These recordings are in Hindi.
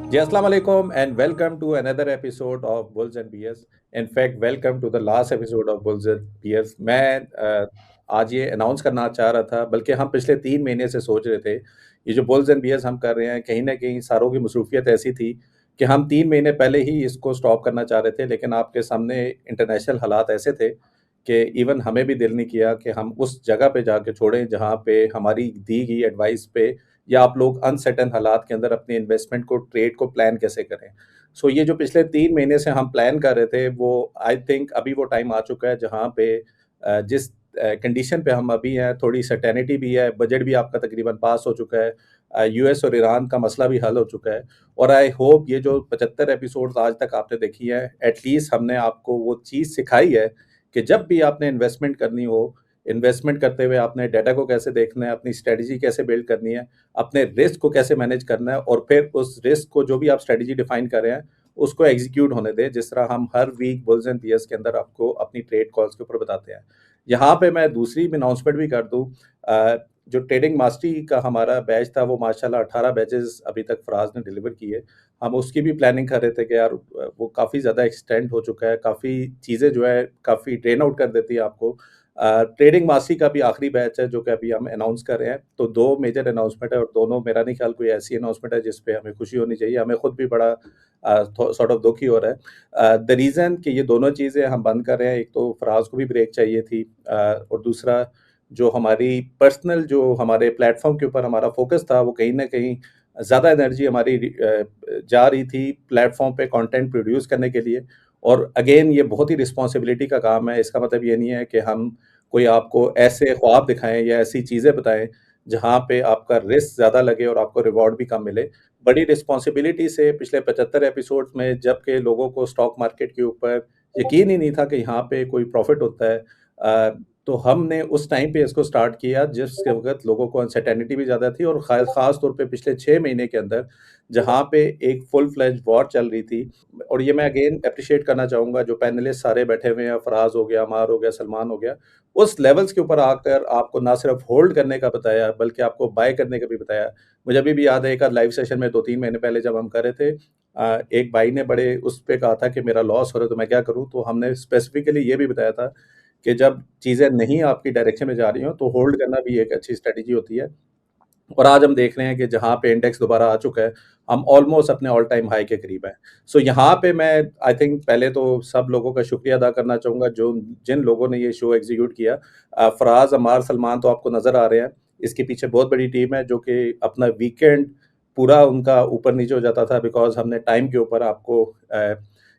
जी अस्सलाम वालेकुम and welcome to another episode of Bulls and Bears. In fact welcome to the last episode of Bulls and Bears. आज ये अनाउंस करना चाह रहा था, बल्कि हम पिछले 3 महीने से सोच रहे थे ये जो बुल्स एंड बियर्स हम कर रहे हैं, कहीं ना कहीं सारों की मसरूफियत ऐसी थी कि हम 3 महीने पहले ही इसको स्टॉप करना चाह रहे थे, लेकिन आपके सामने इंटरनेशनल हालात ऐसे थे कि इवन हमें भी दिल नहीं किया कि हम उस जगह पे जाके छोड़ें जहाँ पे हमारी दी गई एडवाइस पे या आप लोग अनसर्टेन हालात के अंदर अपने इन्वेस्टमेंट को ट्रेड को प्लान कैसे करें। सो ये जो पिछले 3 महीने से हम प्लान कर रहे थे, वो आई थिंक अभी वो टाइम आ चुका है जहाँ पे जिस कंडीशन पे हम अभी हैं, थोड़ी सर्टेनिटी भी है, बजट भी आपका तकरीबन पास हो चुका है, यूएस और ईरान का मसला भी हल हो चुका है। और आई होप ये जो 75 एपिसोड्स आज तक आपने देखी है, एटलीस्ट हमने आपको वो चीज़ सिखाई है कि जब भी आपने इन्वेस्टमेंट करनी हो, इन्वेस्टमेंट करते हुए आपने डाटा को कैसे देखना है, अपनी स्ट्रेटजी कैसे बिल्ड करनी है, अपने रिस्क को कैसे मैनेज करना है, और फिर उस रिस्क को जो भी आप स्ट्रेटजी डिफाइन कर रहे हैं उसको एग्जीक्यूट होने दें, जिस तरह हम हर वीक बुल्स एंड बियर्स के अंदर आपको अपनी ट्रेड कॉल्स के ऊपर बताते हैं। यहाँ पे मैं दूसरी भी अनाउंसमेंट भी कर दूँ। जो ट्रेडिंग मास्टरी का हमारा बैच था, वो माशाल्लाह 18 बैचेस अभी तक फराज ने डिलीवर किए। हम उसकी भी प्लानिंग कर रहे थे कि यार वो काफ़ी ज़्यादा एक्सटेंड हो चुका है, काफ़ी चीज़ें जो है काफ़ी ड्रेन आउट कर देती है आपको। ट्रेडिंग मासी का भी आखिरी बैच है जो कि अभी हम अनाउंस कर रहे हैं। तो 2 मेजर अनाउंसमेंट है, और दोनों मेरा नहीं ख्याल कोई ऐसी अनाउंसमेंट है जिस पे हमें खुशी होनी चाहिए। हमें खुद भी बड़ा सॉर्ट ऑफ दुःख ही हो रहा है। द रीज़न कि ये दोनों चीज़ें हम बंद कर रहे हैं, एक तो फराज को भी ब्रेक चाहिए थी, और दूसरा जो हमारी पर्सनल जो हमारे प्लेटफ़ॉर्म के ऊपर हमारा फ़ोकस था, वो कहीं न कहीं ज़्यादा एनर्जी हमारी जा रही थी प्लेटफ़ॉर्म पे कंटेंट प्रोड्यूस करने के लिए। और अगेन ये बहुत ही रिस्पॉन्सिबिलिटी का काम है। इसका मतलब ये नहीं है कि हम कोई आपको ऐसे ख्वाब दिखाएँ या ऐसी चीज़ें बताएँ, जहाँ पे आपका रिस्क ज़्यादा लगे और आपको रिवॉर्ड भी कम मिले। बड़ी रिस्पॉन्सिबिलिटी से पिछले 75 एपिसोड्स में, जबकि लोगों को स्टॉक मार्केट के ऊपर यकीन ही नहीं था कि यहाँ पे कोई प्रॉफ़िट होता है। तो हमने उस टाइम पे इसको स्टार्ट किया जिस वक़्त लोगों को अनसर्टेनिटी भी ज़्यादा थी, और ख़ास तौर पे पिछले 6 महीने के अंदर जहाँ पे एक फुल फ्लेज्ड वॉर चल रही थी। और ये मैं अगेन एप्रिशिएट करना चाहूँगा, जो पैनलिस्ट सारे बैठे हुए हैं, फराज हो गया, अमार हो गया, सलमान हो गया, उस लेवल्स के ऊपर आकर आपको ना सिर्फ होल्ड करने का बताया, बल्कि आपको बाय करने का भी बताया। मुझे अभी भी याद है, एक आध लाइव सेशन में 2-3 महीने पहले जब हम कर रहे थे, एक भाई ने बड़े उस पे कहा था कि मेरा लॉस हो रहा है तो मैं क्या करूँ? तो हमने स्पेसिफिकली ये भी बताया था कि जब चीज़ें नहीं आपकी डायरेक्शन में जा रही हों, तो होल्ड करना भी एक अच्छी स्ट्रैटेजी होती है। और आज हम देख रहे हैं कि जहाँ पे इंडेक्स दोबारा आ चुका है, हम ऑलमोस्ट अपने ऑल टाइम हाई के करीब हैं। सो यहाँ पे मैं आई थिंक पहले तो सब लोगों का शुक्रिया अदा करना चाहूँगा, जो जिन लोगों ने ये शो एग्ज़ीक्यूट किया। फराज, अम्मार, सलमान तो आपको नज़र आ रहे हैं। इसके पीछे बहुत बड़ी टीम है, जो कि अपना वीकेंड पूरा उनका ऊपर-नीचे हो जाता था, बिकॉज़ हमने टाइम के ऊपर आपको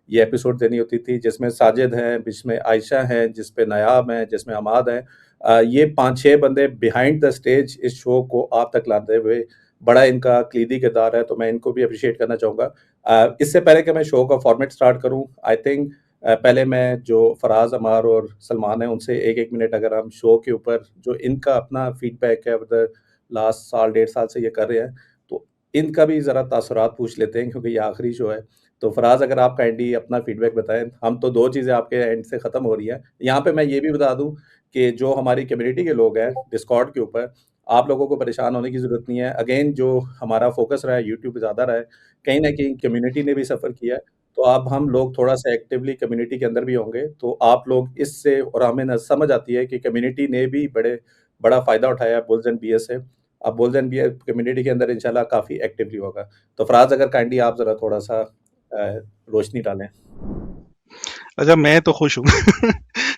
ये एपिसोड देनी होती थी, जिसमें साजिद हैं, जिसमें आयशा हैं, जिस पे नायाब हैं, जिसमें अमाद हैं। ये 5-6 बंदे बिहाइंड द स्टेज इस शो को आप तक लाते हुए बड़ा इनका क्लीदी किरदार है, तो मैं इनको भी एप्रिशिएट करना चाहूँगा। इससे पहले कि मैं शो का फॉर्मेट स्टार्ट करूँ, आई थिंक पहले मैं जो फराज, अमार और सलमान हैं, उनसे 1-1 मिनट अगर हम शो के ऊपर जो इनका अपना फीडबैक है, द लास्ट साल, डेढ़ साल से ये कर रहे हैं, तो इनका भी ज़रा तासुरात पूछ लेते हैं, क्योंकि ये आखिरी शो है। तो फराज, अगर आप काइंडली अपना फीडबैक बताएँ। हम तो 2 चीज़ें आपके एंड से ख़त्म हो रही हैं। यहाँ पे मैं ये भी बता दूँ कि जो हमारी कम्युनिटी के लोग हैं डिस्कॉर्ड के ऊपर, आप लोगों को परेशान होने की ज़रूरत नहीं है। अगेन जो हमारा फ़ोकस रहा है यूट्यूब पे ज़्यादा रहा है, कहीं न कहीं कम्युनिटी ने भी सफ़र किया है। तो अब हम लोग थोड़ा-सा एक्टिवली कम्युनिटी के अंदर भी होंगे, तो आप लोग इससे, और हमें न समझ आती है कि कम्युनिटी ने भी बड़ा फ़ायदा उठाया है बुल्स एंड बियर से। अब बुल्स एंड बियर कम्युनिटी के अंदर इंशाल्लाह काफ़ी एक्टिवली होगा। तो फराज, अगर काइंडली आप ज़रा थोड़ा-सा रोशनी डालें। अच्छा, मैं तो खुश हूँ।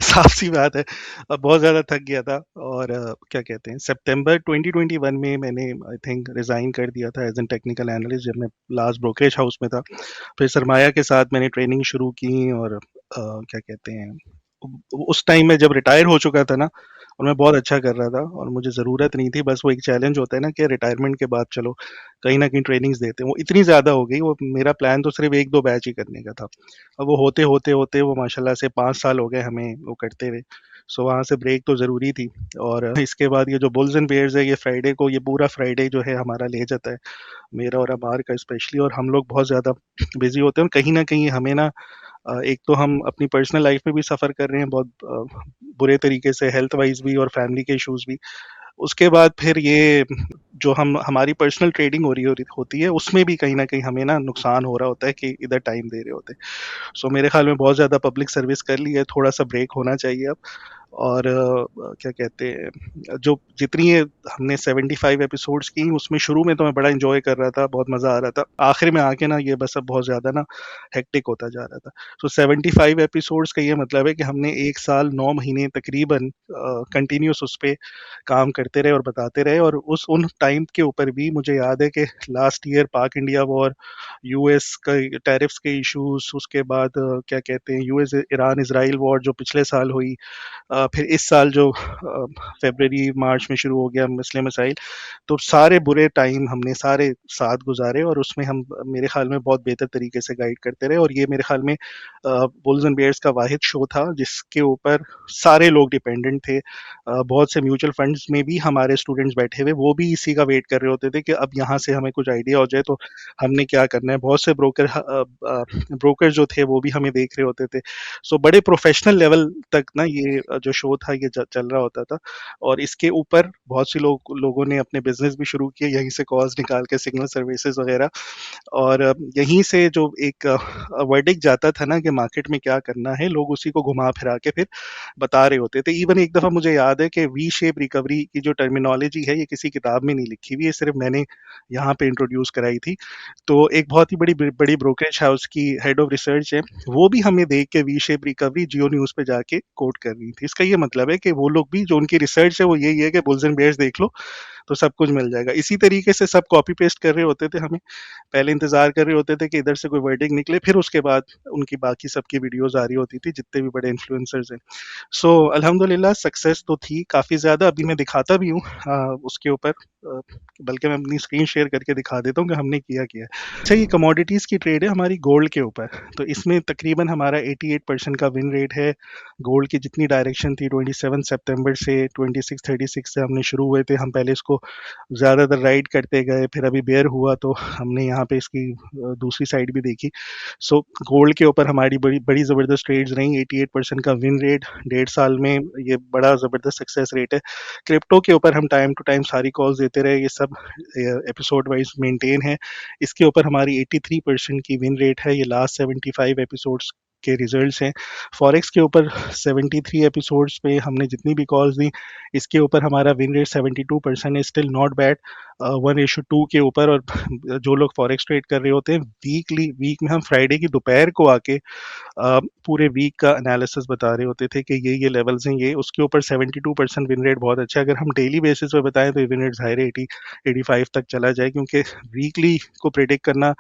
साफ-सी बात है। बहुत ज़्यादा थक गया था और क्या कहते हैं, सितंबर 2021 में मैंने आई थिंक रिज़ाइन कर दिया था एज़ एन टेक्निकल एनालिस्ट, जब मैं लास्ट ब्रोकरेज हाउस में था। फिर सरमाया के साथ मैंने ट्रेनिंग शुरू की और क्या कहते हैं, उस टाइम में जब रिटायर हो चुका था ना, और मैं बहुत अच्छा कर रहा था और मुझे ज़रूरत नहीं थी, बस वो एक चैलेंज होता है ना कि रिटायरमेंट के बाद चलो कहीं न कहीं ट्रेनिंग्स देते हैं। वो इतनी ज़्यादा हो गई, वो मेरा प्लान तो सिर्फ़ 1-2 बैच ही करने का था। अब वो होते वो माशाल्लाह से 5 साल हो गए हमें वो करते हुए। सो वहाँ से ब्रेक तो ज़रूरी थी। और इसके बाद ये जो बुल्स एंड बेयर्स है, ये फ्राइडे को, ये पूरा फ्राइडे जो है हमारा ले जाता है, मेरा और अमार का स्पेशली। और हम लोग बहुत ज़्यादा बिज़ी होते हैं, और कहीं न कहीं हमें ना एक तो हम अपनी पर्सनल लाइफ़ में भी सफ़र कर रहे हैं बहुत बुरे तरीके से, हेल्थ वाइज़ भी और फैमिली के इश्यूज़ भी। उसके बाद फिर ये जो हमारी पर्सनल ट्रेडिंग हो रही होती है, उसमें भी कहीं न कहीं हमें ना नुकसान हो रहा होता है कि इधर टाइम दे रहे होते हैं। सो मेरे ख़्याल में बहुत ज़्यादा पब्लिक सर्विस कर ली है, थोड़ा-सा ब्रेक होना चाहिए अब। और क्या कहते हैं, जो जितनी ये हमने 75 एपिसोड्स की, उसमें शुरू में तो मैं बड़ा एंजॉय कर रहा था, बहुत मज़ा आ रहा था। आखिर में आके ना ये बस अब बहुत ज़्यादा ना हेक्टिक होता जा रहा था। तो 75 एपिसोड्स का ये मतलब है कि हमने 1 साल 9 महीने तकरीबन कंटिन्यूअस उस पे काम करते रहे और बताते रहे। और उन टाइम के ऊपर भी मुझे याद है कि लास्ट ईयर पाक इंडिया वॉर, यूएस का टैरिफ्स के इश्यूज, उसके बाद क्या कहते हैं, यूएस ईरान इसराइल वॉर जो पिछले साल हुई, फिर इस साल जो फरवरी मार्च में शुरू हो गया मसले मसाइल, तो सारे बुरे टाइम हमने सारे साथ गुजारे और उसमें हम मेरे ख्याल में बहुत बेहतर तरीके से गाइड करते रहे। और ये मेरे ख्याल में बुल्स एंड बेयर्स का वाहिद शो था जिसके ऊपर सारे लोग डिपेंडेंट थे। बहुत से म्यूचुअल फंड्स में भी हमारे स्टूडेंट्स बैठे हुए, वो भी इसी का वेट कर रहे होते थे कि अब यहाँ से हमें कुछ आइडिया हो जाए तो हमने क्या करना है। बहुत से ब्रोकर जो थे वो भी हमें देख रहे होते थे। सो बड़े प्रोफेशनल लेवल तक ना ये जो शो था ये चल रहा होता था। और इसके ऊपर बहुत से लोगों ने अपने बिजनेस भी शुरू किए यहीं से कॉल्स निकाल के, सिग्नल सर्विसेज वगैरह। और यहीं से जो एक वर्डिक्ट जाता था ना कि मार्केट में क्या करना है, लोग उसी को घुमा फिरा के फिर बता रहे होते थे। इवन एक दफ़ा मुझे याद है कि वी शेप रिकवरी की जो टर्मिनोलॉजी है ये किसी किताब में नहीं लिखी हुई है, सिर्फ मैंने यहाँ पे इंट्रोड्यूस कराई थी। तो एक बहुत ही बड़ी ब्रोकरेज हाउस की हेड ऑफ रिसर्च है, वो भी हमें देख के वी शेप रिकवरी जियो न्यूज़ पे जाके कोट कर रही थी। इसका ये मतलब है कि वो लोग भी, जो उनकी रिसर्च है वो यही है कि बुल्स एंड बेयर्स देख लो तो सब कुछ मिल जाएगा। इसी तरीके से सब कॉपी पेस्ट कर रहे होते थे हमें। पहले इंतज़ार कर रहे होते थे कि इधर से कोई वर्डिक्ट निकले, फिर उसके बाद उनकी बाकी सबकी वीडियोज़ आ रही होती थी, जितने भी बड़े इन्फ्लुएंसर्स हैं। सो अल्हम्दुलिल्लाह सक्सेस तो थी काफ़ी ज़्यादा। अभी मैं दिखाता भी हूँ उसके ऊपर, बल्कि मैं अपनी स्क्रीन शेयर करके दिखा देता हूँ कि हमने किया क्या है। अच्छा, ये कमोडिटीज़ की ट्रेड है हमारी गोल्ड के ऊपर। तो इसमें तकरीबन हमारा 88% का विन रेट है। गोल्ड की जितनी डायरेक्शन थी 27 सितंबर से 26-36 से हमने शुरू हुए थे। हम पहले इसको ज़्यादातर राइड करते गए, फिर अभी बेयर हुआ तो हमने यहाँ पे इसकी दूसरी साइड भी देखी। सो गोल्ड के ऊपर हमारी बड़ी बड़ी ज़बरदस्त ट्रेड्स रहीं। 88% का विन रेट, 1.5 साल में ये बड़ा ज़बरदस्त सक्सेस रेट है। क्रिप्टो के ऊपर हम टाइम टू टाइम सारी कॉल्स देते रहे, ये सब एपिसोड वाइज मेंटेन है। इसके ऊपर हमारी 83% की विन रेट है। ये लास्ट 75 एपिसोड्स के रिजल्ट्स हैं। फॉरेक्स के ऊपर 73 एपिसोड्स पे हमने जितनी भी कॉल्स दी, इसके ऊपर हमारा विन रेट 72% है, स्टिल नॉट बैड। 1:2 के ऊपर। और जो लोग फॉरेक्स ट्रेड कर रहे होते हैं, वीक में हम फ्राइडे की दोपहर को आके पूरे वीक का एनालिसिस बता रहे होते थे कि ये लेवल्स हैं, ये उसके ऊपर 72% विन रेट बहुत अच्छा है। अगर हम डेली बेसिस पे बताएं तो ये विन रेट ज़ाहिर है 80-85 तक चला जाए, क्योंकि वीकली को प्रिडिक्ट करना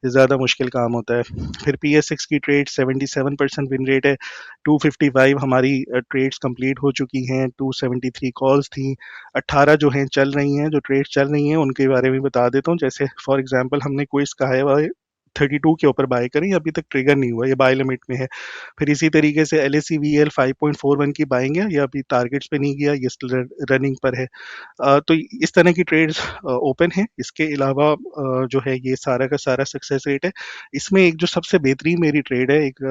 ज़्यादा मुश्किल काम होता है। फिर PSX की ट्रेड 77% विन रेट है। 255 हमारी ट्रेड्स कंप्लीट हो चुकी हैं, 273 कॉल्स थी, 18 जो हैं चल रही हैं, जो ट्रेड्स चल रही हैं उनके बारे में बता देता हूँ। जैसे फॉर एग्जांपल हमने क्विज कहा है 32 के ऊपर बाय करें, अभी तक ट्रिगर नहीं हुआ, ये बाय लिमिट में है। फिर इसी तरीके से LSEVL 5.41 की बाइंग है, ये अभी टारगेट्स पे नहीं गया, ये स्टिल रनिंग पर है। तो इस तरह की ट्रेड्स ओपन है। इसके अलावा जो है ये सारा का सारा सक्सेस रेट है। इसमें एक जो सबसे बेहतरीन मेरी ट्रेड है, एक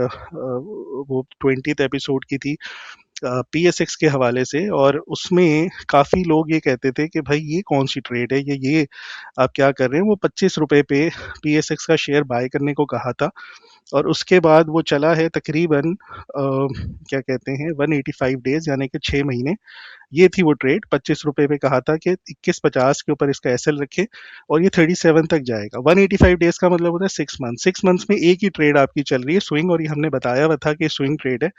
वो 20th एपिसोड की थी PSX के हवाले से। और उसमें काफ़ी लोग ये कहते थे कि भाई ये कौन सी ट्रेड है, ये आप क्या कर रहे हैं। वो 25 रुपए पे PSX का शेयर बाय करने को कहा था, और उसके बाद वो चला है तकरीबन क्या कहते हैं 185 डेज, यानी कि 6 महीने। ये थी वो ट्रेड। 25 रुपए पे कहा था कि 21.50 के ऊपर इसका SL रखे, और ये 37 तक जाएगा। 185 डेज का मतलब होता है 6 मंथ। 6 मंथ्स में एक ही ट्रेड आपकी चल रही है स्विंग, और ये हमने बताया हुआ था कि स्विंग ट्रेड है,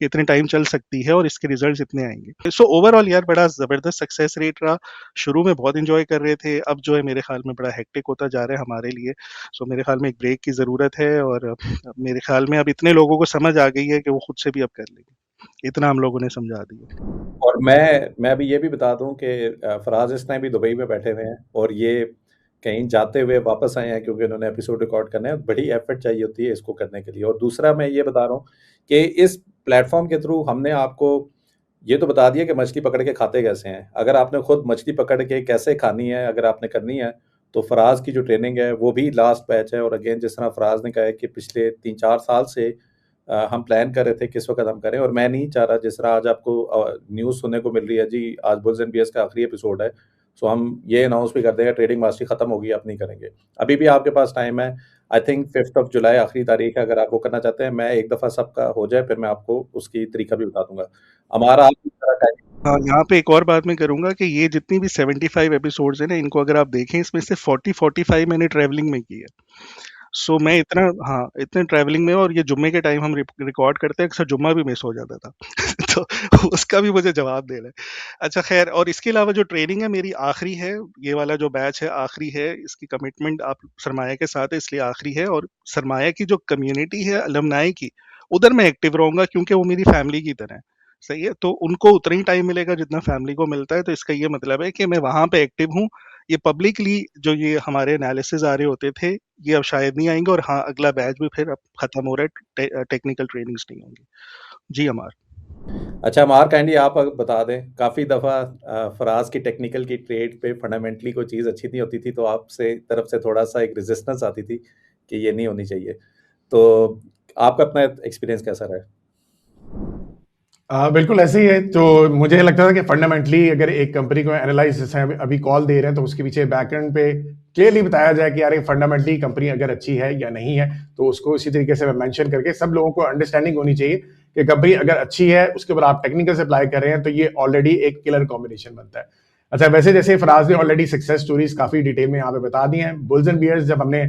कि इतने टाइम चल सकती है और इसके रिजल्ट्स इतने आएंगे। सो ओवरऑल यार बड़ा ज़बरदस्त सक्सेस रेट रहा। शुरू में बहुत इंजॉय कर रहे थे, अब जो है मेरे ख्याल में बड़ा हेक्टिक होता जा रहा है हमारे लिए। सो मेरे ख्याल में एक ब्रेक की ज़रूरत है, और अब मेरे ख्याल में अब इतने लोगों को समझ आ गई है कि वो खुद से भी अब कर लेंगे, इतना हम लोगों ने समझा दिया। और मैं अभी ये भी बता दूं कि फराज इस टाइम भी दुबई में बैठे हुए हैं, और ये कहीं जाते हुए वापस आए हैं क्योंकि उन्होंने एपिसोड रिकॉर्ड करना है। बड़ी एफर्ट चाहिए होती है इसको करने के लिए। और दूसरा मैं ये बता रहा हूँ कि इस प्लेटफॉर्म के थ्रू हमने आपको ये तो बता दिया कि मछली पकड़ के खाते कैसे हैं। अगर आपने खुद मछली पकड़ के कैसे खानी है अगर आपने करनी है, तो फराज की जो ट्रेनिंग है वो भी लास्ट बैच है। और अगेन जिस तरह फराज ने कहा है कि पिछले 3-4 साल से हम प्लान कर रहे थे किस वक़्त हम करें, और मैं नहीं चाह रहा, जिस तरह आज आपको न्यूज़ सुनने को मिल रही है जी, आज बुल्स एंड बियर्स का आखिरी एपिसोड है, सो हम ये अनाउंस भी कर देंगे ट्रेडिंग मास्टरी खत्म होगी, अब नहीं करेंगे। अभी भी आपके पास टाइम है, I think 5th of July आखिरी तारीख है, अगर आप वो करना चाहते हैं, मैं एक दफ़ा सबका हो जाए, फिर मैं आपको उसकी तरीका भी बता दूँगा। हमारा आप जिस तरह टाइम हाँ, यहाँ पे एक और बात मैं करूँगा कि ये जितनी भी 75 एपिसोड्स हैं ना, इनको अगर आप देखें, इसमें से 40-45 मैंने ट्रैवलिंग में की है। सो मैं इतना, हाँ, इतने ट्रैवलिंग में, और ये जुम्मे के टाइम हम रिकॉर्ड करते हैं, अक्सर जुम्मा भी मिस हो जाता था। तो उसका भी मुझे जवाब देना है। अच्छा ख़ैर, और इसके अलावा जो ट्रेनिंग है मेरी आखिरी है, ये वाला जो बैच है आखिरी है, इसकी कमिटमेंट आप सरमाया के साथ है इसलिए आखिरी है, और सरमाया की जो कम्युनिटी है अलुमनाई की, उधर मैं एक्टिव रहूँगा क्योंकि वो मेरी फैमिली की तरह है। सही है? तो उनको उतना ही टाइम मिलेगा जितना फैमिली को मिलता है, तो इसका ये मतलब है कि मैं वहाँ पे एक्टिव हूँ। ये पब्लिकली जो ये हमारे एनालिसिस आ रहे होते थे, ये अब शायद नहीं आएँगे, और हाँ, अगला बैच भी फिर अब खत्म हो रहा है, टेक्निकल ट्रेनिंग्स नहीं होंगी। जी, अमार। अच्छा मार्क काइंडली आप बता दें, काफ़ी दफ़ा फराज की टेक्निकल की ट्रेड पे फंडामेंटली कोई चीज़ अच्छी नहीं होती थी, तो आपसे तरफ से थोड़ा-सा एक रेजिस्टेंस आती थी कि ये नहीं होनी चाहिए। तो आपका अपना एक्सपीरियंस कैसा रहा है? बिल्कुल ऐसे ही है। तो मुझे लगता था कि फंडामेंटली अगर एक कंपनी को एनालाइज, जैसे अभी कॉल दे रहे हैं, तो उसके पीछे बैकएंड पे क्लियरली बताया जाए कि यार फंडामेंटली कंपनी अगर अच्छी है या नहीं है, तो उसको इसी तरीके से मेंशन करके सब लोगों को अंडरस्टैंडिंग होनी चाहिए कि कंपनी अगर अच्छी है, उसके ऊपर आप टेक्निकल सप्लाई कर रहे हैं, तो ये ऑलरेडी एक किलर कॉम्बिनेशन बनता है। अच्छा, वैसे जैसे फराज ने ऑलरेडी सक्सेस स्टोरीज काफी डिटेल में यहाँ पे बता दी हैं। बुल्स एंड बियर्स जब हमने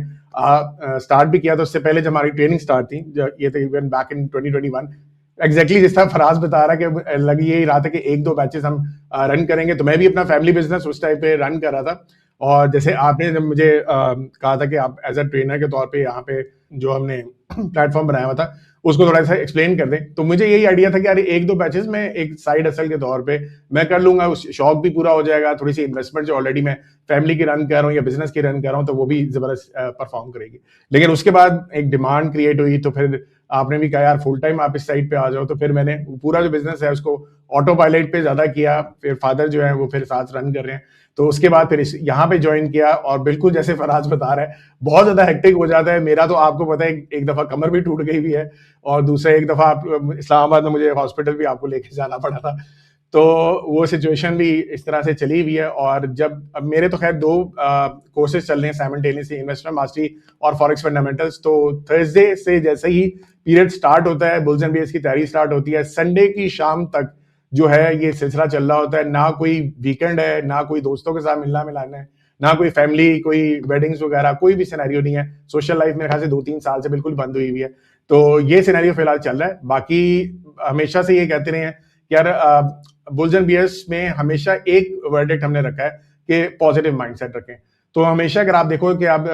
स्टार्ट भी किया, तो उससे पहले जब हमारी ट्रेनिंग स्टार्ट थी, ये तकरीबन बैक इन 2021, एग्जैक्टली जिस तरह फराज बता रहा है कि लग यही रहा था कि एक दो बैचेस हम रन करेंगे, तो मैं भी अपना फैमिली बिजनेस उस टाइप पे रन कर रहा था। और जैसे आपने जब मुझे कहा था कि आप एज अ ट्रेनर के तौर पे यहाँ पे जो हमने प्लेटफॉर्म बनाया हुआ था, उसको थोड़ा सा एक्सप्लेन कर दें, तो मुझे यही आइडिया था कि यार एक दो बैचेस में एक साइड हसल के तौर पे मैं कर लूंगा, उस शौक भी पूरा हो जाएगा, थोड़ी सी इन्वेस्टमेंट जो ऑलरेडी मैं फैमिली की रन कर रहा हूँ या बिजनेस की रन कर रहा हूँ, तो वो भी जबरदस्त परफॉर्म करेगी। लेकिन उसके बाद एक डिमांड क्रिएट हुई, तो फिर आपने भी कहा यार फुल टाइम आप इस साइड पे आ जाओ, तो फिर मैंने पूरा जो बिजनेस है उसको ऑटो पायलट पे ज्यादा किया। फिर फादर जो है वो फिर साथ रन कर रहे हैं, तो उसके बाद फिर यहाँ पे ज्वाइन किया। और बिल्कुल जैसे फराज बता रहा है, बहुत ज्यादा हेक्टिक हो जाता है। मेरा तो आपको पता है एक दफा कमर भी टूट गई भी है, और दूसरा एक दफा इस्लामाबाद में मुझे हॉस्पिटल भी आपको लेके जाना पड़ा था। तो वो सिचुएशन भी इस तरह से चली हुई है। और जब अब मेरे तो खैर दो कोर्सेज चल रहे हैं साइमल्टेनियसली, इन्वेस्टमेंट मास्टरी और फॉरेक्स फंडामेंटल्स। तो थर्सडे से जैसे ही पीरियड स्टार्ट होता है, बुल्स एंड बियर्स की तैयारी स्टार्ट होती है, संडे की शाम तक जो है ये सिलसिला चल रहा होता है। ना कोई वीकेंड है, ना कोई दोस्तों के साथ मिलना मिलाना है, ना कोई फैमिली, कोई वेडिंग्स वगैरह, कोई भी सिनेरियो नहीं है। सोशल लाइफ मेरे ख्याल से 2-3 साल से बिल्कुल बंद हुई हुई है। तो ये सिनेरियो फिलहाल चल रहा है। बाकी हमेशा से ये कहते रहे हैं कि यार बुल्स एंड बियर्स में हमेशा एक वर्डिक्ट हमने रखा है कि पॉजिटिव माइंडसेट रखें। तो हमेशा अगर आप देखो कि आप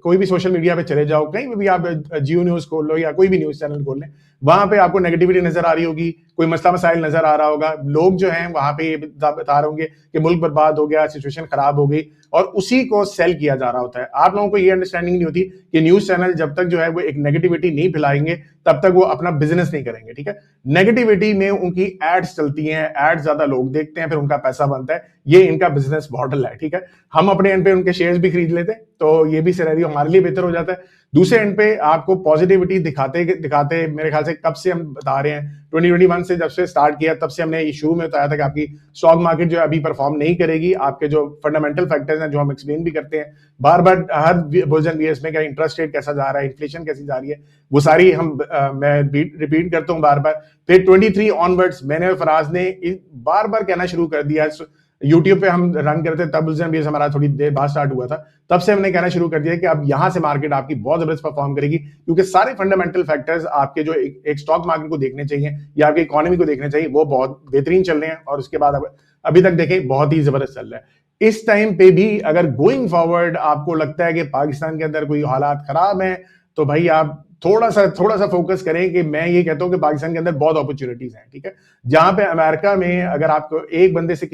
कोई भी सोशल मीडिया पे चले जाओ, कहीं भी आप जियो न्यूज खोल लो या कोई भी न्यूज चैनल खोल लें, वहां पे आपको नेगेटिविटी नजर आ रही होगी, कोई मसला मसाइल नजर आ रहा होगा। लोग जो हैं वहां पे ये बता रहे होंगे कि मुल्क बर्बाद हो गया, सिचुएशन खराब हो गई, और उसी को सेल किया जा रहा होता है। आप लोगों को ये अंडरस्टैंडिंग नहीं होती कि न्यूज चैनल जब तक जो है वो एक नेगेटिविटी नहीं फैलाएंगे, तब तक वो अपना बिजनेस नहीं करेंगे। ठीक है, नेगेटिविटी में उनकी एड्स चलती हैं, एड्स ज्यादा लोग देखते हैं, फिर उनका पैसा बनता है, ये इनका बिजनेस मॉडल है। ठीक है, हम अपने एंड पे उनके शेयर्स भी खरीद लेते हैं, तो ये भी सिनेरियो हमारे लिए बेहतर हो जाता है। दूसरे एंड पे आपको पॉजिटिविटी दिखाते दिखाते मेरे ख्याल से कब से हम बता रहे हैं, 2021 से जब से स्टार्ट किया, तब से हमने इशू में बताया था कि आपकी स्टॉक मार्केट जो है अभी परफॉर्म नहीं करेगी। आपके जो फंडामेंटल फैक्टर्स हैं, जो हम एक्सप्लेन भी करते हैं बार बार हर बुल्स एंड बियर्स में, क्या इंटरेस्ट रेट कैसा जा रहा है, इन्फ्लेशन कैसी जा रही है, वो सारी हम मैं रिपीट करता हूँ बार बार। फिर 23 ऑनवर्ड्स मैंने और फराज ने बार बार कहना शुरू कर दिया। यूट्यूब पे हम रन करते तब बुल्स एंड बियर्स हमारा थोड़ी देर बाद स्टार्ट हुआ था, तब से हमने कहना शुरू कर दिया कि अब यहां से मार्केट आपकी बहुत जबरदस्त परफॉर्म करेगी, क्योंकि सारे फंडामेंटल फैक्टर्स आपके जो एक स्टॉक मार्केट को देखने चाहिए या आपकी इकोनॉमी को देखने चाहिए, वो बहुत बेहतरीन चल रहे हैं। और उसके बाद अभी तक देखें बहुत ही जबरदस्त चल रहा है। इस टाइम पे भी अगर गोइंग फॉरवर्ड आपको लगता है कि पाकिस्तान के अंदर कोई हालात खराब है, तो भाई आप थोड़ा सा फोकस करें कि मैं ये कहता हूं कि पाकिस्तान के अंदर बहुत अपॉर्चुनिटीज हैं। ठीक है, जहां पे अमेरिका में अगर आपको एक बंदे से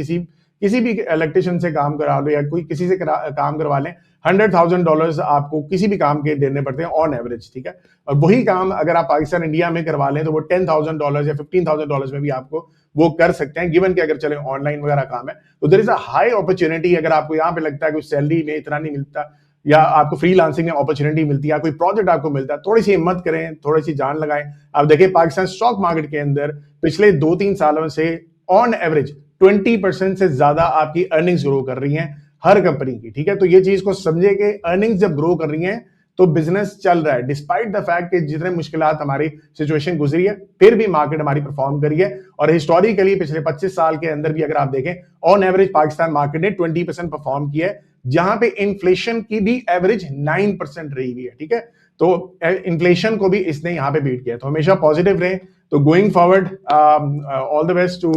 किसी भी इलेक्ट्रिशियन से काम करा लो या कोई किसी से काम करवा लें, $100,000 आपको किसी भी काम के देने पड़ते हैं ऑन एवरेज। ठीक है, और वही काम अगर आप पाकिस्तान इंडिया में करवा लें, तो वो $10,000 या $15,000 में भी आपको वो कर सकते हैं, गिवन कि अगर चले ऑनलाइन वगैरह काम है, तो there is a high opportunity. अगर आपको यहाँ पे लगता है कि सैलरी में इतना नहीं मिलता या आपको फ्रीलांसिंग में अपॉर्चुनिटी मिलती है, कोई प्रोजेक्ट आपको मिलता है, थोड़ी सी हिम्मत करें, थोड़ी सी जान लगाएं। आप देखिए पाकिस्तान स्टॉक मार्केट के अंदर पिछले 2-3 सालों से ऑन एवरेज 20% से ज्यादा आपकी अर्निंग्स ग्रो कर रही हैं हर कंपनी की, ठीक है। तो ये चीज को समझे कि अर्निंग्स जब ग्रो कर रही हैं तो बिजनेस चल रहा है, डिस्पाइट द फैक्ट कि जितने मुश्किलात हमारी सिचुएशन गुजरी है, फिर भी मार्केट हमारी परफॉर्म करी है। और हिस्टोरिकली पिछले 25 साल के अंदर भी अगर आप देखें, ऑन एवरेज पाकिस्तान मार्केट ने 20% परफॉर्म किया है, जहां पे इन्फ्लेशन की भी एवरेज 9% रही हुई है, ठीक है। तो इन्फ्लेशन को भी इसने यहां पे बीट किया, तो हमेशा पॉजिटिव रहे। तो going forward all the best to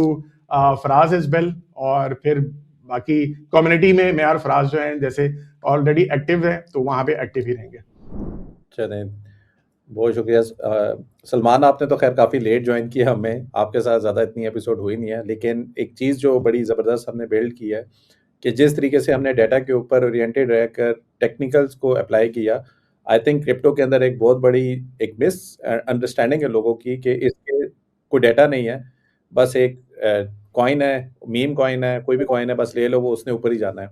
Faraz as well. और फिर बाकी कम्युनिटी में मैं और फराज जो है जैसे ऑलरेडी एक्टिव है, तो वहां पे एक्टिव ही रहेंगे। चलें, बहुत शुक्रिया। सलमान, आपने तो खैर काफ़ी लेट ज्वाइन किया हमें, आपके साथ ज़्यादा इतनी एपिसोड हुई नहीं है, लेकिन एक चीज़ जो बड़ी ज़बरदस्त हमने बिल्ड की है कि जिस तरीके से हमने डाटा के ऊपर ओरिएंटेड रहकर टेक्निकल्स को अप्लाई किया, आई थिंक क्रिप्टो के अंदर एक बहुत बड़ी एक मिस अंडरस्टैंडिंग है लोगों की कि इसके कोई डाटा नहीं है, बस एक कॉइन है, मीम कॉइन है, कोई भी कॉइन है, बस ले लो, वो उसने ऊपर ही जाना है।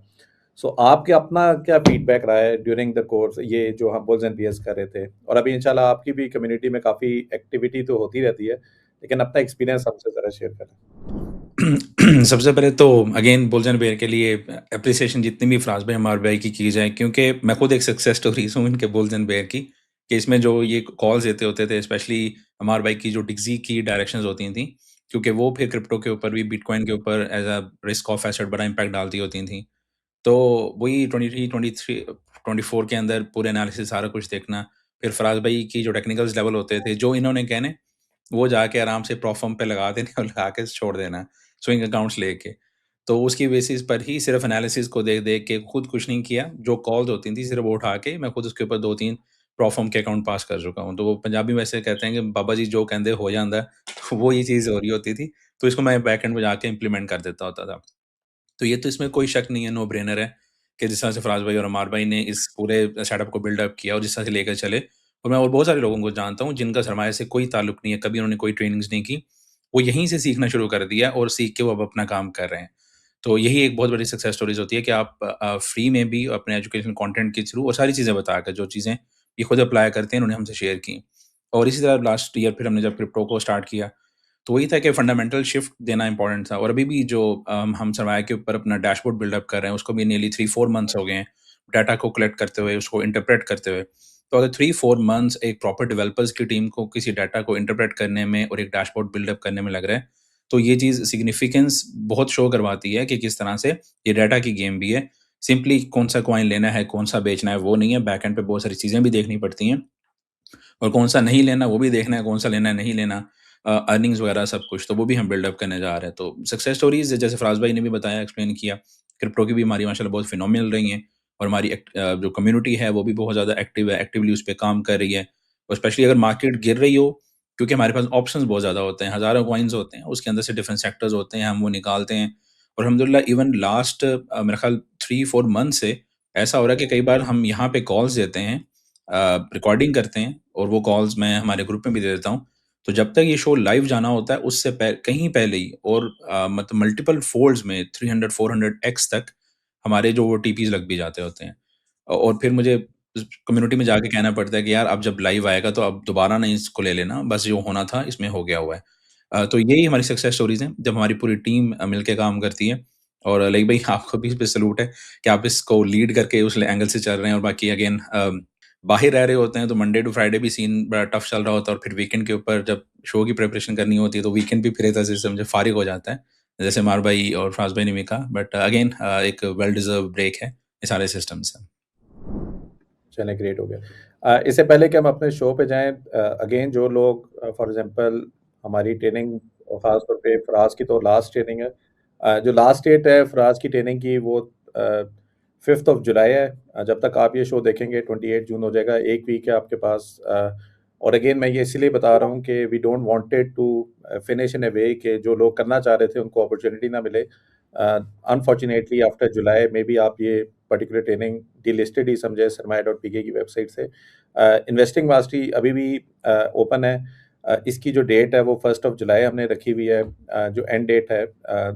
सो आपके अपना क्या फीडबैक रहा है ड्यूरिंग द कोर्स, ये जो हम बुल्स एंड बियर्स कर रहे थे, और अभी इंशाल्लाह आपकी भी कम्युनिटी में काफ़ी एक्टिविटी तो होती रहती है, लेकिन अपना एक्सपीरियंस हमसे ज़रा शेयर करें। सबसे पहले तो अगेन बुल्स एंड बेयर के लिए अप्रिसिएशन जितनी भी फराज भाई अमार भाई की जाए, क्योंकि मैं खुद एक सक्सेस स्टोरीज हूँ इनके बुल्स एंड बेयर की, कि इसमें जो ये कॉल्स देते होते थे, स्पेशली अमार भाई की जो डिग्जी की डायरेक्शंस होती थी, क्योंकि वो फिर क्रिप्टो के ऊपर भी, बिटकॉइन के ऊपर as a risk off asset बड़ा इम्पैक्ट डालती होती थी। तो वही 23, 23, 24 के अंदर पूरे एनालिसिस सारा कुछ देखना, फिर फराज भाई की जो टेक्निकल्स लेवल होते थे, जो इन्होंने कहने, वो जाके आराम से प्रोफर्म पे लगा देने और लगा के छोड़ देना स्विंग अकाउंट्स लेके। तो उसकी बेसिस पर ही सिर्फ एनालिसिस को देख देख के खुद कुछ नहीं किया, जो कॉल्स होती थी सिर्फ वो उठा के मैं खुद उसके ऊपर 2-3 प्रोफर्म के अकाउंट पास कर चुका हूँ। तो वो पंजाबी में ऐसे कहते हैं कि बाबा जी जो कहते हो जाता है, तो वो ये चीज़ हो रही होती थी। तो इसको मैं बैकएंड में जाके इम्प्लीमेंट कर देता होता था। तो ये तो इसमें कोई शक नहीं है, नो ब्रेनर है कि जिस तरह से फराज भाई और अमार भाई ने इस पूरे सेटअप को बिल्डअप किया और जिस तरह से लेकर चले, और मैं और बहुत सारे लोगों को जानता हूँ जिनका सरमाए से कोई ताल्लुक नहीं है, कभी उन्होंने कोई ट्रेनिंग्स नहीं की, वो यहीं से सीखना शुरू कर दिया और सीख के वो अब अपना काम कर रहे हैं। तो यही एक बहुत बड़ी सक्सेस स्टोरीज होती है कि आप फ्री में भी अपने एजुकेशन कंटेंट के थ्रू और सारी चीज़ें बताकर, जो चीज़ें ये खुद अप्लाई करते हैं, उन्होंने हमसे शेयर की। और इसी तरह लास्ट ईयर फिर हमने जब क्रिप्टो को स्टार्ट किया, तो वही था कि फंडामेंटल शिफ्ट देना इंपॉर्टेंट था। और अभी भी जो हम सरमाया के ऊपर अपना डैशबोर्ड बिल्डअप कर रहे हैं, उसको भी नियरली 3-4 मंथ्स हो गए हैं, डाटा को कलेक्ट करते हुए, उसको इंटरप्रेट करते हुए। तो अगर 3-4 मंथ्स एक प्रॉपर डेवलपर्स की टीम को किसी डाटा को इंटरप्रेट करने में और एक डैशबोर्ड बिल्डअप करने में लग रहा है, तो ये चीज़ सिग्निफिकेंस बहुत शो करवाती है कि किस तरह से ये डाटा की गेम भी है। सिंपली कौन-सा कॉइन लेना है, कौन-सा बेचना है, वो नहीं है। बैक एंड पे बहुत सारी चीज़ें भी देखनी पड़ती हैं। और कौन-सा नहीं लेना, वो भी देखना है, कौन-सा लेना है, नहीं लेना, अर्निंग्स वगैरह सब कुछ, तो वो भी हम बिल्डअप करने जा रहे हैं। तो सक्सेस स्टोरीज़ जैसे फराज भाई ने भी बताया, एक्सप्लेन किया, क्रिप्टो की भी हमारी माशाल्लाह बहुत फिनोमिनल रही हैं, और हमारी जो कम्युनिटी है, वो भी बहुत ज़्यादा एक्टिव है, एक्टिवली उस पे काम कर रही है। और स्पेशली अगर मार्केट गिर रही हो, क्योंकि हमारे पास ऑप्शंस बहुत ज़्यादा होते हैं, हज़ारों कॉइन्स होते हैं, उसके अंदर से डिफरेंट सेक्टर्स होते हैं, हम वो निकालते हैं। और अल्हम्दुलिल्लाह इवन लास्ट मेरे ख़्याल 3-4 मंथ से ऐसा हो रहा है कि कई बार हम यहाँ पे कॉल्स देते हैं, रिकॉर्डिंग करते हैं, और वो कॉल्स मैं हमारे ग्रुप में भी दे देता हूँ। तो जब तक ये शो लाइव जाना होता है, उससे कहीं पहले ही, और मतलब मल्टीपल फोल्ड्स में 300-400 एक्स तक हमारे जो वो टीपीज़ लग भी जाते होते हैं। और फिर मुझे कम्युनिटी में जाके कहना पड़ता है कि यार अब जब लाइव आएगा तो अब दोबारा नहीं इसको ले लेना, बस जो होना था इसमें हो गया हुआ है। तो यही हमारी सक्सेस स्टोरीज़ हैं, जब हमारी पूरी टीम मिलके काम करती है। और लाइक भाई आपको भी इस पे सैल्यूट है कि आप इसको लीड करके उस एंगल से चल रहे हैं। और बाकी अगेन बाहर रह रहे होते हैं, तो मंडे टू फ्राइडे भी सीन बड़ा टफ चल रहा होता है, और फिर वीकेंड के ऊपर जब शो की प्रिपरेशन करनी होती है, तो वीकेंड भी फिर एक तरह से समझे फारिग हो जाता है, जैसे मार भाई और फराज भाई ने भी कहा। बट अगेन एक वेल डिजर्व ब्रेक है ये सारे सिस्टम से। चलें, ग्रेट हो गया। इससे पहले कि हम अपने शो पे जाएं, अगेन जो लोग फॉर एग्जांपल हमारी ट्रेनिंग, और ख़ास तौर पे फराज की तो लास्ट ट्रेनिंग है, जो लास्ट डेट है फराज की ट्रेनिंग की, वो 5th ऑफ जुलाई है। जब तक आप ये शो देखेंगे 28 जून हो जाएगा, एक वीक है आपके पास। और अगेन मैं ये इसलिए बता रहा हूँ कि we don't wanted to finish in a way कि जो लोग करना चाह रहे थे उनको अपॉर्चुनिटी ना मिले। Unfortunately after July may be आप ये पर्टिकुलर ट्रेनिंग डिलिस्टेड ही समझे सरमाया.pk की वेबसाइट से। इन्वेस्टिंग मास्टरी अभी भी ओपन है। इसकी जो डेट है वो 1st ऑफ जुलाई हमने रखी हुई है, जो एंड डेट है।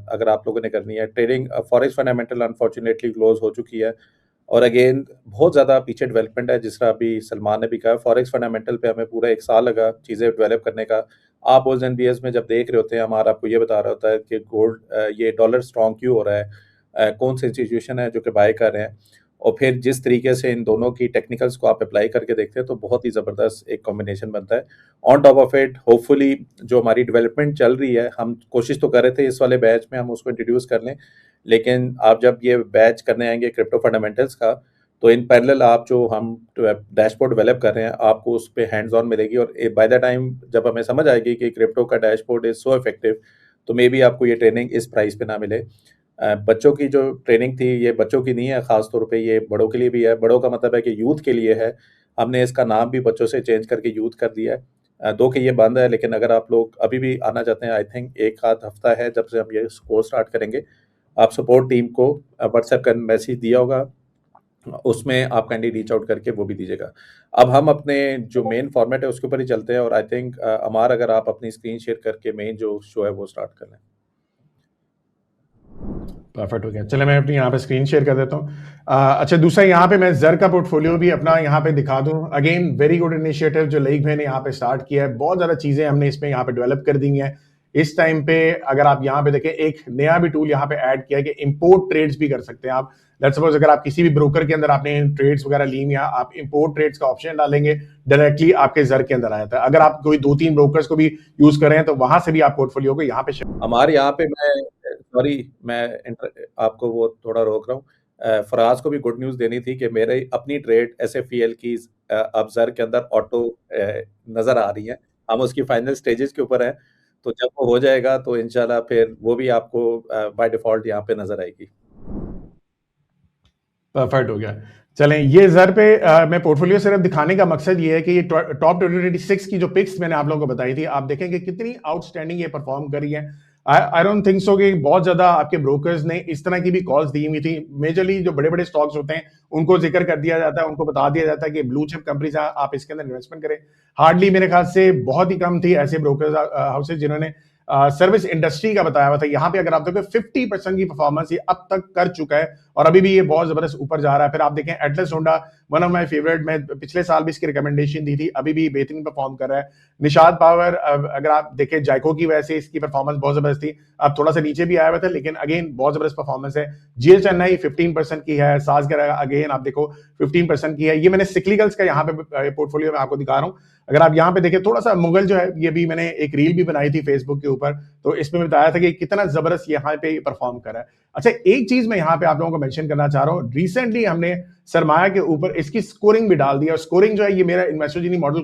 अगर आप लोगों ने करनी है trading, forex fundamental unfortunately close हो चुकी है। और अगेन बहुत ज़्यादा पीछे डेवलपमेंट है, जिस तरह अभी सलमान ने भी कहा, फॉरेक्स फंडामेंटल पे हमें पूरा 1 साल लगा चीज़ें डेवलप करने का। आप बुल्स एंड बियर्स में जब देख रहे होते हैं, हमारा आपको ये बता रहा होता है कि गोल्ड ये डॉलर स्ट्रॉन्ग क्यों हो रहा है, कौन से इंस्टीट्यूशन है जो कि बाय कर रहे हैं, और फिर जिस तरीके से इन दोनों की टेक्निकल्स को आप अप्लाई करके देखते हैं तो बहुत ही ज़बरदस्त एक कॉम्बिनेशन बनता है। On top of it hopefully जो हमारी डेवलपमेंट चल रही है, हम कोशिश तो कर रहे थे इस वाले बैच में हम उसको इंट्रोड्यूस कर लें, लेकिन आप जब ये बैच करने आएंगे क्रिप्टो फंडामेंटल्स का, तो इन पैरेलल आप जो हम डैशबोर्ड डेवलप कर रहे हैं, आपको उस पे हैंड्स ऑन मिलेगी, और बाय द टाइम जब हमें समझ आएगी कि क्रिप्टो का डैशबोर्ड इज सो इफेक्टिव, तो मे बी आपको ये ट्रेनिंग इस प्राइस पे ना मिले। बच्चों की जो ट्रेनिंग थी, ये बच्चों की नहीं है, ख़ास तौर पे ये बड़ों के लिए भी है। बड़ों का मतलब है कि यूथ के लिए है। हमने इसका नाम भी बच्चों से चेंज करके यूथ कर दिया है। दो कि ये बंद है, लेकिन अगर आप लोग अभी भी आना चाहते हैं, आई थिंक 1 आध हफ्ता है जब से हम ये कोर्स स्टार्ट करेंगे। आप सपोर्ट टीम को व्हाट्सएप का मैसेज दिया होगा, उसमें आप काइंडली रीच आउट करके वो भी दीजिएगा। अब हम अपने जो मेन फॉर्मेट है उसके ऊपर ही चलते हैं, और आई थिंक अमार, अगर आप अपनी स्क्रीन शेयर करके मेन जो शो है वो स्टार्ट कर लें। परफेक्ट हो गया। चले मैं अपनी यहाँ पे स्क्रीन शेयर कर देता हूँ। अच्छा, दूसरा यहाँ पे मैं जर का पोर्टफोलियो भी अपना यहाँ पे दिखा दूँ। अगेन वेरी गुड इनिशिएटिव जो लईक भाई ने यहाँ पे स्टार्ट किया है। बहुत ज़्यादा चीज़ें हमने इसमें यहाँ पे डेवलप कर दी हैं। इस टाइम पे अगर आप यहाँ पे देखें, एक नया भी टूल यहाँ पे ऐड किया है कि इंपोर्ट ट्रेड्स भी कर सकते हैं आप। लेट्स सपोज अगर आप किसी भी ब्रोकर के अंदर आपने ट्रेड्स वगैरह ली हैं, आप इंपोर्ट ट्रेड्स का ऑप्शन डालेंगे, डायरेक्टली आपके जर के अंदर आ जाता है। अगर आप कोई 2-3 ब्रोकर्स को भी यूज कर रहे हैं तो वहां से भी आप पोर्टफोलियो को यहाँ पे हमारे यहाँ पे मैं आपको वो थोड़ा रोक रहा हूँ। फराज को भी गुड न्यूज़ देनी थी कि मेरे अपनी ट्रेड SFPL की अब जर के अंदर ऑटो नज़र आ रही है। हम उसकी फाइनल स्टेजेस के ऊपर हैं, तो जब वो हो जाएगा तो इंशाल्लाह फिर वो भी आपको बाय डिफ़ॉल्ट यहाँ पे नज़र आएगी। परफेक्ट हो गया। चलें, ये जर पे मैं पोर्टफोलियो सिर्फ दिखाने का मकसद ये है कि ये टॉप 2026 की जो पिक्स मैंने आप लोगों को बताई थी, आप देखेंगे कितनी आउटस्टैंडिंग ये परफॉर्म कर रही है। आई डोंट थिंक सो कि बहुत ज्यादा आपके ब्रोकर्स ने इस तरह की भी कॉल्स दी हुई थी। मेजरली जो बड़े बड़े स्टॉक्स होते हैं उनको जिक्र कर दिया जाता है, उनको बता दिया जाता है कि ब्लू चिप कंपनीज आप इसके अंदर इन्वेस्टमेंट करें। हार्डली मेरे ख्याल से बहुत ही कम थी ऐसे ब्रोकर्स हाउसेज जिन्होंने सर्विस इंडस्ट्री का बताया हुआ था। यहाँ पे अगर आप देखो 50% की परफॉर्मेंस ये अब तक कर चुका है, और अभी भी ये बहुत जबरदस्त ऊपर जा रहा है। फिर आप देखें Atlas Honda, one of my favourite, मैं पिछले साल भी इसकी रिकमेंडेशन दी थी, अभी भी बेहतरीन परफॉर्म कर रहा है। निशाद पावर, अगर आप देखें जायको की वजह से इसकी परफॉर्मेंस बहुत जबरदस्त थी, अब थोड़ा सा नीचे भी आया हुआ था, लेकिन अगेन बहुत जबरदस्त परफॉर्मेंस है। जीएल चेन्नई 15% की है, सासगर अगेन आप देखो 15% की है। ये मैंने सिक्लिकल्स का यहाँ पे पोर्टफोलियो में आपको दिखा रहा हूँ। अगर आप यहाँ पे देखें, थोड़ा सा मुगल जो है, ये भी मैंने एक रील भी बनाई थी फेसबुक के ऊपर, तो इसमें बताया था कि कितना जबरदस्त यहाँ पे परफॉर्म कर रहा है। अच्छा, एक चीज मैं यहाँ पे आप लोगों को मेंशन करना चाह रहा हूँ, रिसेंटली हमने सरमाया के ऊपर इसकी स्कोरिंग भी डाल दिया। स्कोरिंग जो है, ये मेरा इन्वेस्टोजिनी मॉडल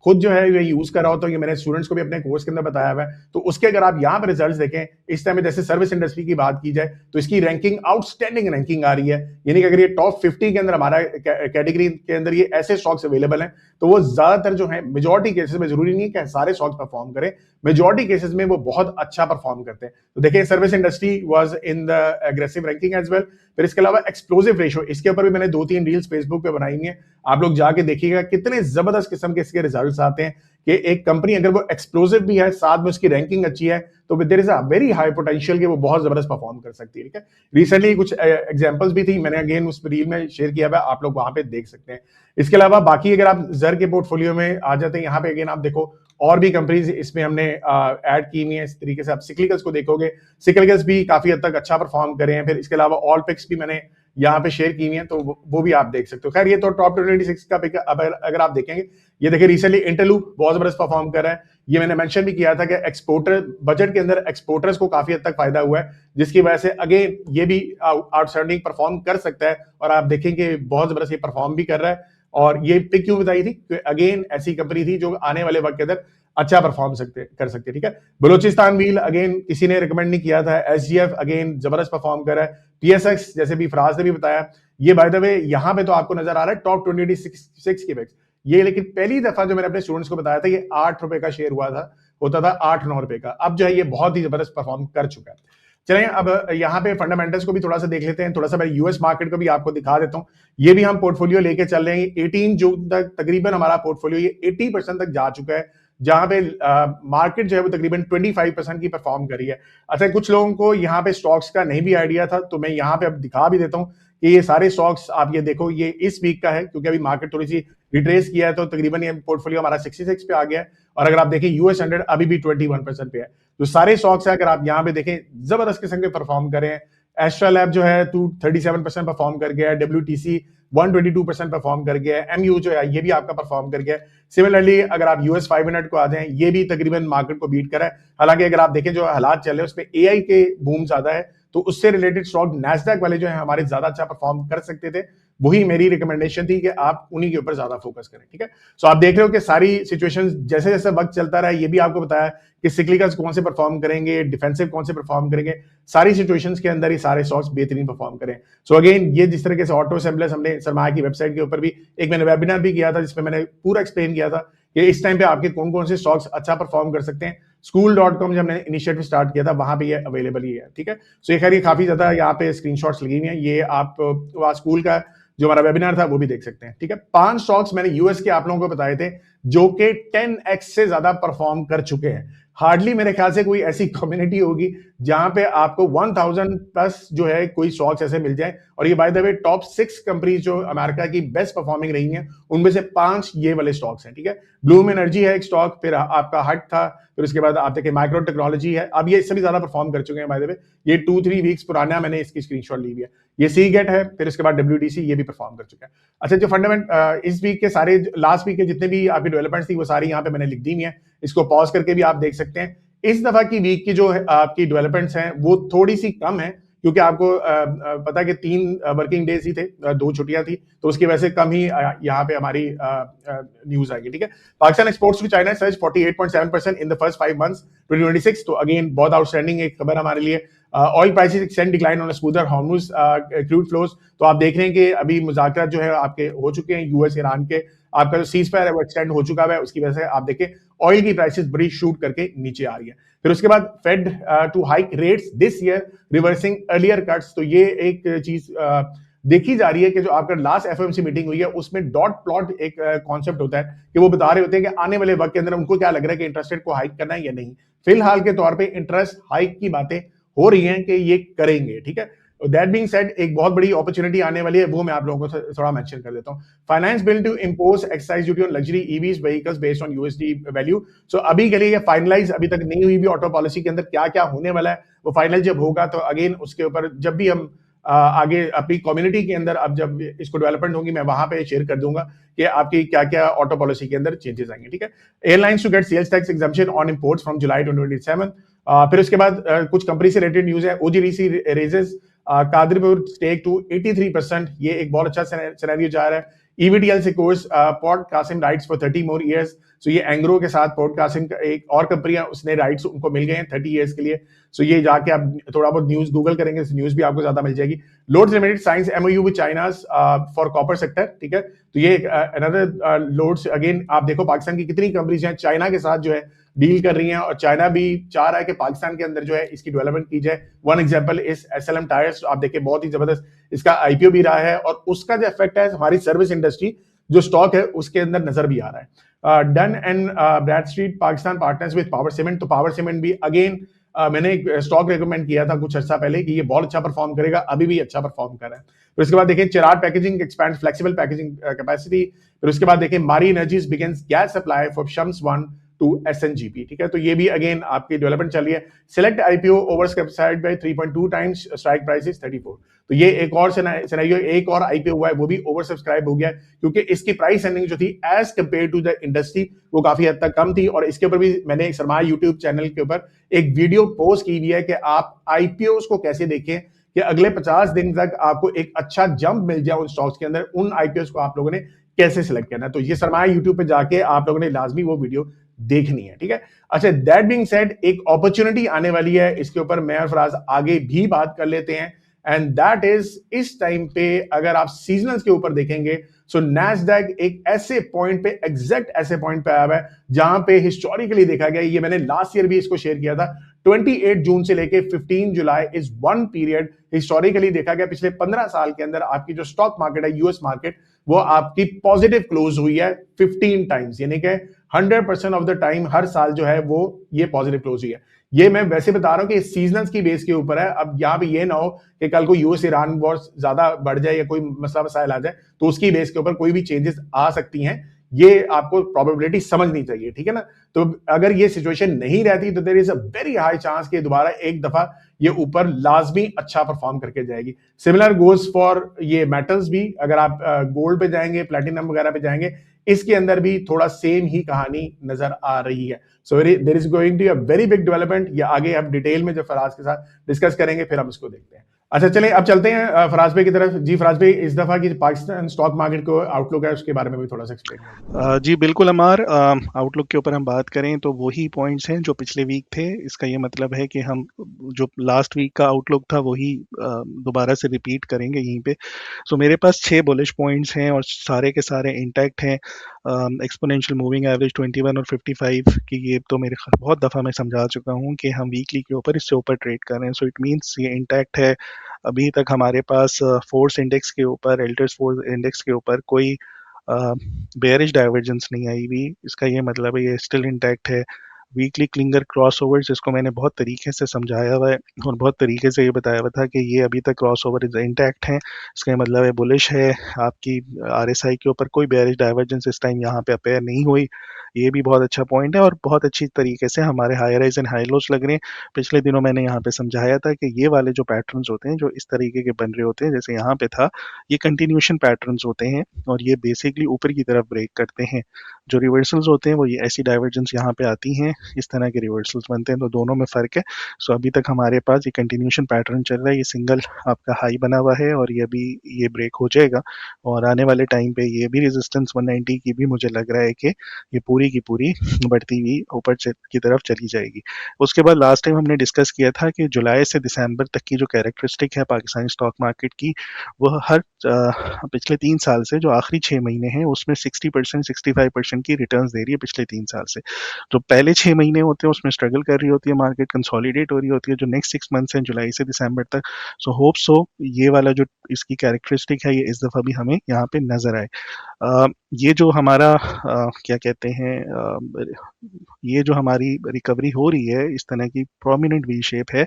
खुद जो है ये यूज कर रहा होता हूँ, ये मैंने स्टूडेंट्स को भी अपने कोर्स के अंदर बताया हुआ है। तो उसके अगर आप यहाँ पे रिजल्ट्स देखें, इस टाइम में जैसे सर्विस इंडस्ट्री की बात की जाए तो इसकी रैंकिंग आउटस्टैंडिंग रैंकिंग आ रही है। यानी कि अगर ये टॉप 50 के अंदर, हमारा कैटेगरी के अंदर ये ऐसे स्टॉक्स अवेलेबल हैं, तो वो ज्यादातर जो है मेजॉरिटी केसेस में, जरूरी नहीं कि सारे स्टॉक्स परफॉर्म करें, मेजॉरिटी केसेस में वो बहुत अच्छा परफॉर्म करते हैं। तो देखिए, service industry was in the aggressive ranking as well. फिर इसके अलावा एक्सप्लोसिव रेशो, इसके ऊपर भी मैंने 2-3 रील्स फेसबुक पे बनाई हैं, आप लोग जाके देखिएगा कितने जबरदस्त किस्म के इसके रिजल्ट्स आते हैं कि एक कंपनी अगर वो एक्सप्लोसिव भी है, साथ में उसकी रैंकिंग अच्छी है, तो there is a very high potential कि वो बहुत जबरदस्त परफॉर्म कर सकती है। ठीक है, रिसेंटली कुछ एग्जांपल्स भी थी, मैंने अगेन उस रील में शेयर किया हुआ है, आप लोग वहां पे देख सकते हैं। इसके अलावा बाकी अगर आप जर के पोर्टफोलियो में आ जाते हैं, यहाँ पे अगेन आप देखो और भी कंपनीज इसमें हमने ऐड की हुई है। इस तरीके से आप सिक्लिकल्स को देखोगे, सिक्लिकल्स भी काफी हद तक अच्छा परफॉर्म करे हैं। फिर इसके अलावा ऑल पिक्स भी मैंने यहाँ पे शेयर की हुई है, तो वो भी आप देख सकते हो। खैर, ये तो टॉप 26 का पिक। अब अगर आप देखेंगे, ये देखिए रिसेंटली इंटरलूप बहुत जबरदस्त परफॉर्म कर रहा है। ये मैंने मेंशन भी किया था कि एक्सपोर्टर बजट के अंदर एक्सपोर्टर्स को काफी हद तक फायदा हुआ है, जिसकी वजह से अगेन ये भी आउटस्टैंडिंग परफॉर्म कर सकता है, और आप देखेंगे बहुत जबरदस्त ये परफॉर्म भी कर रहा है। और ये पिक क्यों बताई थी? अगेन ऐसी कंपनी थी जो आने वाले वक्त के अंदर अच्छा परफॉर्म कर सकते। ठीक है, बलूचिस्तान व्हील अगेन किसी ने रिकमेंड नहीं किया था। SGF अगेन जबरदस्त परफॉर्म कर रहा है। PSX जैसे भी फराज ने भी बताया, ये बाय द वे यहाँ पे तो आपको नजर आ रहा है टॉप 26 की पिक्स ये, लेकिन पहली दफा जो मैंने अपने स्टूडेंट्स को बताया था, ये 8 रुपए का शेयर हुआ था, होता था 8-9 रुपए का। अब जो है ये बहुत ही जबरदस्त परफॉर्म कर चुका है। चलें, अब यहाँ पे फंडामेंटल्स को भी थोड़ा सा देख लेते हैं। थोड़ा सा मैं यूएस मार्केट को भी आपको दिखा देता हूँ। ये भी हम पोर्टफोलियो लेके चल रहे हैं। 18 जून तक तकरीबन हमारा पोर्टफोलियो ये 80% तक जा चुका है। जहां पे मार्केट जो है वो तकरीबन 25% की परफॉर्म करी है। अच्छा, कुछ लोगों को यहाँ पे स्टॉक्स का नहीं भी आइडिया था, तो मैं यहाँ पे अब दिखा भी देता हूँ कि ये सारे स्टॉक्स आप ये देखो, ये इस वीक का है, क्योंकि अभी मार्केट थोड़ी सी रिट्रेस किया है, तो तकरीबन ये पोर्टफोलियो हमारा 66 पे आ गया है। और अगर आप देखें US 100 अभी भी 21% पे है। तो सारे स्टॉक्स है, अगर आप यहाँ पे देखें, जबरदस्त किस्म के परफॉर्म कर रहे हैं। एस्ट्रा लैब जो है 37% परफॉर्म कर गया है, WTC 122% परफॉर्म कर गया है, MU जो है ये भी आपका परफॉर्म कर गया है। सिमिलरली अगर आप US 500 को आ जाएं, ये भी तकरीबन मार्केट को बीट करा है। हालांकि अगर आप देखें जो हालात चल रहे हैं उसमें AI के बूम ज्यादा है, तो उससे रिलेटेड स्टॉक नैस्डैक वाले जो है हमारे ज्यादा अच्छा परफॉर्म कर सकते थे। वही मेरी रिकमेंडेशन थी कि आप उन्हीं के ऊपर ज्यादा फोकस करें। ठीक है, सो आप देख रहे हो कि सारी सिचुएशंस जैसे जैसे वक्त चलता रहा, ये भी आपको बताया कि सिक्लिकल्स कौन से परफॉर्म करेंगे, डिफेंसिव कौन से परफॉर्म करेंगे। सारी सिचुएशंस के अंदर ही सारे स्टॉक्स बेहतरीन परफॉर्म करें। सो अगेन, ये जिस तरीके से ऑटो असेंबलर्स हमने सरमाया की वेबसाइट के ऊपर भी एक मैंने वेबिनार भी किया था, जिसमें मैंने पूरा एक्सप्लेन किया था कि इस टाइम पे आपके कौन कौन से स्टॉक्स अच्छा परफॉर्म कर सकते हैं। school.com जब हमने इनिशिएटिव स्टार्ट किया था, वहां पे ये अवेलेबल ही है। ठीक है, सो ये खैर ये काफी ज्यादा यहाँ पे स्क्रीनशॉट्स लगी हुई हैं, ये आप वहाँ स्कूल का जो हमारा वेबिनार था वो भी देख सकते हैं। ठीक है, 5 स्टॉक्स मैंने यूएस के आप लोगों को बताए थे जो कि 10x से ज्यादा परफॉर्म कर चुके हैं। हार्डली मेरे ख्याल से कोई ऐसी कम्युनिटी होगी जहां पे आपको 1000 प्लस जो है कोई स्टॉक्स ऐसे मिल जाए। और ये by the way top 6 companies जो अमेरिका की बेस्ट परफॉर्मिंग रही हैं, उनमें से 5 ये वाले स्टॉक्स हैं। ठीक है, ब्लूम एनर्जी है एक स्टॉक, फिर आपका हट था, फिर उसके बाद आप देखिए माइक्रो टेक्नोलॉजी है। अब ये इससे भी ज्यादा परफॉर्म कर चुके हैं बाय द वे, ये 2-3 वीक्स पुराना मैंने इसकी स्क्रीनशॉट ली हुई है। ये सीगेट है, फिर उसके बाद WTC, ये भी परफॉर्म कर चुका है। अच्छा, जो फंडामेंट इस वीक के सारे लास्ट वीक के जितने भी आपकी डेवलपमेंट्स थी वो सारी यहाँ पे मैंने लिख दी हुई है, इसको पॉज करके भी आप देख सकते हैं। इस दफा की वीक की जो आपकी डेवलपमेंट्स हैं वो थोड़ी सी कम है, क्योंकि आपको पता है कि 3 वर्किंग डेज ही थे, 2 छुट्टियां थी, तो उसकी वजह से कम ही यहाँ पे हमारी न्यूज आएगी। ठीक है, Pakistan exports to China surge 48.7% in the first 5 months 2026। तो अगेन बहुत आउटस्टैंडिंग एक खबर हमारे लिए। Oil prices extend decline on smoother Hormuz crude flows. तो आप देख रहे हैं कि अभी मुज़ाकरात जो है आपके हो चुके हैं यूएस ईरान के, आपका जो सीज फायर है वो एक्सटेंड हो चुका है, उसकी वजह से आप देखें ऑयल की प्राइसेस बड़ी शूट करके नीचे आ रही है। फिर उसके बाद Fed to hike rates this year reversing earlier cuts. तो ये एक चीज देखी जा रही है कि जो आपका लास्ट एफओएमसी मीटिंग हुई है उसमें डॉट प्लॉट एक कॉन्सेप्ट होता है कि वो बता रहे होते हैं कि आने वाले वक्त के अंदर उनको क्या लग रहा है कि इंटरेस्ट रेट को हाइक करना है या नहीं। फिलहाल के तौर पे इंटरेस्ट हाइक की बातें हो रही हैं कि ये करेंगे। ठीक है, दैट बीइंग सेड, एक बहुत बड़ी अपॉर्चुनिटी आने वाली है, वो मैं आप लोगों को थोड़ा मेंशन कर देता हूं। Finance bill to impose excise duty on luxury EVs vehicles based on USD value. So अभी के लिए ये फाइनलाइज अभी तक नहीं हुई भी, ऑटो पॉलिसी के अंदर क्या क्या होने वाला है वो फाइनल जब होगा तो अगेन उसके ऊपर जब भी हम आगे अपनी कम्युनिटी के अंदर अब जब इसको डेवलपमेंट होगी मैं वहां पे शेयर कर दूंगा कि आपकी क्या क्या ऑटो पॉलिसी के अंदर चेंजेस आएंगे। ठीक है, airlines to get sales tax exemption on imports from July 2027। फिर उसके बाद कुछ कंपनी से रिलेटेड न्यूज है। OGDC raises Qadirpur stake to 83%, ये एक बहुत अच्छा सिनेरियो जा रहा है। ईवीटीएल से कोर्स port Qasim rights for 30 more years। So ये एंग्रो के साथ पोर्ट कासिम का एक और कंपनियां उसने राइट्स उनको मिल गए हैं 30 years के लिए। सो ये जाके आप थोड़ा बहुत न्यूज गूगल करेंगे, न्यूज भी आपको ज्यादा मिल जाएगी। Loads limited science MOU with China's for copper sector. ठीक है, तो ये अनदर लोड्स, अगेन आप देखो पाकिस्तान की कितनी कंपनीज हैं चाइना के साथ जो है डील कर रही हैं, और चाइना भी चाह रहा है कि पाकिस्तान के अंदर जो है इसकी डेवलपमेंट की जाए। वन एग्जांपल इस SLM टायर्स, आप देखिए बहुत ही जबरदस्त इसका IPO भी रहा है, और उसका जो इफेक्ट है हमारी सर्विस इंडस्ट्री जो स्टॉक है उसके अंदर नजर भी आ रहा है। Dun and Bradstreet Pakistan partners with Power Cement. तो पावर सीमेंट भी अगेन मैंने एक स्टॉक रेकमेंड किया था कुछ अर्सा पहले कि ये बहुत अच्छा परफॉर्म करेगा, अभी भी अच्छा परफॉर्म कर रहा है। फिर उसके बाद देखिए Chirag packaging expand flexible packaging capacity. फिर उसके बाद देखिए Mari energies begins gas supply for Shams 1 to SNGP। ठीक है, तो ये भी अगेन आपकी डेवलपमेंट चल रही है। Select IPO oversubscribed by 3.2 times, strike price is 34। तो ये एक और सिनेरियो, एक और IPO हुआ है वो भी ओवरसब्सक्राइब हो गया क्योंकि इसकी प्राइस अर्निंग जो थी as compare to the industry वो काफी हद तक कम थी। और इसके ऊपर भी मैंने सरमाया यूट्यूब चैनल के ऊपर एक वीडियो पोस्ट की हुई है कि आप IPOs को कैसे देखें कि अगले 50 दिन तक आपको एक अच्छा जंप मिल जाए उन स्टॉक्स के अंदर, उन IPOs को आप लोगों ने कैसे सिलेक्ट करना है। तो ये सरमाया यूट्यूब पे जाके आप लोगों ने लाजमी वो वीडियो देखनी है। ठीक है, अच्छा, दैट बीइंग सेड, एक अपॉर्चुनिटी आने वाली है, इसके ऊपर मैं और फराज आगे भी बात कर लेते हैं। एंड दैट इज इस टाइम पे अगर आप सीजनल्स के ऊपर देखेंगे सो नैस्डैक एक ऐसे पॉइंट पे, एग्जैक्ट ऐसे पॉइंट पे आया हुआ है जहां पे हिस्टोरिकली देखा गया, ये मैंने लास्ट ईयर भी इसको शेयर किया था, 28 जून से लेके 15 जुलाई इज वन पीरियड हिस्टोरिकली देखा गया पिछले 15 साल के अंदर आपकी जो स्टॉक मार्केट है यूएस मार्केट वो आपकी पॉजिटिव क्लोज हुई है 15 टाइम्स, यानी कि 100% ऑफ द टाइम हर साल जो है वो ये पॉजिटिव क्लोज हुई है। ये मैं वैसे बता रहा हूँ कि सीजनल्स की बेस के ऊपर है। अब यहाँ पे ये ना हो कि कल को यूएस ईरान वॉर ज्यादा बढ़ जाए या कोई मसला मसाइल आ जाए तो उसकी बेस के ऊपर कोई भी चेंजेस आ सकती हैं, ये आपको प्रोबेबिलिटी समझनी चाहिए, ठीक है ना। तो अगर ये सिचुएशन नहीं रहती तो there is a very high chance कि दोबारा एक दफा ये ऊपर लाजमी अच्छा परफॉर्म करके जाएगी। सिमिलर गोज फॉर ये मेटल्स भी, अगर आप गोल्ड पे जाएंगे, प्लैटिनम वगैरह पे जाएंगे, इसके अंदर भी थोड़ा सेम ही कहानी नजर आ रही है। So there is going to a very big development. ये आगे हम डिटेल में जब फराज के साथ डिस्कस करेंगे फिर हम इसको देखते हैं। अच्छा चलें अब चलते हैं फराज भाई की तरफ। जी फराज भाई, इस दफा की पाकिस्तान स्टॉक मार्केट को आउटलुक है उसके बारे में भी थोड़ा सा एक्सप्लेन। जी बिल्कुल अमार, आउटलुक के ऊपर हम बात करें तो वही पॉइंट्स हैं जो पिछले वीक थे। इसका ये मतलब है कि हम जो लास्ट वीक का आउटलुक था वही दोबारा से रिपीट करेंगे यहीं पे। सो मेरे पास 6 बुलिश पॉइंट्स हैं और सारे के सारे इंटैक्ट हैं। एक्सपोनेंशियल मूविंग एवरेज 21 और 55 की ये तो मेरे बहुत दफ़ा मैं समझा चुका हूँ कि हम वीकली के ऊपर इससे ऊपर ट्रेड कर रहे हैं। सो इट मीन्स ये इंटैक्ट है। अभी तक हमारे पास फोर्स इंडेक्स के ऊपर, एल्टर्स फोर्स इंडेक्स के ऊपर कोई बेयरिश डाइवर्जेंस नहीं आई हुई। इसका ये मतलब है ये स्टिल इंटैक्ट है। वीकली क्लिंगर क्रॉसओवर्स, जिसको मैंने बहुत तरीके से समझाया हुआ है और बहुत तरीके से ये बताया हुआ था कि ये अभी तक क्रॉसओवर इंटैक्ट हैं। इसका मतलब है बुलिश है। आपकी आरएसआई के ऊपर कोई बेयरिश डाइवर्जेंस इस टाइम यहाँ पे अपेयर नहीं हुई, ये भी बहुत अच्छा पॉइंट है। और बहुत अच्छी तरीके से हमारे हाई राइज एंड हाई लोज लग रहे हैं। पिछले दिनों मैंने यहाँ पे समझाया था कि ये वाले जो पैटर्न्स होते हैं जो इस तरीके के बन रहे होते हैं जैसे यहाँ पे था, ये कंटिन्यूएशन पैटर्न्स होते हैं और ये बेसिकली ऊपर की तरफ ब्रेक करते हैं। जो रिवर्सल्स होते हैं वो ये ऐसी डाइवर्जेंस यहाँ पे आती हैं, इस तरह के रिवर्सल्स बनते हैं, तो दोनों में फ़र्क है। सो अभी तक हमारे पास ये कंटिन्यूएशन पैटर्न चल रहा है। ये सिंगल आपका हाई बना हुआ है और ये अभी ये ब्रेक हो जाएगा और आने वाले टाइम पे ये भी रेजिस्टेंस 190 की भी मुझे लग रहा है कि ये पूरी की पूरी बढ़ती हुई ऊपर की तरफ चली जाएगी। उसके बाद लास्ट टाइम हमने डिस्कस किया था कि जुलाई से दिसंबर तक की जो कैरेक्टरिस्टिक है पाकिस्तानी स्टॉक मार्केट की, वह हर पिछले 3 साल से जो आखिरी 6 महीने हैं उसमें 60% 65% की रिटर्न्स दे रही है पिछले 3 साल से। जो पहले 6 महीने होते हैं उसमें स्ट्रगल कर रही होती है मार्केट, कंसोलिडेट हो रही होती है। जो नेक्स्ट 6 मंथ्स हैं जुलाई से दिसंबर तक, सो होप सो ये वाला जो इसकी कैरेक्टरिस्टिक है ये इस दफ़ा भी हमें यहाँ पे नज़र आए। ये जो हमारा क्या कहते हैं, ये जो हमारी रिकवरी हो रही है इस तरह की प्रोमिनेंट वी शेप है,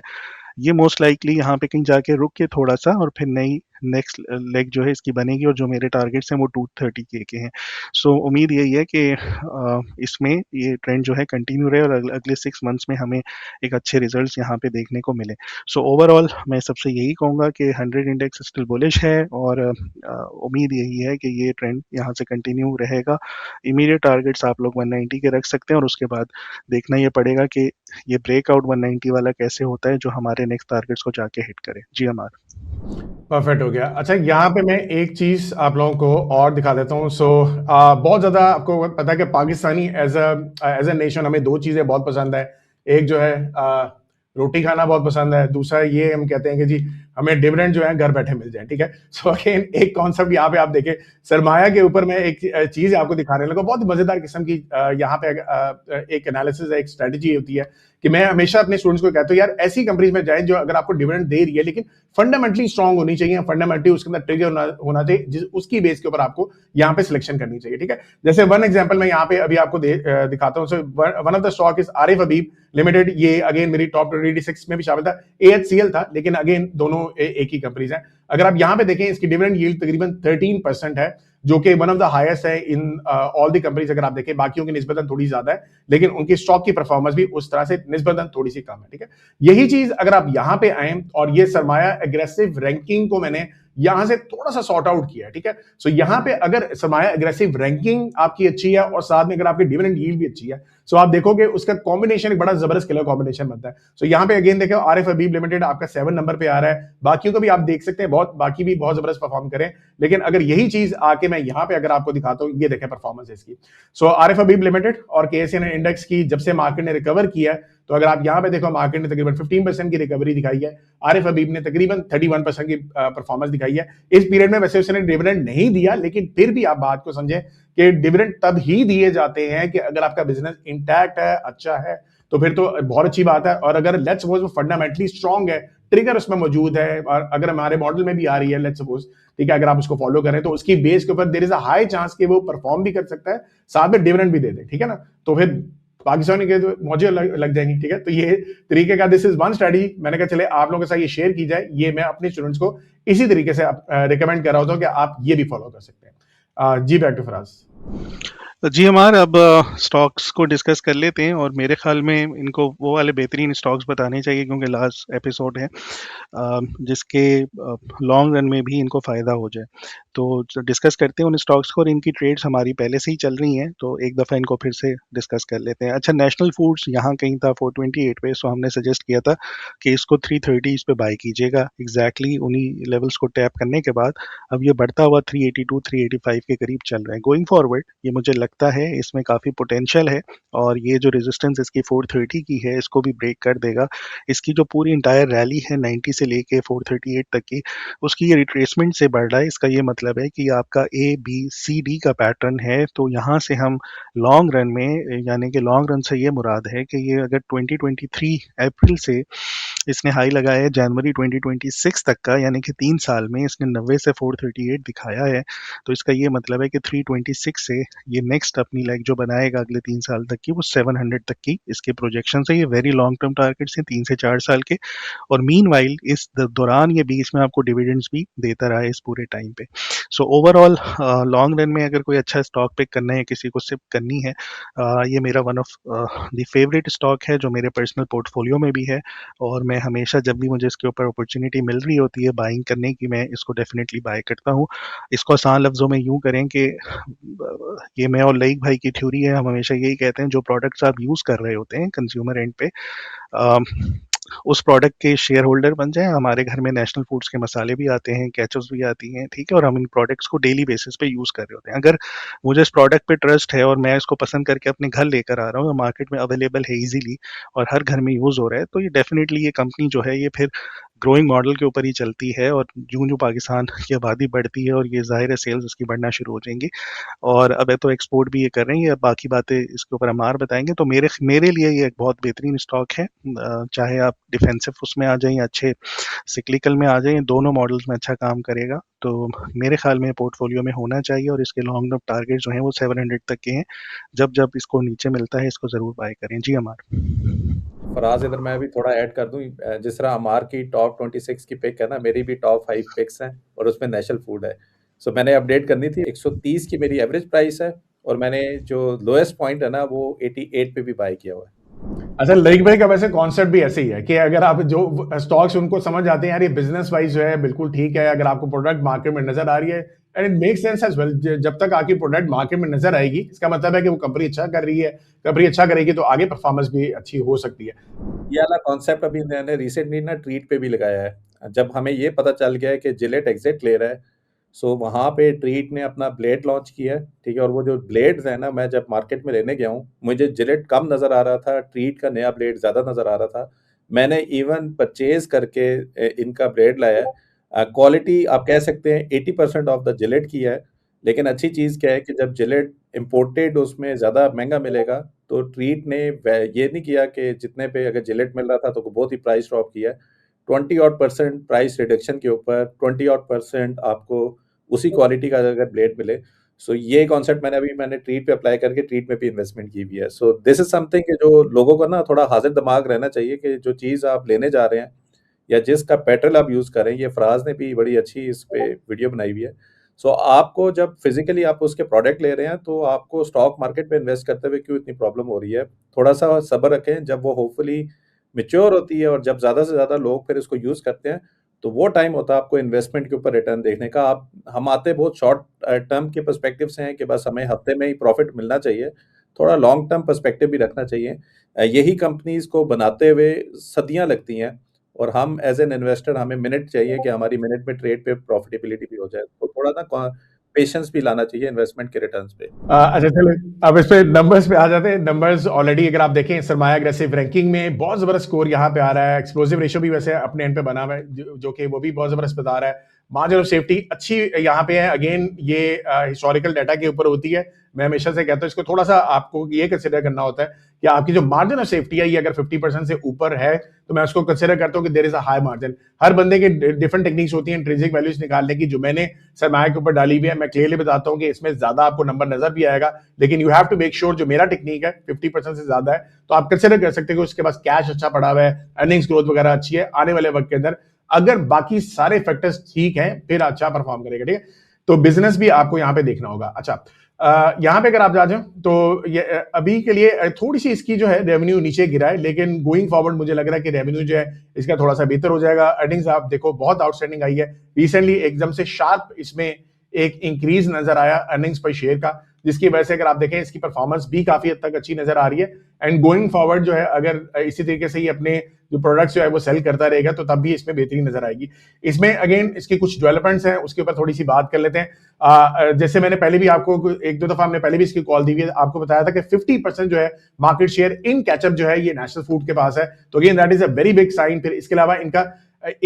ये मोस्ट लाइकली यहाँ पे कहीं जाके रुक के थोड़ा सा और फिर नई नेक्स्ट लेग जो है इसकी बनेगी और जो मेरे टारगेट्स हैं वो 230 के हैं। सो उम्मीद यही है कि इसमें ये ट्रेंड जो है कंटिन्यू रहे और अगले 6 मंथ्स में हमें एक अच्छे रिजल्ट्स यहाँ पे देखने को मिले। सो ओवरऑल मैं सबसे यही कहूँगा कि 100 इंडेक्स स्टिल बुलिश है और उम्मीद यही है कि ये ट्रेंड यहाँ से कंटिन्यू रहेगा। इमीडिएट टारगेट्स आप लोग 190 के रख सकते हैं और उसके बाद देखना ये पड़ेगा कि ये ब्रेकआउट 190 वाला कैसे होता है जो हमारे नेक्स्ट टारगेट्स को जाके हिट करे। जी अमार। परफेक्ट हो गया। अच्छा यहाँ पे मैं एक चीज आप लोगों को और दिखा देता हूँ। सो बहुत ज्यादा आपको पता है कि पाकिस्तानी एज अ नेशन हमें 2 चीजें बहुत पसंद है। एक जो है रोटी खाना बहुत पसंद है, दूसरा ये हम कहते हैं कि जी हमें डिविडेंड जो है घर बैठे मिल जाए, ठीक है। सो अगेन एक कॉन्सेप्ट यहाँ पे आप देखें, सरमाया के ऊपर मैं एक चीज आपको दिखाने लगा, बहुत मजेदार किस्म की यहाँ पे एक एनालिसिस है, एक स्ट्रेटजी होती है कि मैं हमेशा अपने स्टूडेंट्स को कहता हूँ यार ऐसी कंपनीज में जाएं जो अगर आपको डिविडेंड दे रही है लेकिन फंडामेंटली स्ट्रांग होनी चाहिए, फंडामेंटली उसके अंदर ट्रिगर होना चाहिए, जिस उसकी बेस के ऊपर आपको यहाँ पे सिलेक्शन करनी चाहिए, ठीक है। जैसे वन एग्जांपल मैं यहाँ पे अभी आपको दिखाता हूँ। So one of the stock is Arif Habib limited. ये अगेन मेरी टॉप 26 में भी शामिल था, AHCL था, लेकिन अगेन दोनों एक ही कंपनीज हैं। अगर आप यहाँ पे देखें इसकी डिविडेंड यील्ड तकरीबन 13% है, जो कि वन ऑफ द हाईएस्ट है इन ऑल द कंपनीज। अगर आप देखें बाकियों की निस्बतन थोड़ी ज्यादा है, लेकिन उनकी स्टॉक की परफॉर्मेंस भी उस तरह से निस्बतन थोड़ी सी कम है, ठीक है। यही चीज अगर आप यहाँ पे आए और ये सरमाया एग्रेसिव रैंकिंग को मैंने यहां से थोड़ा सा सॉर्ट आउट किया है, ठीक है। सो यहाँ पे अगर सरमाया एग्रेसिव रैंकिंग आपकी अच्छी है और साथ में अगर आपकी डिविडेंड यील्ड भी अच्छी है, सो आप देखोगे उसका कॉम्बिनेशन एक बड़ा जबरदस्त किलर कॉम्बिनेशन बनता है। सो यहाँ पे अगेन देखो आरिफ हबीब लिमिटेड आपका 7 नंबर पे आ रहा है, बाकियों को भी आप देख सकते हैं, बहुत बाकी भी बहुत जबरदस्त परफॉर्म करें। लेकिन अगर यही चीज आके मैं यहाँ पे अगर आपको दिखाता हूँ, ये देखें परफॉर्मेंस इसकी। सो आरिफ हबीब लिमिटेड और KSN इंडेक्स की जब से मार्केट ने रिकवर किया है, तो अगर आप यहाँ पे देखो मार्केट ने तकरीबन 15% की रिकवरी दिखाई है, आरिफ हबीब ने तकरीबन 31% की परफॉर्मेंस दिखाई है। इस पीरियड में वैसे उसने डिविडेंड नहीं दिया, लेकिन फिर भी आप बात को समझें कि डिविडेंड तब ही दिए जाते हैं कि अगर आपका बिजनेस इंटैक्ट है, अच्छा है, तो फिर तो बहुत अच्छी बात है। और अगर लेट्स सपोज वो फंडामेंटली स्ट्रांग है, ट्रिगर उसमें मौजूद है, और अगर हमारे मॉडल में भी आ रही है लेट्स सपोज ठीक है, अगर आप उसको फॉलो करें तो उसकी बेस के ऊपर there is a high chance कि वो परफॉर्म भी कर सकता है, साथ में डिविडेंड भी दे दे, ठीक है ना। तो फिर पाकिस्तानी के तो मौजे लग जाएंगी, ठीक है। तो ये तरीके का, दिस इज वन स्टडी, मैंने कहा चले आप लोगों के साथ ये शेयर की जाए। ये मैं अपने स्टूडेंट्स को इसी तरीके से रिकमेंड कर रहा होता हूँ कि आप ये भी फॉलो कर सकते हैं। जी बैक टू फराज। जी हमार अब स्टॉक्स को डिस्कस कर लेते हैं, और मेरे ख्याल में इनको वो वाले बेहतरीन स्टॉक्स बताने चाहिए क्योंकि लास्ट एपिसोड है जिसके लॉन्ग रन में भी इनको फ़ायदा हो जाए। तो डिस्कस करते हैं उन स्टॉक्स को, और इनकी ट्रेड्स हमारी पहले से ही चल रही हैं, तो एक दफ़ा इनको फिर से डिस्कस कर लेते हैं। अच्छा, नेशनल फूड्स यहाँ कहीं था 428 पे, सो हमने सजेस्ट किया था कि इसको 330 पे बाई कीजिएगा। एग्जैक्टली उन्हीं लेवल्स को टैप करने के बाद अब ये बढ़ता हुआ 382 385 के करीब चल रहा है। गोइंग फॉरवर्ड ये मुझे लगता है इसमें काफ़ी पोटेंशियल है, और ये जो रेजिस्टेंस इसकी 430 की है इसको भी ब्रेक कर देगा। इसकी जो पूरी इंटायर रैली है 90 से लेके 438 तक की, उसकी ये रिट्रेसमेंट से बढ़ रहा है। इसका ये मतलब है कि आपका ABCD का पैटर्न है, तो यहाँ से हम लॉन्ग रन में, यानी कि लॉन्ग रन से ये मुराद है कि ये अगर 2023 अप्रैल से इसने हाई लगाया है जनवरी 2026 तक का, यानी कि 3 साल में इसने 90 से 438 दिखाया है, तो इसका ये मतलब है कि 326 से ये नेक्स्ट अपनी लेग जो बनाएगा अगले 3 साल तक की, वो 700 तक की इसके प्रोजेक्शन है। ये वेरी लॉन्ग टर्म टारगेट्स हैं 3 से 4 साल के, और मीनवाइल इस दौरान ये बीच में आपको डिविडेंड्स भी देता रहा है इस पूरे टाइम पे। सो ओवरऑल लॉन्ग रन में अगर कोई अच्छा स्टॉक पिक करना है, किसी को सिप करनी है, ये मेरा one of the favourite stock है जो मेरे पर्सनल पोर्टफोलियो में भी है, और मैं हमेशा जब भी मुझे इसके ऊपर अपॉर्चुनिटी मिल रही होती है बाइंग करने की, मैं इसको डेफिनेटली बाय करता हूँ। इसको आसान लफ्ज़ों में यूँ करें कि ये मैं और लईक भाई की थ्योरी है, हम हमेशा यही कहते हैं जो प्रोडक्ट्स आप यूज़ कर रहे होते हैं कंज्यूमर एंड पे, उस प्रोडक्ट के शेयर होल्डर बन जाएं। हमारे घर में नेशनल फूड्स के मसाले भी आते हैं, केचप्स भी आती हैं, ठीक है, और हम इन प्रोडक्ट्स को डेली बेसिस पे यूज़ कर रहे होते हैं। अगर मुझे इस प्रोडक्ट पे ट्रस्ट है और मैं इसको पसंद करके अपने घर लेकर आ रहा हूँ, मार्केट में अवेलेबल है ईजिली और हर घर में यूज़ हो रहा है, तो ये डेफिनेटली ये कंपनी जो है ये फिर ग्रोइंग मॉडल के ऊपर ही चलती है, और यूँ पाकिस्तान की आबादी बढ़ती है और ये ज़ाहिर है सेल्स इसकी बढ़ना शुरू हो जाएंगी, और अब तो एक्सपोर्ट भी ये कर रहे हैं। बाकी बातें इसके ऊपर अमार बताएंगे। तो मेरे लिए ये एक बहुत बेहतरीन स्टॉक है, चाहे आप डिफेंसिव उसमें आ जाएं या अच्छे सिक्लिकल में आ जाएं, दोनों मॉडल्स में अच्छा काम करेगा। तो मेरे ख्याल में पोर्टफोलियो में होना चाहिए, और इसके लॉन्ग टर्म टारगेट जो हैं वो 700 तक के हैं। जब जब इसको नीचे मिलता है इसको ज़रूर बाय करें। जी अमार। फराज, इधर मैं भी थोड़ा ऐड कर दूं, जिस तरह अमार की टॉप 26 की पिक है ना, मेरी भी टॉप 5 पिक्स हैं और उसमें नेशनल फूड है। सो मैंने अपडेट करनी थी, 130 की मेरी एवरेज प्राइस है, और मैंने जो लोएस्ट पॉइंट है ना वो 88 पे भी बाय किया हुआ है। अच्छा, लईक भाई का वैसे कॉन्सेप्ट भी ऐसे ही है कि अगर आप जो स्टॉक्स उनको समझ आते हैं यार ये बिजनेस वाइज जो है बिल्कुल ठीक है, अगर आपको प्रोडक्ट मार्केट में नजर आ रही है and it make sense as well, जब तक आपकी प्रोडक्ट मार्केट में नजर आएगी इसका मतलब है कि वो कंपनी अच्छा कर रही है, कंपनी अच्छा करेगी तो आगे परफॉर्मेंस भी अच्छी हो सकती है। ये वाला कॉन्सेप्ट अभी मैंने रिसेंटली ना ट्वीट पे भी लगाया है। जब हमें ये पता चल गया है कि जिलेट एग्जिट ले रहा है, सो वहाँ पे ट्रीट ने अपना ब्लेड लॉन्च किया है, ठीक है। और वो जो ब्लेड्स है ना, मैं जब मार्केट में लेने गया हूँ मुझे जिलेट कम नज़र आ रहा था, ट्रीट का नया ब्लेड ज़्यादा नज़र आ रहा था। मैंने इवन परचेज करके इनका ब्लेड लाया है। क्वालिटी आप कह सकते हैं 80% ऑफ द जिलेट की है, लेकिन अच्छी चीज़ क्या है कि जब जिलेट इम्पोर्टेड उसमें ज़्यादा महंगा मिलेगा, तो ट्रीट ने ये नहीं किया कि जितने पे अगर जिलेट मिल रहा था तो बहुत ही प्राइस ड्रॉप किया। 20% प्राइस रिडक्शन के ऊपर 20% आपको उसी क्वालिटी का अगर ब्लेड मिले। सो ये कॉन्सेप्ट मैंने ट्रीट पे अप्लाई करके ट्रीट में भी इन्वेस्टमेंट की हुई है। सो दिस इज समथिंग कि जो लोगों को ना थोड़ा हाजिर दिमाग रहना चाहिए कि जो चीज़ आप लेने जा रहे हैं या जिसका पेट्रोल आप यूज़ कर रहे हैं, ये फराज ने भी बड़ी अच्छी इस पे वीडियो बनाई हुई है। सो आपको जब फिजिकली आप उसके प्रोडक्ट ले रहे हैं तो आपको स्टॉक मार्केट में इन्वेस्ट करते हुए क्यों इतनी प्रॉब्लम हो रही है, थोड़ा सा सब्र रखें। जब वो होपफुली मैच्योर होती है और जब ज़्यादा से ज़्यादा लोग फिर इसको यूज़ करते हैं, तो वो टाइम होता है आपको इन्वेस्टमेंट के ऊपर रिटर्न देखने का। हम आते बहुत शॉर्ट टर्म के पर्सपेक्टिव से हैं कि बस हमें हफ्ते में ही प्रॉफिट मिलना चाहिए, थोड़ा लॉन्ग टर्म पर्सपेक्टिव भी रखना चाहिए। यही कंपनीज को बनाते हुए सदियां लगती हैं, और हम एज एन इन्वेस्टर हमें मिनट चाहिए कि हमारी मिनट में ट्रेड पे प्रॉफिटेबिलिटी भी हो जाए। तो थोड़ा ना पेशेंस भी लाना चाहिए इन्वेस्टमेंट के रिटर्न्स पे। अच्छा चलो, अब इस पे नंबर्स पे आ जाते हैं। नंबर्स ऑलरेडी अगर आप देखें सरमाया अग्रेसिव रैंकिंग में बहुत जबरदस्त स्कोर यहाँ पे आ रहा है। एक्सप्लोसिव रेशियो भी वैसे अपने एंड पे बना हुआ है जो कि वो भी बहुत जबरदस्त बता रहा है। मार्जिन ऑफ सेफ्टी अच्छी यहाँ पे है। अगेन ये हिस्टोरिकल डाटा के ऊपर होती है। मैं हमेशा से कहता हूँ इसको थोड़ा सा आपको ये कंसिडर करना होता है कि आपकी जो मार्जिन ऑफ सेफ्टी है ये अगर 50% से ऊपर है तो मैं उसको कंसिडर करता हूँ कि there is a high margin. हर बंदे के डिफरेंट टेक्निक्स होती हैं इंट्रिंसिक वैल्यूज निकालने की, जो मैंने सरमाया के ऊपर डाली हुई है। मैं क्लियरली बताता हूँ कि इसमें ज्यादा आपको नंबर नजर भी आएगा, लेकिन you have to make sure जो मेरा टेक्निक है 50% से ज्यादा है तो आप कंसिडर कर सकते हो कि उसके पास कैश अच्छा पड़ा हुआ है, अर्निंग्स ग्रोथ वगैरह अच्छी है, आने वाले वक्त के अंदर अगर बाकी सारे फैक्टर्स ठीक हैं फिर अच्छा परफॉर्म करेगा। ठीक है, तो बिजनेस भी आपको यहाँ पे देखना होगा। अच्छा, यहाँ पे अगर आप जा जाओ तो ये अभी के लिए थोड़ी सी इसकी जो है रेवेन्यू नीचे गिरा है, लेकिन गोइंग फॉरवर्ड मुझे लग रहा है कि रेवेन्यू जो है इसका थोड़ा सा बेहतर हो जाएगा। अर्निंग्स आप देखो बहुत आउटस्टैंडिंग आई है रिसेंटली, एकदम से शार्प इसमें एक इंक्रीज नजर आया अर्निंग्स पर शेयर का, जिसकी वजह से अगर आप देखें इसकी परफॉर्मेंस भी काफी हद तक अच्छी नजर आ रही है। एंड गोइंग फॉरवर्ड जो है अगर इसी तरीके से ही अपने जो प्रोडक्ट्स जो है वो सेल करता रहेगा तो तब भी इसमें बेहतरी नजर आएगी। इसमें अगेन इसके कुछ डेवलपमेंट्स हैं, उसके ऊपर थोड़ी सी बात कर लेते हैं। जैसे मैंने पहले भी आपको एक दो दफा हमने पहले भी इसकी कॉल दी हुई है, आपको बताया था कि 50% जो है मार्केट शेयर इन कैचअप जो है ये नेशनल फूड के पास है, तो again that is a very big sign. फिर इसके अलावा इनका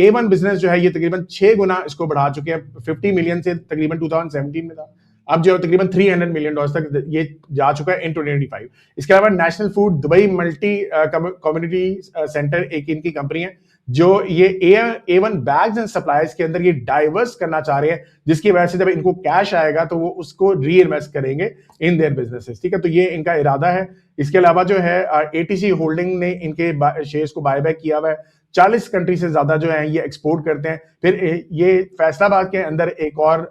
A1 बिजनेस जो है ये तकरीबन 6 गुना इसको बढ़ा चुके हैं, 50 मिलियन से तकरीबन 2017 में था, अब जो तकरीबन $300 मिलियन तक ये जा चुका है इन 2025। इसके अलावा national food Dubai multi community centre एक इनकी कंपनी है जो ये A1 बैग्स एंड सप्लाईज के अंदर ये डाइवर्स करना चाह रहे हैं, जिसकी वजह से जब इनको कैश आएगा तो वो उसको री इन्वेस्ट करेंगे इन देयर बिजनेसेस। ठीक है, तो ये इनका इरादा है। इसके अलावा जो है ATC होल्डिंग ने इनके शेयर्स को बायबैक किया हुआ है। 40 कंट्री से ज्यादा जो है ये एक्सपोर्ट करते हैं। फिर ये फैसलाबाद के अंदर एक और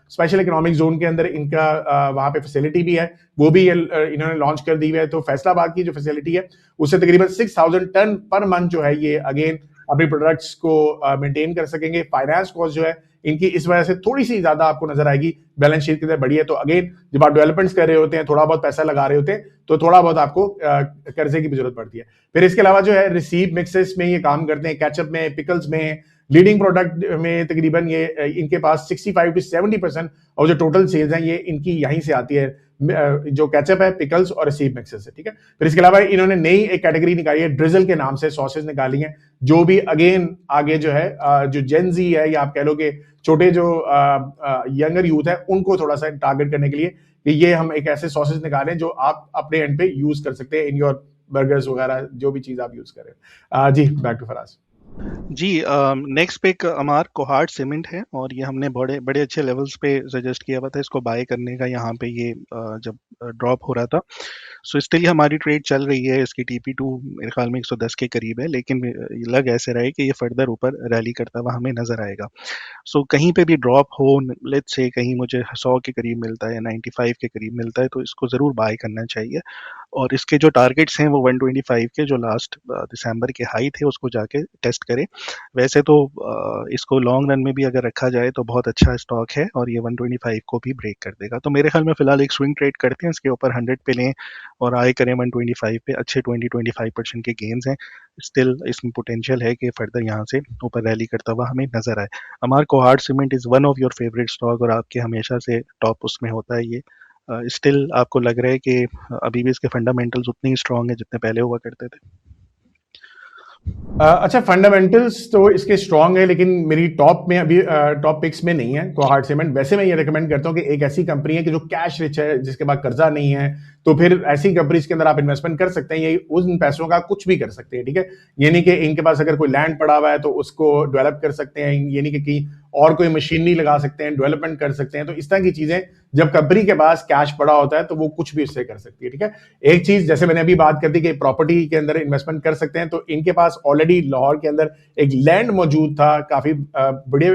स्पेशल इकोनॉमिक जोन के अंदर इनका वहां पे फैसिलिटी भी है, वो भी इन्होंने लॉन्च कर दी हुई है। तो फैसलाबाद की जो फैसिलिटी है उससे तकरीबन 6000 टन पर मंथ जो है ये अगेन अपने प्रोडक्ट्स को मेंटेन कर सकेंगे। फाइनेंस कॉस्ट जो है इनकी इस वजह से थोड़ी सी ज्यादा आपको नजर आएगी, बैलेंस शीट के अंदर बढ़ी है। तो अगेन जब आप डेवलपमेंट्स कर रहे होते हैं, थोड़ा बहुत पैसा लगा रहे होते हैं, तो थोड़ा बहुत आपको कर्जे की भी जरूरत पड़ती है। फिर इसके अलावा जो है रिसीव मिक्सेस में ये काम करते हैं, कैचअप में, पिकल्स में, लीडिंग प्रोडक्ट में तकरीबन ये इनके पास 65 to 70% और जो टोटल सेल्स हैं ये इनकी यहीं से आती है, जो कैचअप है, पिकल्स और रिसीव मिक्सेस है। ठीक है, फिर इसके अलावा इन्होंने नई एक कैटेगरी निकाली है, ड्रिजल के नाम से सॉसेज निकाली हैं, जो भी अगेन आगे जो है जो जेन जी है या आप कह लो कि छोटे जो यंगर यूथ है उनको थोड़ा सा टारगेट करने के लिए कि ये हम एक ऐसे सॉसेज निकालें जो आप अपने एंड पे यूज कर सकते हैं इन योर बर्गर्स वगैरह, जो भी चीज आप यूज करें। जी बैक टू फराज। जी, नेक्स्ट पिक हमार कोहार्ट सीमेंट है और ये हमने बड़े बड़े अच्छे लेवल्स पे सजेस्ट किया हुआ था इसको बाय करने का, यहाँ पे ये जब ड्रॉप हो रहा था। सो स्टिल हमारी ट्रेड चल रही है, इसकी TP2 मेरे ख्याल में 110 के करीब है, लेकिन लग ऐसे रहा है कि ये फर्दर ऊपर रैली करता हुआ हमें नजर आएगा। सो कहीं पे भी ड्रॉप हो, लेट्स से कहीं मुझे 100 के करीब मिलता है, 95 के करीब मिलता है, तो इसको ज़रूर बाय करना चाहिए। और इसके जो टारगेट्स हैं वो 125 के जो लास्ट दिसंबर के हाई थे उसको जाके टेस्ट करें। वैसे तो इसको लॉन्ग रन में भी अगर रखा जाए तो बहुत अच्छा स्टॉक है और ये 125 को भी ब्रेक कर देगा। तो मेरे ख्याल में फिलहाल एक स्विंग ट्रेड करते हैं, इसके ऊपर 100 पे लें और आए करें 125 पे, अच्छे 20-25% के गेंस हैं। स्टिल इसमें पोटेंशियल है कि फर्दर यहाँ से ऊपर रैली करता हुआ हमें नजर आए। हमारे cohort cement is one of your favourite stock और आपके हमेशा से टॉप उसमें होता है ये। स्टिल आपको लग रहा है कि अभी भी इसके फंडामेंटल्स उतने ही स्ट्रांग है जितने पहले हुआ करते थे? अच्छा, फंडामेंटल्स तो इसके स्ट्रांग है, लेकिन मेरी टॉप में अभी टॉप पिक्स में नहीं है कोहार्ट सीमेंट। वैसे मैं ये रिकमेंड करता हूँ कि एक ऐसी कंपनी है कि जो कैश रिच है, जिसके पास कर्जा नहीं है, तो फिर ऐसी कंपनीज के अंदर आप इन्वेस्टमेंट कर सकते हैं। ये उन पैसों का कुछ भी कर सकते हैं। ठीक है, ये नहीं कि इनके पास अगर कोई लैंड पड़ा हुआ है तो उसको डेवलप कर सकते हैं, ये नहीं कि और कोई मशीनरी लगा सकते हैं, डेवलपमेंट कर सकते हैं। तो इस तरह की चीजें जब कंपनी के पास कैश पड़ा होता है तो वो कुछ भी उससे कर सकती है। ठीक है, एक चीज जैसे मैंने अभी बात कर दी कि प्रॉपर्टी के अंदर इन्वेस्टमेंट कर सकते हैं, तो इनके पास ऑलरेडी लाहौर के अंदर एक लैंड मौजूद था काफी बड़े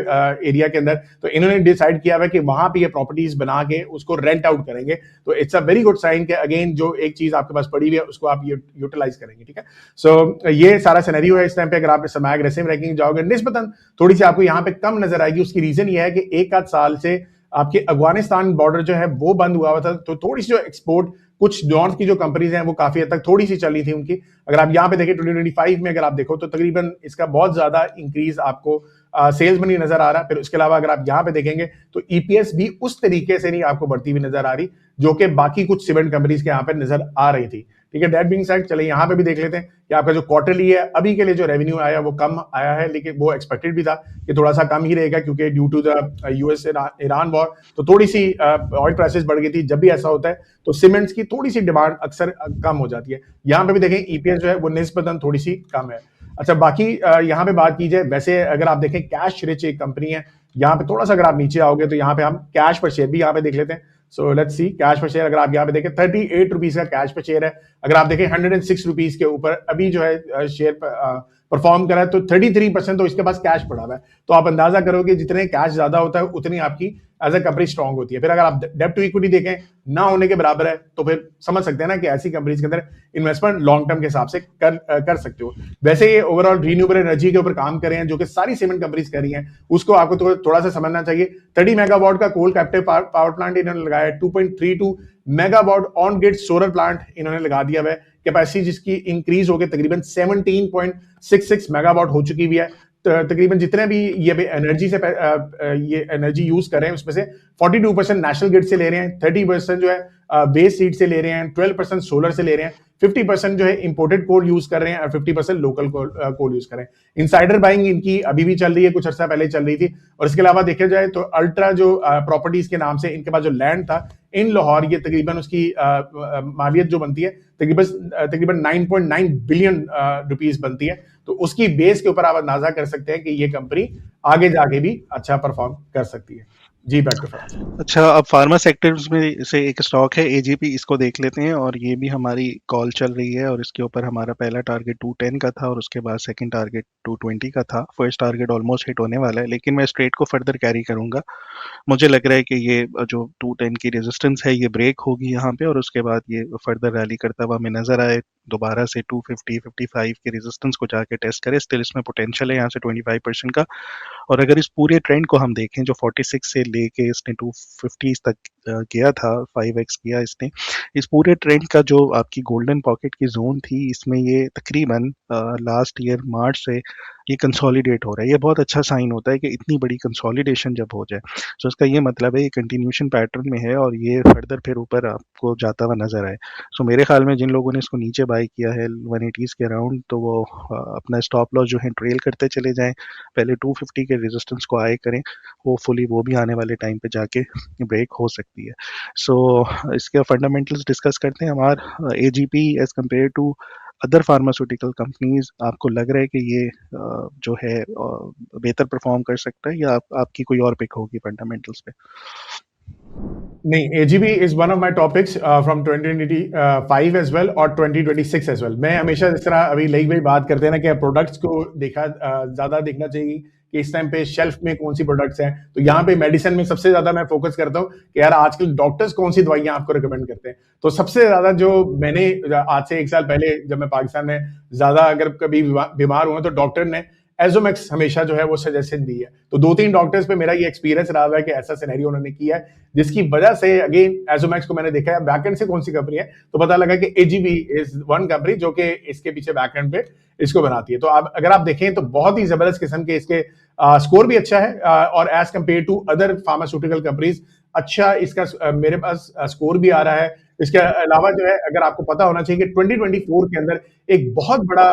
एरिया के अंदर, तो इन्होंने डिसाइड किया हुआ कि वहां पे ये प्रॉपर्टीज बना के उसको रेंट आउट करेंगे। तो it's a very good sign कि अगेन जो एक चीज आपके पास पड़ी हुई है उसको आप यूटिलाइज करेंगे। ठीक है, सो ये सारा सिनेरियो है इस टाइम पे। अगर आप समय अग्रेसिव रैंकिंग जाओगे, निस्बतन थोड़ी सी आपको यहाँ पे कम नजर आएगी। उसकी रीजन ये है कि एक आध साल से आपके अफगानिस्तान बॉर्डर जो है वो बंद हुआ था, तो थोड़ी सी जो एक्सपोर्ट कुछ नॉर्थ की जो कंपनीज हैं वो काफी हद तक थोड़ी सी चली थी उनकी। अगर आप यहाँ पे देखें 2025 में अगर आप देखो तो तकरीबन इसका बहुत ज्यादा इंक्रीज आपको सेल्स में नहीं नजर आ रहा। फिर उसके अलावा अगर आप यहाँ पे देखेंगे तो EPS भी उस तरीके से नहीं आपको बढ़ती हुई नजर आ रही जो कि बाकी कुछ सीमेंट कंपनीज के यहाँ पे नजर आ रही थी। ठीक है। दैट बीइंग सेड, चलिए यहाँ पे भी देख लेते हैं कि आपका जो क्वार्टरली है अभी के लिए जो रेवेन्यू आया वो कम आया है, लेकिन वो एक्सपेक्टेड भी था कि थोड़ा सा कम ही रहेगा, क्योंकि due to the US Iran war तो थोड़ी सी ऑयल प्राइसेस बढ़ गई थी। जब भी ऐसा होता है तो सीमेंट्स की थोड़ी सी डिमांड अक्सर कम हो जाती है। यहाँ पे भी देखें ईपीएस जो है वो निस्बतन थोड़ी सी कम है। अच्छा, बाकी यहाँ पे बात की जाए, वैसे अगर आप देखें कैश रिच एक कंपनी है। यहाँ पे थोड़ा सा अगर आप नीचे आओगे तो यहाँ पे हम कैश पर शेयर भी यहाँ पे देख लेते हैं। सो लेट्स सी, कैश पर शेयर अगर आप यहाँ पे देखें 38 रुपीज का कैश पर शेयर है। अगर आप देखें 106 रुपीज के ऊपर अभी जो है शेयर परफॉर्म करा है, तो 33% तो इसके पास कैश पड़ा हुआ है। तो आप अंदाजा करोगे जितने कैश ज्यादा होता है उतनी आपकी एज अ कंपनी स्ट्रांग होती है। फिर अगर आप डेब्ट टू इक्विटी देखें ना होने के बराबर है, तो फिर समझ सकते हैं ना कि ऐसी कंपनीज के अंदर इन्वेस्टमेंट लॉन्ग टर्म के हिसाब से कर सकते हो। वैसे ये ओवरऑल रिन्यूएबल एनर्जी के ऊपर काम कर रहे हैं, जो कि सारी सीमेंट कंपनीज कर रही हैं, उसको आपको थोड़ा सा समझना चाहिए। 30 मेगावाट का कोल कैप्टिव पावर प्लांट इन्होंने लगाया है, 2.32 megawatt on grid solar plant इन्होंने लगा दिया हुआ है, कैपेसिटी जिसकी इंक्रीज होकर तकरीबन 17.66 मेगावाट हो चुकी हुई है। तकरीबन जितने भी ये एनर्जी से ये एनर्जी यूज कर रहे हैं उसमें से 42% नेशनल ग्रिड से ले रहे हैं, 30% जो है वेस्ट सीड से ले रहे हैं, 12% सोलर से ले रहे हैं, 50% जो है इंपोर्टेड कोल यूज कर रहे हैं और 50% लोकल कोल यूज कर रहे हैं। इनसाइडर बाइंग इनकी अभी भी चल रही है, कुछ अर्सा पहले चल रही थी। और इसके अलावा देखा जाए तो अल्ट्रा जो प्रॉपर्टीज के नाम से इनके पास जो लैंड था इन लाहौर, ये तकरीबन उसकी मालियत जो बनती है तकरीबन 9.9 बिलियन रुपीस बनती है। तो उसकी बेस के ऊपर आप अंदाजा कर सकते हैं कि ये कंपनी आगे जाके भी अच्छा परफॉर्म कर सकती है। जी, बैक टू फराज। अच्छा, अब फार्मा सेक्टर्स में से एक स्टॉक है एजीपी, इसको देख लेते हैं। और ये भी हमारी कॉल चल रही है और इसके ऊपर हमारा पहला टारगेट 210 का था और उसके बाद सेकंड टारगेट 220 का था। फर्स्ट टारगेट ऑलमोस्ट हिट होने वाला है, लेकिन मैं स्ट्रेट को फर्दर कैरी करूंगा। मुझे लग रहा है कि ये जो 210 की रेजिस्टेंस है ये ब्रेक होगी यहाँ पे और उसके बाद ये फर्दर रैली करता हुआ हमें नजर आए, दोबारा से 250 55 के रेजिस्टेंस को जाके टेस्ट करे। स्टिल इसमें पोटेंशियल है यहाँ से 25% का। और अगर इस पूरे ट्रेंड को हम देखें जो 46 से लेके इसने 250 तक गया था, 5x किया इसने, इस पूरे ट्रेंड का जो आपकी गोल्डन पॉकेट की जोन थी, इसमें ये तकरीबन लास्ट ईयर मार्च से ये कंसोलिडेट हो रहा है। ये बहुत अच्छा साइन होता है कि इतनी बड़ी कंसोलिडेशन जब हो जाए, तो इसका ये मतलब है ये कंटिन्यूशन पैटर्न में है और ये फर्दर फिर ऊपर आपको जाता हुआ नजर आए। सो मेरे ख्याल में जिन लोगों ने इसको नीचे बाय किया है 180s के अराउंड, तो वो अपना स्टॉप लॉस जो है ट्रेल करते चले जाएं, पहले 250 के रेजिस्टेंस को आए करें, होपफुली वो भी आने वाले टाइम पे जाके ब्रेक हो सकती है। सो इसके फंडामेंटल्स डिस्कस करते हैं। हमारा AGP as compare to other pharmaceutical companies, आपको लग रहा है कि ये जो है बेहतर परफॉर्म कर सकता है या आपकी कोई और पिक होगी फंडामेंटल्स पे? नहीं, AGB is one of my topics from 2025 as well और 2026 एज वेल। मैं हमेशा जिस तरह अभी लाइक भाई बात करते हैं ना कि प्रोडक्ट्स को देखा ज्यादा देखना चाहिए कि इस टाइम पे शेल्फ में कौन सी प्रोडक्ट्स हैं। तो यहाँ पे मेडिसिन में सबसे ज्यादा मैं फोकस करता हूँ कि यार आजकल डॉक्टर्स कौन सी दवाइयां आपको रिकमेंड करते हैं। तो सबसे ज्यादा जो मैंने आज से 1 साल पहले जब मैं पाकिस्तान में ज्यादा अगर कभी बीमार हुआ तो डॉक्टर ने एजोमैक्स हमेशा जो है वो सजेशन दी है। तो 2-3 डॉक्टर्स पे मेरा ये एक्सपीरियंस रहा है कि ऐसा सिनेरियो उन्होंने किया है, जिसकी वजह से अगेन एजोमैक्स को मैंने देखा है बैकएंड से कौन सी कंपनी है, तो पता लगा कि एजीबी इज वन कंपनी जो कि इसके पीछे बैकएंड पे इसको बनाती है। तो आप अगर आप देखें तो बहुत ही जबरदस्त किस्म के इसके स्कोर भी अच्छा है और as compare to other pharmaceutical companies अच्छा इसका मेरे पास स्कोर भी आ रहा है। इसके अलावा जो है अगर आपको पता होना चाहिए कि 2024 के अंदर एक बहुत बड़ा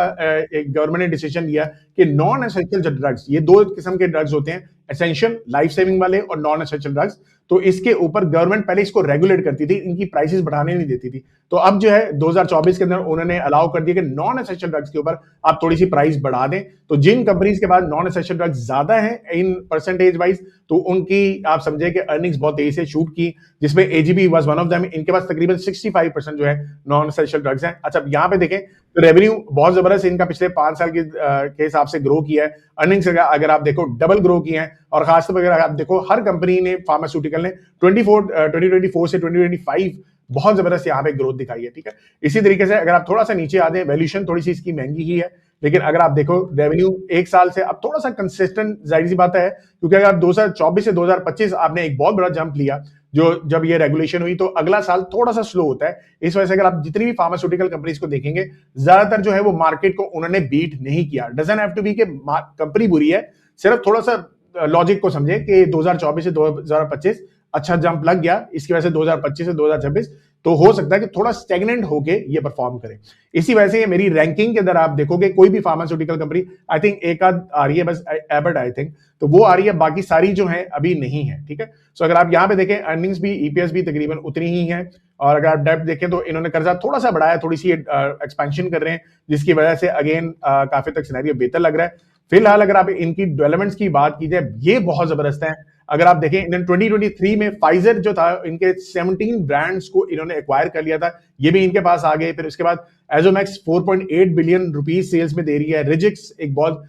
एक गवर्नमेंट ने डिसीजन लिया कि नॉन एसेंशियल ड्रग्स, ये 2 किस्म के ड्रग्स होते हैं, एसेंशियल लाइफ सेविंग वाले और नॉन एसेंशियल ड्रग्स। तो इसके ऊपर गवर्नमेंट पहले इसको रेगुलेट करती थी, इनकी प्राइसेस बढ़ाने नहीं देती थी। तो अब जो है 2024 के अंदर उन्होंने अलाउ कर दिया कि नॉन एसेंशियल ड्रग्स के ऊपर आप थोड़ी सी प्राइस बढ़ा दें। तो जिन कंपनीज के पास नॉन एसेंशियल ड्रग्स ज्यादा है इन परसेंटेज वाइज, तो उनकी आप समझे कि अर्निंग्स बहुत तेजी से शूट की, जिसमें AGB was one of them. इनके पास तकरीबन 65% जो है नॉन एसेंशियल ड्रग्स हैं। अच्छा, यहाँ पे देखें तो रेवेन्यू बहुत जबरदस्त इनका पिछले 5 साल के हिसाब से ग्रो किया है। अर्निंग्स अगर आप देखो डबल ग्रो किए हैं और खासतौर पर अगर आप देखो हर कंपनी ने फार्मास्यूटिकल ने 2024 से 2025 बहुत जबरदस्त यहाँ पे ग्रोथ दिखाई है। ठीक है, इसी तरीके से अगर आप थोड़ा सा नीचे आ जाए, वैल्यूएशन थोड़ी सी इसकी महंगी ही है, लेकिन अगर आप देखो रेवेन्यू 1 साल से अब थोड़ा सा कंसिस्टेंट, जाहिर सी बात है, क्योंकि अगर आप 2024 से 2025 आपने एक बहुत बड़ा जंप लिया, जो जब ये रेगुलेशन हुई, तो अगला साल थोड़ा सा स्लो होता है। इस वजह से अगर आप जितनी भी फार्मास्यूटिकल कंपनीज को देखेंगे, ज्यादातर जो है वो मार्केट को उन्होंने बीट नहीं किया। डजंट हैव टू बी के कंपनी बुरी है, सिर्फ थोड़ा सा लॉजिक को समझे कि 2024 से 2025 अच्छा जंप लग गया, इसकी वजह से 2025 से 2026 तो हो सकता है कि थोड़ा स्टेगनेंट होके ये परफॉर्म करे। इसी वजह से मेरी रैंकिंग के अंदर आप देखोगे कोई भी फार्मास्यूटिकल कंपनी आई थिंक एक आध आ रही है बस, एबट आई थिंक, तो वो आ रही है, बाकी सारी जो है अभी नहीं है, ठीक है। सो अगर आप यहाँ पे देखें अर्निंग्स भी ईपीएस भी तकरीबन उतनी ही है, और अगर आप डेप्थ देखें तो इन्होंने कर्जा थोड़ा सा बढ़ाया, थोड़ी सी एक्सपेंशन कर रहे हैं, जिसकी वजह से अगेन काफी तक सिनेरियो बेहतर लग रहा है। फिलहाल अगर आप इनकी डेवलपमेंट्स की बात की जाए, ये बहुत जबरदस्त है। अगर आप देखें इन्होंने 2023 में फाइजर जो था, इनके 17 ब्रांड्स को इन्होंने एक्वायर कर लिया था, ये भी इनके पास आ गए। फिर उसके बाद एजोमैक्स 4.8 बिलियन रुपीस सेल्स में दे रही है। रिजिक्स एक बहुत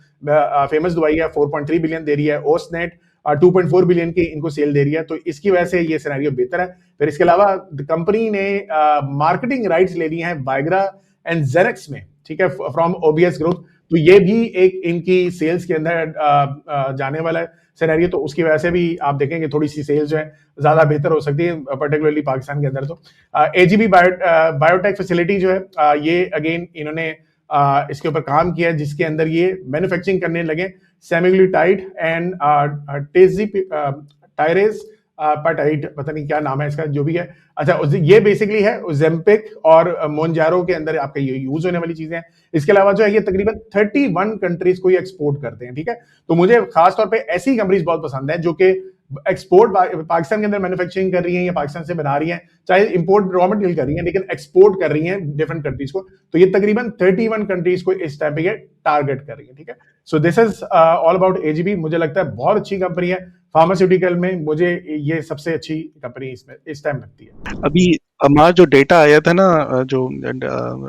फेमस दवाई है, 4.3 बिलियन दे रही है। ओसनेट 2.4 बिलियन की इनको सेल दे रही है, तो इसकी वजह से ये सिनेरियो बेहतर है। फिर इसके अलावा कंपनी ने मार्केटिंग राइट्स ले ली हैं वाइग्रा एंड जेरेक्स में, ठीक है, फ्रॉम ओबीएस ग्रुप, तो ये भी एक इनकी सेल्स के अंदर जाने वाला है सिनेरियो, तो उसकी वजह से भी आप देखेंगे थोड़ी सी सेल्स जो है ज्यादा बेहतर हो सकती है, पर्टिकुलरली पाकिस्तान के अंदर। तो एजीबी बायोटेक फैसिलिटी जो है, ये अगेन इन्होंने इसके ऊपर काम किया है, जिसके अंदर ये मैन्युफैक्चरिंग करने लगे सेमीग्लूटाइड एंड टायरेज पटाइड, पता नहीं क्या नाम है इसका, जो भी है। अच्छा, ये बेसिकली है ओजेम्पिक और मोन्जारो के अंदर आपका ये यूज होने वाली चीजें हैं। इसके अलावा जो है ये तकरीबन 31 कंट्रीज को ये एक्सपोर्ट करते हैं, ठीक है। तो मुझे खासतौर पे ऐसी कंपनीज बहुत पसंद है जो कि एक्सपोर्ट पाकिस्तान के अंदर मैन्युफैक्चरिंग कर रही हैं या पाकिस्तान से बना रही हैं, चाहे इंपोर्ट रॉ मटेरियल कर रही हैं, लेकिन एक्सपोर्ट कर रही हैं डिफरेंट कंट्रीज को। तो ये तकरीबन 31 कंट्रीज को इस टाइम पे ये टारगेट कर रही है, ठीक है। So this is all about AGB. मुझे लगता है बहुत अच्छी कंपनी है फार्मास्यूटिकल में, मुझे ये सबसे अच्छी कंपनी इसमें इस टाइम लगती है। अभी हमारा जो डेटा आया था ना, जो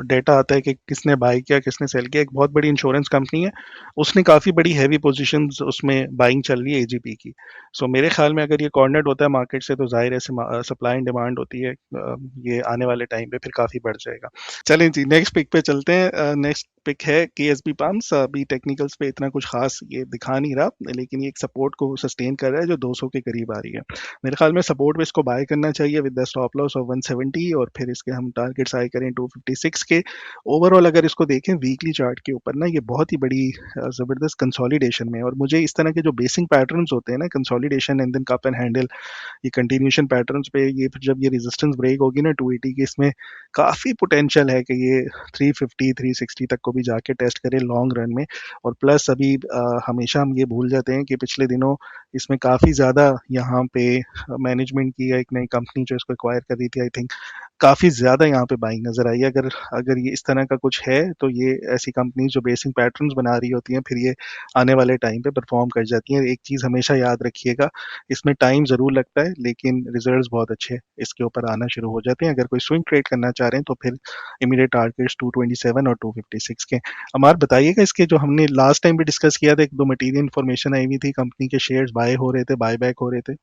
डेटा आता है कि किसने बाई किया किसने सेल किया, एक बहुत बड़ी इंश्योरेंस कंपनी है, उसने काफ़ी बड़ी हैवी पोजीशंस उसमें बाइंग चल रही है एजीपी की। सो मेरे ख्याल में अगर ये कॉर्नर्ड होता है मार्केट से, तो जाहिर है सप्लाई एंड डिमांड होती है, ये आने वाले टाइम पे फिर काफ़ी बढ़ जाएगा। चलें जी, नेक्स्ट पिक पे चलते हैं। नेक्स्ट पिक है केएसबी पम्प्स। अभी टेक्निकल्स पे इतना कुछ खास ये दिखा नहीं रहा, लेकिन ये एक सपोर्ट को सस्टेन कर रहा है जो 200 के करीब आ रही है। मेरे ख्याल में सपोर्ट पे इसको बाय करना चाहिए with the stop loss of 170, और फिर इसके हम टारगेट्स हाई करें 256 के। ओवरऑल अगर इसको देखें वीकली चार्ट के ऊपर ना, ये बहुत ही बड़ी ज़बरदस्त कंसोलिडेशन में, और मुझे इस तरह के जो बेसिक पैटर्न्स होते हैं ना, consolidation and then cup and handle, ये कंटिन्यूएशन पैटर्न्स पे, ये जब ये रेजिस्टेंस ब्रेक होगी ना 280 की, इसमें काफ़ी पोटेंशियल है कि ये 350 360 तक को भी जाके टेस्ट करे लॉन्ग रन में। और प्लस अभी हमेशा हम ये भूल जाते हैं कि पिछले दिनों इसमें काफ़ी ज़्यादा यहाँ पे मैनेजमेंट की एक नई कंपनी जो इसको एक्वायर कर रही थी, आई थिंक काफ़ी ज़्यादा यहाँ पे बाइंग नज़र आई है। अगर ये इस तरह का कुछ है, तो ये ऐसी कंपनी जो बेसिक पैटर्न्स बना रही होती हैं, फिर ये आने वाले टाइम पे परफॉर्म कर जाती हैं। एक चीज़ हमेशा याद रखिएगा, इसमें टाइम ज़रूर लगता है, लेकिन रिजल्ट्स बहुत अच्छे इसके ऊपर आना शुरू हो जाते हैं। अगर कोई स्विंग ट्रेड करना चाह रहे हैं तो फिर इमीडिएट टारगेट्स 227 और 256 के। अमार बताइएगा, इसके जो हमने लास्ट टाइम भी डिस्कस किया था, एक दो मटेरियल इन्फॉर्मेशन आई हुई थी, कंपनी के शेयर्स बाय हो रहे थे, बाय बैक हो रहे थे।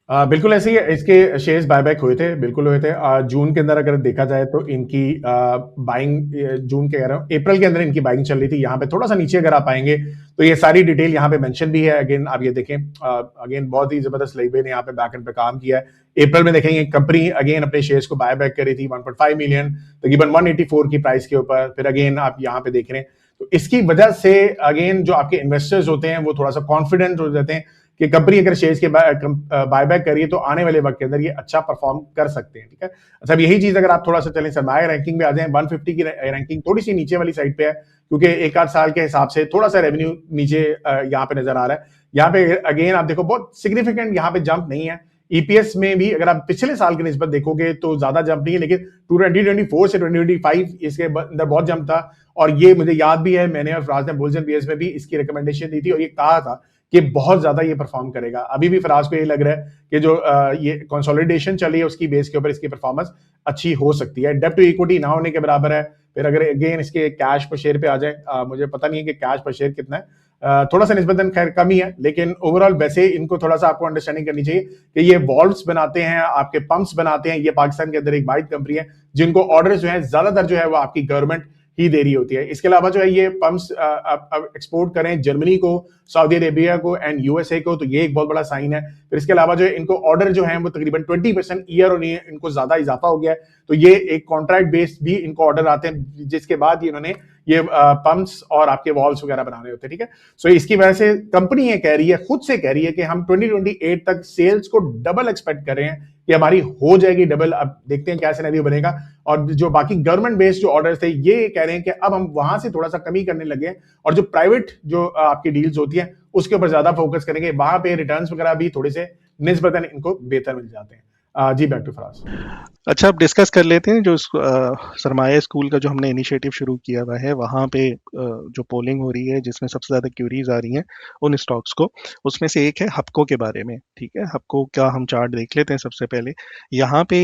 बिल्कुल ऐसे ही इसके शेयर्स बायबैक हुए थे, बिल्कुल हुए थे। जून के अंदर अगर देखा जाए तो इनकी बाइंग, जून के कह रहा हूँ, अप्रैल के अंदर इनकी बाइंग चल रही थी। यहाँ पे थोड़ा सा नीचे अगर आप आएंगे तो ये सारी डिटेल यहाँ पे मेंशन भी है। अगेन आप ये देखें, अगेन बहुत ही जबरदस्त लेबे ने यहाँ पे बैक एंड पे काम किया है। अप्रैल में देखेंगे कंपनी अगेन अपने शेयर्स को बाय बैक करी थी 1.5 मिलियन, तकरीबन 184 की प्राइस के ऊपर। फिर अगेन आप यहाँ पे देख रहे हैं, तो इसकी वजह से अगेन जो आपके इन्वेस्टर्स होते हैं वो थोड़ा सा कॉन्फिडेंट हो जाते हैं कि कंपनी अगर शेयर्स के बायबैक करिए तो आने वाले वक्त के अंदर ये अच्छा परफॉर्म कर सकते हैं, ठीक है। अच्छा, यही चीज अगर आप थोड़ा सा चलें सरमाया रैंकिंग में आ जाएं, 150 की रैंकिंग थोड़ी सी नीचे वाली साइड पे है, क्योंकि एक आध साल के हिसाब से थोड़ा सा रेवेन्यू नीचे यहाँ पे नजर आ रहा है। यहाँ पे अगेन आप देखो बहुत सिग्निफिकेंट यहाँ पे जंप नहीं है। ईपीएस में भी अगर आप पिछले साल की निस्बत देखोगे तो ज्यादा जंप नहीं है, लेकिन 2024 से 2025 इसके अंदर बहुत जंप था। और ये मुझे याद भी है, मैंने और फराज ने बुल्स एंड बीयर्स में भी इसकी रिकमेंडेशन दी थी और ये कहा था कि बहुत ज्यादा ये परफॉर्म करेगा। अभी भी फराज को ये लग रहा है कि जो ये कंसोलिडेशन चली है उसकी बेस के ऊपर इसकी परफॉर्मेंस अच्छी हो सकती है। डेब्ट टू इक्विटी ना होने के बराबर है। फिर अगर अगेन इसके कैश पर शेयर पे आ जाए, मुझे पता नहीं है कि कैश पर शेयर कितना है, थोड़ा सा निस्बतन खैर कम ही है, लेकिन ओवरऑल वैसे इनको थोड़ा सा आपको अंडरस्टैंडिंग करनी चाहिए कि ये वॉल्व्स बनाते हैं, आपके पंप्स बनाते हैं। ये पाकिस्तान के अंदर एक वाइड कंपनी है जिनको ऑर्डर जो है ज्यादातर जो है वो आपकी गवर्नमेंट ही दे रही होती है। इसके अलावा जो है ये पंप्स एक्सपोर्ट करें जर्मनी को, सऊदी अरेबिया को एंड यूएसए को, तो ये एक बहुत बड़ा साइन है। फिर इसके अलावा जो है इनको ऑर्डर जो है वो तकरीबन 20% ईयर ऑन ईयर इनको ज्यादा इजाफा हो गया है। तो ये एक कॉन्ट्रैक्ट बेस्ड भी इनको ऑर्डर आते हैं, जिसके बाद इन्होंने ये पंप्स और आपके वॉल्व्स वगैरह बनाने होते हैं, ठीक है। सो इसकी वजह से कंपनी ये कह रही है, खुद से कह रही है कि हम 2028 तक सेल्स को डबल एक्सपेक्ट कर रहे हैं कि हमारी हो जाएगी डबल, अब देखते हैं क्या सिनेरियो बनेगा। और जो बाकी गवर्नमेंट बेस्ड जो ऑर्डर्स थे ये कह रहे हैं कि अब हम वहां से थोड़ा सा कमी करने लगे हैं और जो प्राइवेट जो आपकी डील्स होती हैं उसके ऊपर ज्यादा फोकस करेंगे, वहां पे रिटर्न्स वगैरह भी थोड़े से निस्बतन इनको बेहतर मिल जाते हैं। जी बैक टू फराज। अच्छा, अब डिस्कस कर लेते हैं जो सरमाया स्कूल का जो हमने इनिशिएटिव शुरू किया हुआ है, वहाँ पे जो पोलिंग हो रही है जिसमें सबसे ज़्यादा क्यूरीज आ रही हैं उन स्टॉक्स को, उसमें से एक है हपको के बारे में। ठीक है, हपको का हम चार्ट देख लेते हैं सबसे पहले। यहाँ पे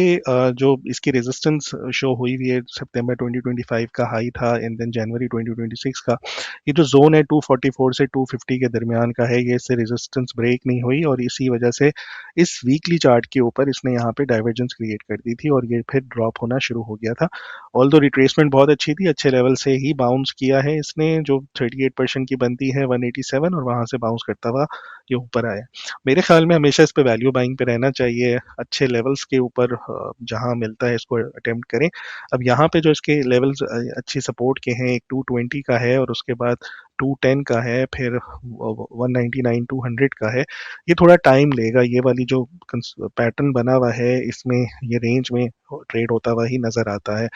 जो इसकी रेजिस्टेंस शो हुई हुई है, सितंबर 2025 का हाई था एंड देन जनवरी 2026 का, ये जो जोन है 244 से 250 के दरमियान का है, ये इससे रेजिस्टेंस ब्रेक नहीं हुई और इसी वजह से इस वीकली चार्ट के ऊपर इसने यहाँ पे डाइवर्जेंस क्रिएट कर दी थी और ये फिर ड्रॉप होना शुरू हो गया था। ऑल्दो रिट्रेसमेंट बहुत अच्छी थी, अच्छे लेवल से ही बाउंस किया है इसने, जो 38% की बनती है 187, और वहां से बाउंस करता हुआ ये ऊपर आया। मेरे ख्याल में हमेशा इस पे वैल्यू बाइंग पे रहना चाहिए, अच्छे लेवल्स के ऊपर जहां मिलता है इसको अटेम्प्ट करें। अब यहाँ पे जो इसके लेवल्स अच्छी सपोर्ट के हैं, एक 220 का है और उसके बाद 210 का है, फिर 199 200 का है। ये थोड़ा टाइम लेगा, ये वाली जो पैटर्न बना हुआ है इसमें ये रेंज में ट्रेड होता हुआ ही नज़र आता है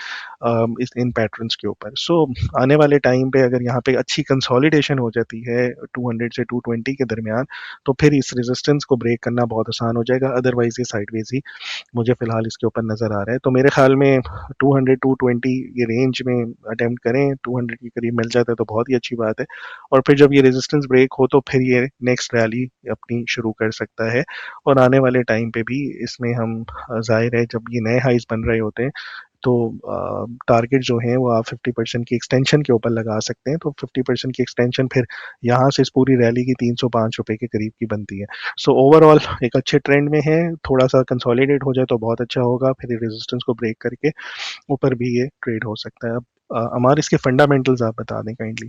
इस इन पैटर्न्स के ऊपर। सो आने वाले टाइम पे अगर यहाँ पे अच्छी कंसोलिडेशन हो जाती है 200 से 220 के दरमियान, तो फिर इस रेजिस्टेंस को ब्रेक करना बहुत आसान हो जाएगा। अदरवाइज ये साइडवेज ही मुझे फिलहाल इसके ऊपर नज़र आ रहा है। तो मेरे ख्याल में 200 220 ये रेंज में अटेम्प्ट करें, 200 के करीब मिल जाता है तो बहुत ही अच्छी बात है। और फिर जब ये रेजिस्टेंस ब्रेक हो तो फिर ये नेक्स्ट रैली अपनी शुरू कर सकता है। और आने वाले टाइम पे भी इसमें हम जाहिर है जब ये नए हाइज बन रहे होते हैं तो टारगेट जो है वो आप 50% की एक्सटेंशन के ऊपर लगा सकते हैं। तो 50% की एक्सटेंशन फिर यहाँ से इस पूरी रैली की 305 रुपए के करीब की बनती है। सो ओवरऑल एक अच्छे ट्रेंड में है, थोड़ा सा कंसोलिडेट हो जाए तो बहुत अच्छा होगा, फिर रेजिस्टेंस को ब्रेक करके ऊपर भी ये ट्रेड हो सकता है। अब हमारे इसके फंडामेंटल्स आप बता दें काइंडली।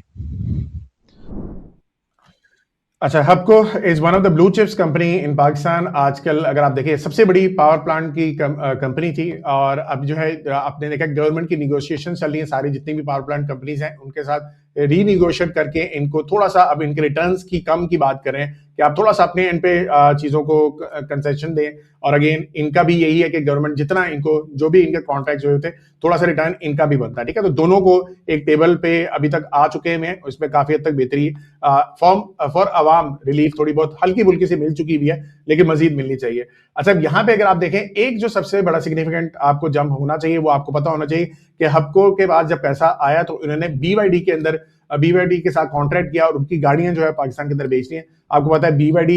अच्छा, Hubco is one of the blue chips company in Pakistan. आजकल अगर आप देखें सबसे बड़ी पावर प्लांट की कंपनी थी और अब जो है आपने देखा गवर्नमेंट की निगोशिएशन चल रही है, सारी जितनी भी पावर प्लांट कंपनीज हैं उनके साथ रीनिगोशिएट करके इनको थोड़ा सा अब इनके रिटर्न्स की कम की बात करें कि आप थोड़ा सा अपने इन पे चीज़ों को कंसेशन दें। और अगेन इनका भी यही है कि गवर्नमेंट जितना इनको जो भी इनके कॉन्ट्रैक्ट जो थे थोड़ा सा रिटर्न इनका भी बनता है। ठीक है, तो दोनों को एक टेबल पे अभी तक आ चुके हैं, उसमें काफी हद तक बेहतरी फॉर अवाम रिलीफ थोड़ी बहुत हल्की फुल्की से मिल चुकी भी है, लेकिन मजीद मिलनी चाहिए। अच्छा, यहाँ पे अगर आप देखें एक जो सबसे बड़ा सिग्निफिकेंट आपको जंप होना चाहिए वो आपको पता होना चाहिए कि हबको के बाद जब पैसा आया तो इन्होंने BYD के अंदर BYD के साथ कॉन्ट्रैक्ट किया और उनकी गाड़ियां जो है पाकिस्तान के अंदर बेचनी है। आपको पता है BYD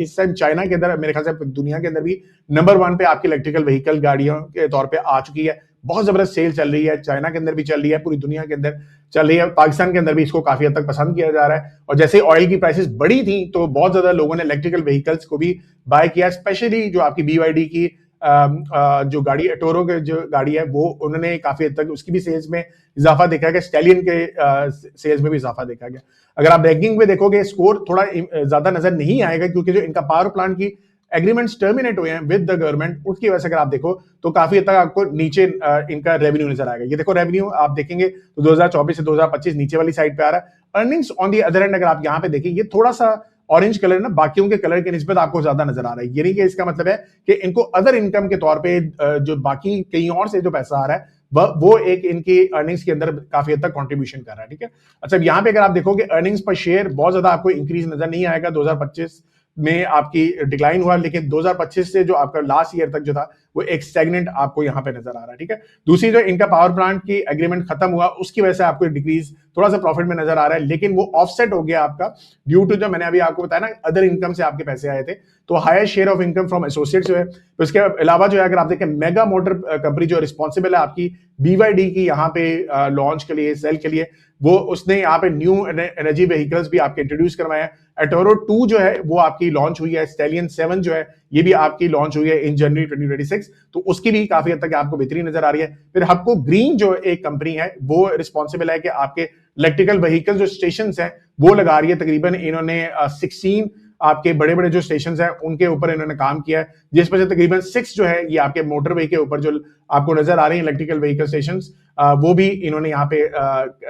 इस टाइम चाइना के अंदर, मेरे ख्याल से दुनिया के अंदर भी नंबर 1 पे आपकी इलेक्ट्रिकल व्हीकल गाड़ियों के तौर पे आ चुकी है। बहुत जबरदस्त सेल चल रही है, चाइना के अंदर भी चल रही है, पूरी दुनिया के अंदर चल रही है, पाकिस्तान के अंदर भी इसको काफी हद तक पसंद किया जा रहा है। और जैसे ऑयल की प्राइसेस बढ़ी थी तो बहुत ज्यादा लोगों ने इलेक्ट्रिकल व्हीकल्स को भी बाय किया, स्पेशली जो आपकी BYD की जो गाड़ी एटोरो के जो गाड़ी है वो उन्होंने काफी हद तक उसकी भी सेल्स में इजाफा देखा गया, स्टैलियन के सेल्स में भी इजाफा देखा गया। अगर आप रैंकिंग में देखोगे स्कोर थोड़ा ज्यादा नजर नहीं आएगा क्योंकि जो इनका पावर प्लांट की एग्रीमेंट्स टर्मिनेट हुए हैं विद द गवर्नमेंट, उसकी वजह से अगर आप देखो तो काफी हद तक आपको नीचे इनका रेवेन्यू नजर आएगा। ये देखो रेवेन्यू आप देखेंगे तो 2024 से 2025 नीचे वाली साइड पे आ रहा है। Earnings on the other and अगर आप यहाँ पे देखें ये थोड़ा सा ऑरेंज कलर ना बाकियों के कलर के निस्बत आपको ज्यादा नजर आ रहा है। ये नहीं कि इसका मतलब है कि इनको अदर इनकम के तौर पे जो बाकी कहीं और से जो पैसा आ रहा है वो एक इनकी अर्निंग्स के अंदर काफी हद तक कंट्रीब्यूशन कर रहा है। ठीक है, अच्छा यहाँ पे अगर आप देखोगे अर्निंग्स पर शेयर बहुत ज्यादा आपको इंक्रीज नजर नहीं आएगा। 2025 में आपकी डिक्लाइन हुआ, लेकिन 2025 से जो आपका लास्ट ईयर तक जो था वो एक स्टैग्नेंट आपको यहाँ पे नजर आ रहा है। ठीक है, दूसरी जो इनका पावर प्लांट की एग्रीमेंट खत्म हुआ उसकी वजह से आपको डिक्रीज थोड़ा सा प्रॉफिट में नजर आ रहा है, लेकिन वो ऑफसेट हो गया आपका ड्यू टू जो मैंने अभी आपको बताया ना अदर इनकम से आपके पैसे आए थे, तो higher share of income from associates जो है। तो इसके अलावा जो है अगर आप देखें मेगा मोटर कंपनी जो रिस्पॉन्सिबल है आपकी BYD की यहाँ पे लॉन्च के लिए, सेल के लिए, वो उसने यहाँ पे न्यू एनर्जी व्हीकल्स भी आपके इंट्रोड्यूस करवाए हैं। एटोरो 2 जो है वो आपकी लॉन्च हुई है, स्टैलियन 7 जो है ये भी आपकी लॉन्च हुई है इन जनवरी 2026, तो उसकी भी काफी हद तक आपको बेहतरीन नजर आ रही है। फिर हबको ग्रीन जो एक कंपनी है वो रिस्पॉन्सिबल है कि आपके इलेक्ट्रिकल व्हीकल जो स्टेशन है वो लगा रही है। तकरीबन इन्होंने 16 आपके बड़े बड़े जो स्टेशन हैं उनके ऊपर इन्होंने काम किया है, जिस वजह से तकरीबन 6 जो है ये आपके मोटरवे के ऊपर जो आपको नजर आ रही है इलेक्ट्रिकल व्हीकल स्टेशन, वो भी इन्होंने यहाँ पे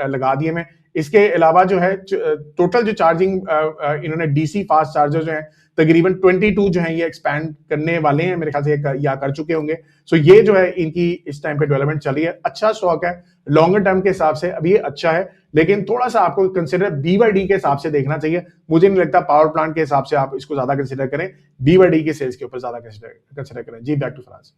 लगा दिए हैं। इसके अलावा जो है टोटल जो चार्जिंग इन्होंने DC फास्ट चार्जर जो है तकरीबन 22 जो है ये एक्सपैंड करने वाले हैं मेरे ख्याल से, या कर चुके होंगे। सो ये जो है इनकी इस टाइम पे डेवलपमेंट चल रही है। अच्छा स्टॉक है, लॉन्गर टर्म के हिसाब से अभी ये अच्छा है, लेकिन थोड़ा सा आपको कंसिडर BYD के हिसाब से देखना चाहिए। मुझे नहीं लगता पावर प्लांट के हिसाब से आप इसको ज्यादा कंसिडर करें, BYD के सेल्स के ऊपर ज्यादा कंसिडर करें। जी, बैक टू फराज।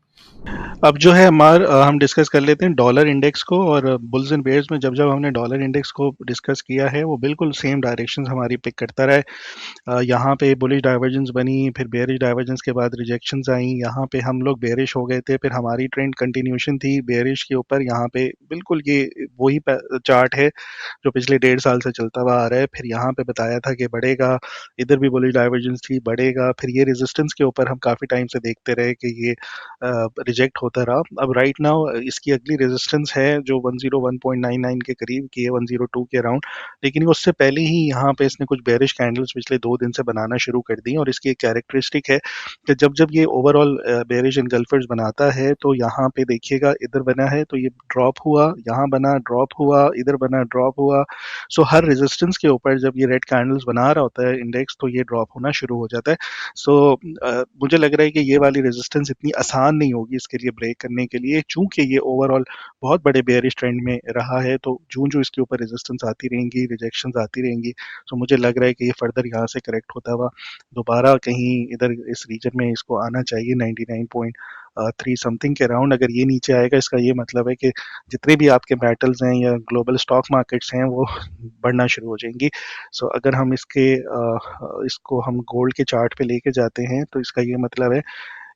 अब जो है हम डिस्कस कर लेते हैं डॉलर इंडेक्स को। और बुल्स एंड बेयर्स में जब जब हमने डॉलर इंडेक्स को डिस्कस किया है वो बिल्कुल सेम डायरेक्शंस हमारी पिक करता रहा है। यहाँ पे बुलिश डाइवर्जेंस बनी, फिर बेयरिश डाइवर्जेंस के बाद रिजेक्शंस आई, यहाँ पे हम लोग बेयरिश हो गए थे, फिर हमारी ट्रेंड कंटिन्यूशन थी बेयरिश के ऊपर। यहाँ पे बिल्कुल ये वही चार्ट है जो पिछले 1.5 साल से चलता हुआ आ रहा है। फिर यहाँ पे बताया था कि बढ़ेगा, इधर भी बुलिश डाइवर्जेंस थी, बढ़ेगा। फिर ये रेजिस्टेंस के ऊपर हम काफ़ी टाइम से देखते रहे कि ये रिजेक्ट होता रहा। अब राइट नाउ इसकी अगली रेजिस्टेंस है जो 101.99 के करीब की है, 102 के अराउंड। लेकिन उससे पहले ही यहाँ पे इसने कुछ बेरिश कैंडल्स पिछले 2 दिन से बनाना शुरू कर दी। और इसकी एक कैरेक्टरिस्टिक है कि जब जब ये ओवरऑल बेरिश एनगल्फर्स बनाता है तो यहाँ पे देखिएगा इधर बना है तो ये ड्रॉप हुआ, यहाँ बना ड्रॉप हुआ, इधर बना ड्रॉप हुआ। सो हर रेजिस्टेंस के ऊपर जब ये रेड कैंडल्स बना रहा होता है इंडेक्स तो ये ड्रॉप होना शुरू हो जाता है। सो मुझे लग रहा है कि ये वाली रेजिस्टेंस इतनी आसान नहीं होगी इसके लिए ब्रेक करने के लिए, चूंकि ये ओवरऑल बहुत बड़े बेयरिश ट्रेंड में रहा है। तो जो इसके ऊपर रेजिस्टेंस आती रहेंगी, रिजेक्शंस आती रहेंगी, तो मुझे लग रहा है कि ये फर्दर यहाँ से करेक्ट होता हुआ दोबारा कहीं इधर इस रीजन में इसको आना चाहिए 99.3 समथिंग के अराउंड। अगर ये नीचे आएगा इसका ये मतलब है कि जितने भी आपके मेटल्स हैं या ग्लोबल स्टॉक मार्केट्स हैं वो बढ़ना शुरू हो जाएंगी। सो अगर हम इसको हम गोल्ड के चार्ट पे लेके जाते हैं तो इसका ये मतलब है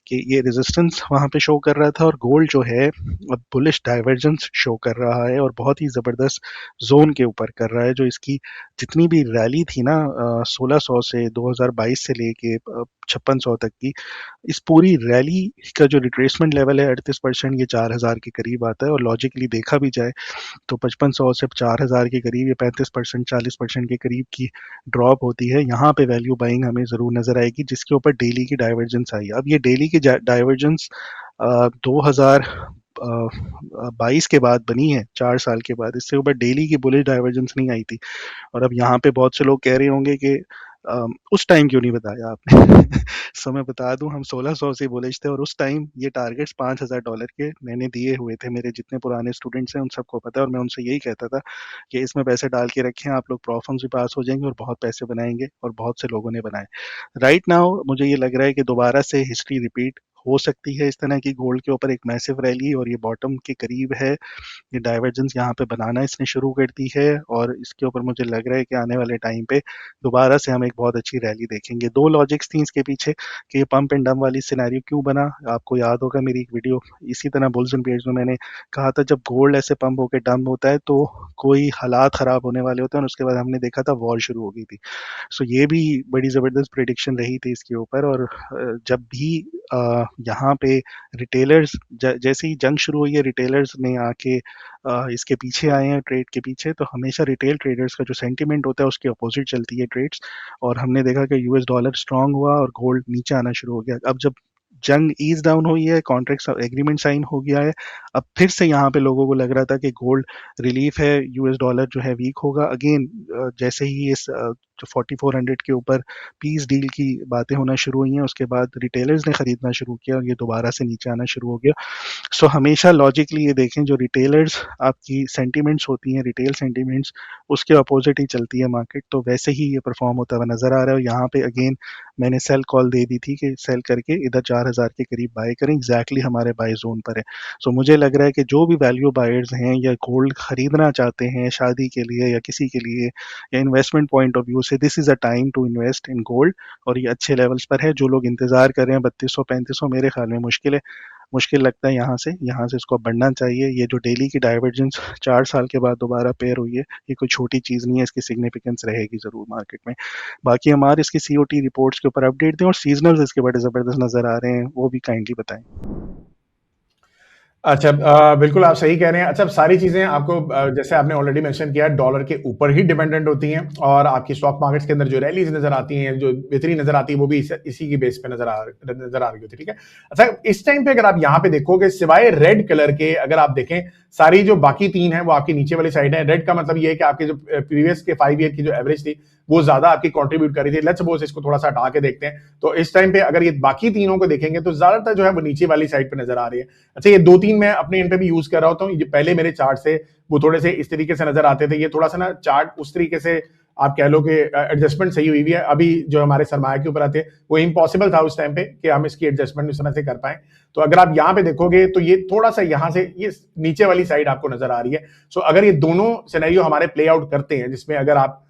कि ये रेजिस्टेंस वहाँ पे शो कर रहा था और गोल्ड जो है अब बुलिश डाइवर्जेंस शो कर रहा है और बहुत ही ज़बरदस्त जोन के ऊपर कर रहा है। जो इसकी जितनी भी रैली थी ना 1600 से 2022 से लेके 5600 तक की, इस पूरी रैली का जो रिट्रेसमेंट लेवल है 38%, ये 4000 के करीब आता है। और लॉजिकली देखा भी जाए तो 5500 से 4000 के करीब ये 35% 40% के करीब की ड्रॉप होती है। यहाँ पे वैल्यू बाइंग हमें ज़रूर नज़र आएगी जिसके ऊपर डेली की डाइवर्जेंस आई। अब ये डेली की डाइवर्जेंस 2022 के बाद बनी है, 4 साल के बाद। इससे ऊपर डेली की बुलिश डाइवर्जेंस नहीं आई थी। और अब यहाँ पे बहुत से लोग कह रहे होंगे कि उस टाइम क्यों नहीं बताया आपने। सो मैं बता दूं हम 1600 से बुलिश थे और उस टाइम ये टारगेट्स $5000 के मैंने दिए हुए थे। मेरे जितने पुराने स्टूडेंट्स हैं उन सबको पता है और मैं उनसे यही कहता था कि इसमें पैसे डाल के रखें, आप लोग प्रॉफिट्स भी पास हो जाएंगे और बहुत पैसे बनाएंगे। और बहुत से लोगों ने बनाए। राइट नाउ मुझे ये लग रहा है कि दोबारा से हिस्ट्री रिपीट हो सकती है इस तरह की। गोल्ड के ऊपर एक मैसिव रैली और ये बॉटम के करीब है, ये डाइवर्जेंस यहाँ पे बनाना इसने शुरू कर दी है। और इसके ऊपर मुझे लग रहा है कि आने वाले टाइम पे दोबारा से हम एक बहुत अच्छी रैली देखेंगे। 2 लॉजिक्स थी इसके पीछे कि ये पंप एंड डंप वाली सिनेरियो क्यों बना। आपको याद होगा मेरी एक वीडियो इसी तरह बुल्स एंड बेयर्स में मैंने कहा था जब गोल्ड ऐसे पंप होकर डंप होता है तो कोई हालात ख़राब होने वाले होते हैं। और उसके बाद हमने देखा था वॉर शुरू हो गई थी। सो ये भी बड़ी ज़बरदस्त प्रेडिक्शन रही थी इसके ऊपर। और जब भी यहाँ पे रिटेलर्स जैसे ही जंग शुरू हुई है रिटेलर्स ने आके इसके पीछे आए हैं ट्रेड के पीछे, तो हमेशा रिटेल ट्रेडर्स का जो सेंटीमेंट होता है उसके अपोजिट चलती है ट्रेड्स। और हमने देखा कि यूएस डॉलर स्ट्रांग हुआ और गोल्ड नीचे आना शुरू हो गया। अब जब जंग ईज डाउन हुई है, कॉन्ट्रैक्ट एग्रीमेंट साइन हो गया है, अब फिर से यहाँ पे लोगों को लग रहा था कि गोल्ड रिलीफ है, यूएस डॉलर जो है वीक होगा अगेन। जैसे ही इस जो 4400 के ऊपर पीस डील की बातें होना शुरू हुई हैं उसके बाद रिटेलर्स ने खरीदना शुरू किया और ये दोबारा से नीचे आना शुरू हो गया। सो हमेशा लॉजिकली ये देखें जो रिटेलर्स आपकी सेंटीमेंट्स होती हैं, रिटेल सेंटीमेंट्स, उसके अपोजिट ही चलती है मार्केट। तो वैसे ही ये परफॉर्म होता हुआ नजर आ रहा है। और यहाँ पे अगेन मैंने सेल कॉल दे दी थी कि सेल करके इधर 4000 के करीब बाय करें, एग्जैक्टली हमारे बाय जोन पर है। सो मुझे लग रहा है कि जो भी वैल्यू बायर्स हैं या गोल्ड खरीदना चाहते हैं शादी के लिए या किसी के लिए या इन्वेस्टमेंट पॉइंट ऑफ व्यू से, this is a time to invest in gold. और ये अच्छे लेवल्स पर है। जो लोग इंतजार कर रहे हैं 3200-3500, मेरे ख्याल में मुश्किल लगता है यहाँ से इसको बढ़ना चाहिए। ये जो डेली की डाइवर्जेंस 4 साल के बाद दोबारा पेयर हुई है, ये कोई छोटी चीज़ नहीं है, इसकी सिग्निफिकेंस रहेगी ज़रूर मार्केट में। बाकी हमारे इसकी COT रिपोर्ट्स के ऊपर अपडेट दें और सीजनल्स इसके बड़े ज़बरदस्त नज़र आ रहे हैं, वो भी काइंडली बताएं। अच्छा, बिल्कुल आप सही कह रहे हैं। अच्छा, सारी चीजें आपको जैसे आपने ऑलरेडी मेंशन किया डॉलर के ऊपर ही डिपेंडेंट होती हैं और आपकी स्टॉक मार्केट्स के अंदर जो रैलीज नजर आती हैं, जो बेहतरीन नजर आती है, वो भी इसी की बेस पे नजर आ रही होती है। ठीक है। अच्छा, इस टाइम पे अगर आप यहाँ पे देखोगे सिवाय रेड कलर के, अगर आप देखें सारी जो बाकी 3 है वो आपकी नीचे वाली साइड है। रेड का मतलब ये है कि आपके जो प्रीवियस के 5 ईयर की जो एवरेज थी वो ज्यादा आपकी कंट्रीब्यूट कर रही थी। लेट्स सपोज इसको थोड़ा सा हटा के देखते हैं, तो इस टाइम पे अगर ये बाकी तीनों को देखेंगे तो ज्यादातर जो है वो नीचे वाली साइड पे नजर आ रही है। अच्छा, ये 2-3 मैं अपने इन पे भी यूज कर रहा होता हूँ। ये पहले मेरे चार्ट से वो थोड़े से इस तरीके से नजर आते थे, ये थोड़ा सा ना चार्ट उस तरीके से आप कह लो कि एडजस्टमेंट सही हुई है। अभी जो हमारे सरमाया के ऊपर आते हैं वो इम्पॉसिबल था उस टाइम पे कि हम इसकी एडजस्टमेंट उस तरह से कर पाए। तो अगर आप यहाँ पे देखोगे तो ये थोड़ा सा यहाँ से ये नीचे वाली साइड आपको नजर आ रही है। सो अगर ये दोनों सिनेरियो हमारे प्ले आउट करते हैं, जिसमें अगर आप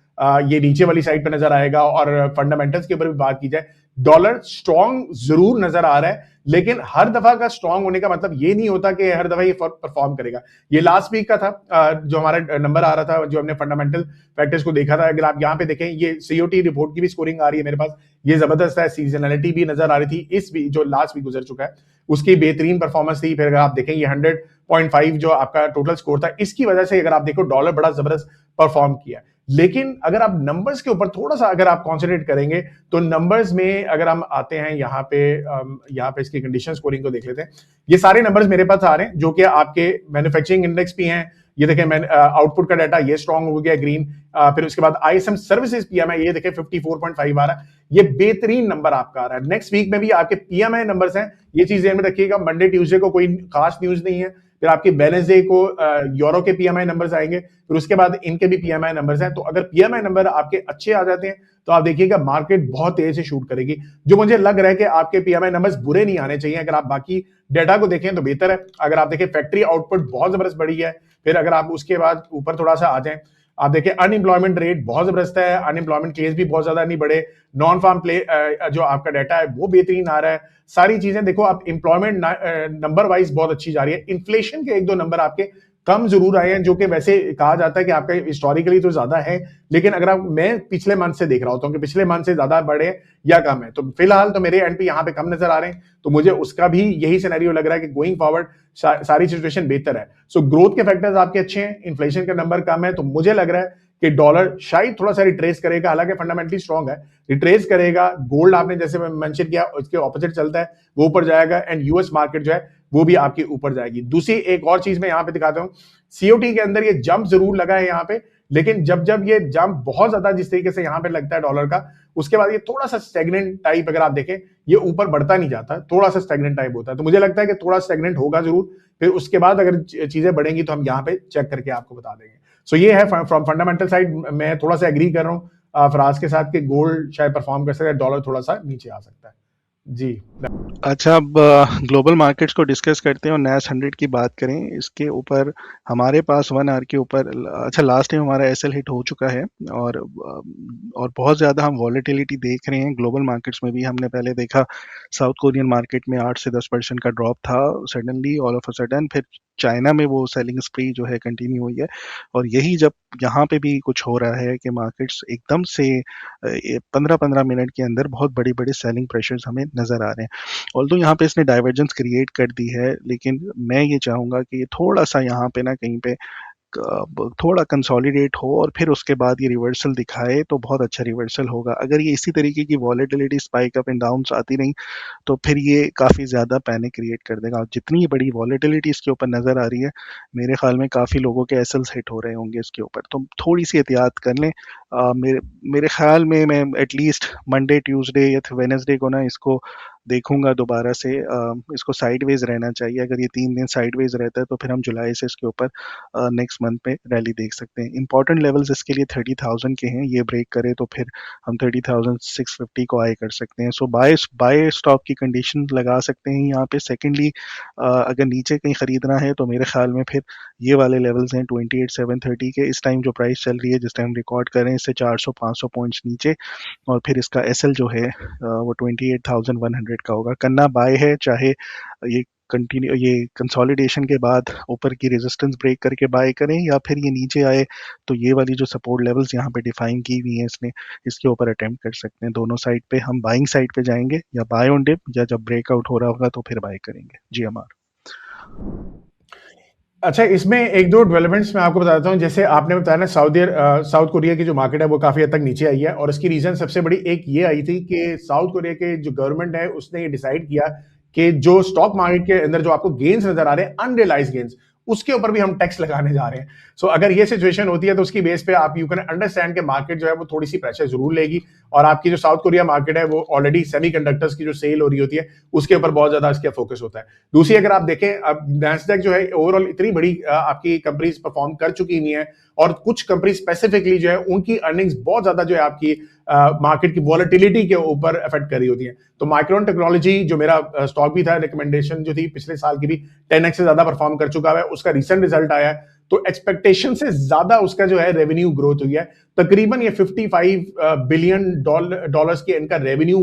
ये नीचे वाली साइड पे नजर आएगा और फंडामेंटल्स के ऊपर भी बात की जाए, डॉलर स्ट्रॉन्ग जरूर नजर आ रहा है, लेकिन हर दफा का स्ट्रॉन्ग होने का मतलब ये नहीं होता कि हर दफा ये परफॉर्म करेगा। ये लास्ट वीक का था जो हमारा नंबर आ रहा था, जो हमने फंडामेंटल फैक्टर्स को देखा था। अगर आप यहाँ पे देखें, ये सीओटी रिपोर्ट की भी स्कोरिंग आ रही है मेरे पास, ये जबरदस्त है। सीजनलिटी भी नजर आ रही थी। इस वीक जो लास्ट वीक गुजर चुका है उसकी बेहतरीन परफॉर्मेंस थी। फिर अगर आप देखें ये 100.5 जो आपका टोटल स्कोर था, इसकी वजह से अगर आप देखो डॉलर बड़ा जबरदस्त परफॉर्म किया। लेकिन अगर आप नंबर्स के ऊपर थोड़ा सा अगर आप कॉन्सेंट्रेट करेंगे तो नंबर्स में अगर हम आते हैं यहाँ पे इसकी कंडीशन स्कोरिंग को देख लेते हैं। ये सारे नंबर्स मेरे पास आ रहे हैं जो कि आपके मैन्युफैक्चरिंग इंडेक्स भी हैं। ये देखें, आउटपुट का डाटा ये स्ट्रांग हो गया ग्रीन। फिर उसके बाद आईएसएम सर्विसेज पीएमआई ये देखें 54.5 आ रहा है। ये बेहतरीन नंबर आपका आ रहा है। नेक्स्ट वीक में भी आपके पीएमआई नंबर्स हैं, ये चीज ध्यान में रखिएगा। मंडे ट्यूसडे को कोई खास न्यूज नहीं है। फिर आपके वेडनेसडे को यूरो के पीएमआई नंबर्स आएंगे, फिर उसके बाद इनके भी पीएमआई नंबर्स हैं। तो अगर पीएमआई नंबर आपके अच्छे आ जाते हैं तो आप देखिएगा मार्केट बहुत तेज से शूट करेगी। जो मुझे लग रहा है कि आपके पीएमआई नंबर्स बुरे नहीं आने चाहिए। अगर आप बाकी डेटा को देखें तो बेहतर है। अगर आप देखें फैक्ट्री आउटपुट बहुत जबरदस्त बढ़ी है। फिर अगर आप उसके बाद ऊपर थोड़ा सा आ जाएं, आप देखें अनएम्प्लॉयमेंट रेट बहुत जबरदस्त है। अनएम्प्लॉयमेंट क्लेम्स भी बहुत ज्यादा नहीं बढ़े। नॉन फार्म प्ले जो आपका डाटा है वो बेहतरीन आ रहा है। सारी चीजें देखो, आप एम्प्लॉयमेंट नंबर वाइज बहुत अच्छी जा रही है। इन्फ्लेशन के 1-2 नंबर आपके कम जरूर आए हैं, जो कि वैसे कहा जाता है कि आपका हिस्टोरिकली तो ज्यादा है, लेकिन अगर आप मैं पिछले मंथ से देख रहा होता हूँ कि पिछले मंथ से ज्यादा बढ़े या कम है, तो फिलहाल तो मेरे एंड पे यहाँ पे कम नजर आ रहे हैं। तो मुझे उसका भी यही सिनेरियो लग रहा है कि गोइंग फॉरवर्ड सारी सिचुएशन बेहतर है। सो ग्रोथ के फैक्टर्स आपके अच्छे हैं, इन्फ्लेशन का नंबर कम है, तो मुझे लग रहा है कि डॉलर शायद थोड़ा सा रिट्रेस करेगा। हालांकि फंडामेंटली स्ट्रांग है, रिट्रेस करेगा। गोल्ड आपने जैसे मेंशन किया उसके ऑपोजिट चलता है, वो ऊपर जाएगा। एंड यूएस मार्केट जो है वो भी आपकी ऊपर जाएगी। दूसरी एक और चीज मैं यहाँ पे दिखाता हूँ, सीओटी के अंदर ये जंप जरूर लगा है यहाँ पे, लेकिन जब ये जंप बहुत ज्यादा जिस तरीके से यहाँ पे लगता है डॉलर का, उसके बाद ये थोड़ा सा स्टैग्नेंट टाइप अगर आप देखें, ये ऊपर बढ़ता नहीं जाता, थोड़ा सा स्टैग्नेंट टाइप होता है। तो मुझे लगता है कि थोड़ा स्टैग्नेंट होगा जरूर। फिर उसके बाद अगर चीजें बढ़ेंगी तो हम यहाँ पे चेक करके आपको बता देंगे। सो ये है फ्रॉम फंडामेंटल साइड। मैं थोड़ा सा एग्री कर रहा हूँ फराज के साथ कि गोल्ड शायद परफॉर्म कर सकता है, डॉलर थोड़ा सा नीचे आ सकता है जी। अच्छा, अब ग्लोबल मार्केट्स को डिस्कस करते हैं और नैस 100 की बात करें। इसके ऊपर हमारे पास 1 आवर के ऊपर, अच्छा लास्ट टाइम हमारा एसएल हिट हो चुका है और बहुत ज़्यादा हम वॉलेटिलिटी देख रहे हैं ग्लोबल मार्केट्स में भी। हमने पहले देखा साउथ कोरियन मार्केट में 8 से 10% का ड्रॉप था suddenly, all of a sudden. फिर चाइना में वो सेलिंग स्प्री जो है कंटिन्यू हुई है, और यही जब यहाँ पे भी कुछ हो रहा है कि मार्केट्स एकदम से 15-15 मिनट के अंदर बहुत बड़ी बड़ी सेलिंग प्रेशर्स हमें नज़र आ रहे हैं। ऑल्दो यहाँ पे इसने डाइवर्जेंस क्रिएट कर दी है, लेकिन मैं ये चाहूँगा कि ये थोड़ा सा यहाँ पे ना कहीं पे थोड़ा कंसोलिडेट हो और फिर उसके बाद ये रिवर्सल दिखाए तो बहुत अच्छा रिवर्सल होगा। अगर ये इसी तरीके की volatility spike up and downs आती नहीं तो फिर ये काफ़ी ज़्यादा पैनिक क्रिएट कर देगा। और जितनी बड़ी वॉलेटिलिटी इसके ऊपर नज़र आ रही है, मेरे ख्याल में काफ़ी लोगों के एसएल्स हिट हो रहे होंगे इसके ऊपर, तो थोड़ी सी एहतियात कर लें। मेरे ख्याल में मैं एटलीस्ट मंडे ट्यूसडे या वेडनेसडे को ना इसको देखूंगा दोबारा से। इसको साइडवेज रहना चाहिए। अगर ये 3 दिन साइडवेज रहता है तो फिर हम जुलाई से इसके ऊपर नेक्स्ट मंथ में रैली देख सकते हैं। इंपॉर्टेंट लेवल्स इसके लिए 30,000 के हैं, ये ब्रेक करे तो फिर हम 30,650 को आई कर सकते हैं। सो बाय स्टॉक की कंडीशन लगा सकते हैं यहाँ पे। सेकेंडली, अगर नीचे कहीं खरीदना है तो मेरे ख्याल में फिर ये वाले लेवल्स हैं 28,730 के। इस टाइम जो प्राइस चल रही है, जिस टाइम रिकॉर्ड कर रहे हैं, इससे 400-500 पॉइंट्स नीचे, और फिर इसका एसएल जो है वो 28,100 का होगा। करना बाय है, चाहे ये कंटिन्यू ये कंसोलिडेशन के बाद ऊपर की रेजिस्टेंस ब्रेक करके बाय करें, या फिर ये नीचे आए तो ये वाली जो सपोर्ट लेवल्स यहाँ पे डिफाइन की हुई हैं इसने, इसके ऊपर अटेम्प्ट कर सकते हैं। दोनों साइड पे हम बाइंग साइड पे जाएंगे, या बाय ऑन डिप, या जब ब्रेकआउट हो रहा होगा तो फिर बाय करेंगे। जी अमर। अच्छा, इसमें 1-2 डेवलपमेंट्स मैं आपको बताता हूँ। जैसे आपने बताया ना, साउथ कोरिया की जो मार्केट है वो काफी हद तक नीचे आई है, और इसकी रीजन सबसे बड़ी एक ये आई थी कि साउथ कोरिया के जो गवर्नमेंट है उसने ये डिसाइड किया कि जो स्टॉक मार्केट के अंदर जो आपको गेन्स नजर आ रहे हैं, अनरियलाइज्ड गेन्स, उसके ऊपर भी हम टैक्स लगाने जा रहे हैं। सो अगर ये सिचुएशन होती है तो उसकी बेस पे आप यू कैन अंडरस्टैंड कि मार्केट जो है वो थोड़ी सी प्रेशर जरूर लेगी, और आपकी जो साउथ कोरिया मार्केट है वो ऑलरेडी सेमीकंडक्टर्स की जो सेल हो रही होती है उसके ऊपर बहुत ज्यादा इसका फोकस होता है। दूसरी अगर आप देखें, अब नैस्डैक जो है ओवरऑल इतनी बड़ी आपकी कंपनीज परफॉर्म कर चुकी हुई है, और कुछ कंपनी स्पेसिफिकली जो है उनकी अर्निंग्स बहुत ज्यादा जो है आपकी मार्केट की वॉलेटिलिटी के ऊपर अफेक्ट कर रही होती है। तो माइक्रोन टेक्नोलॉजी जो मेरा स्टॉक भी था, रिकमेंडेशन जो थी पिछले साल की भी 10x से ज्यादा परफॉर्म कर चुका है, उसका रिसेंट रिजल्ट आया है तो एक्सपेक्टेशन से ज्यादा उसका जो है रेवेन्यू ग्रोथ हुई है। तकरीबन ये 55 बिलियन डॉलर्स की इनका रेवेन्यू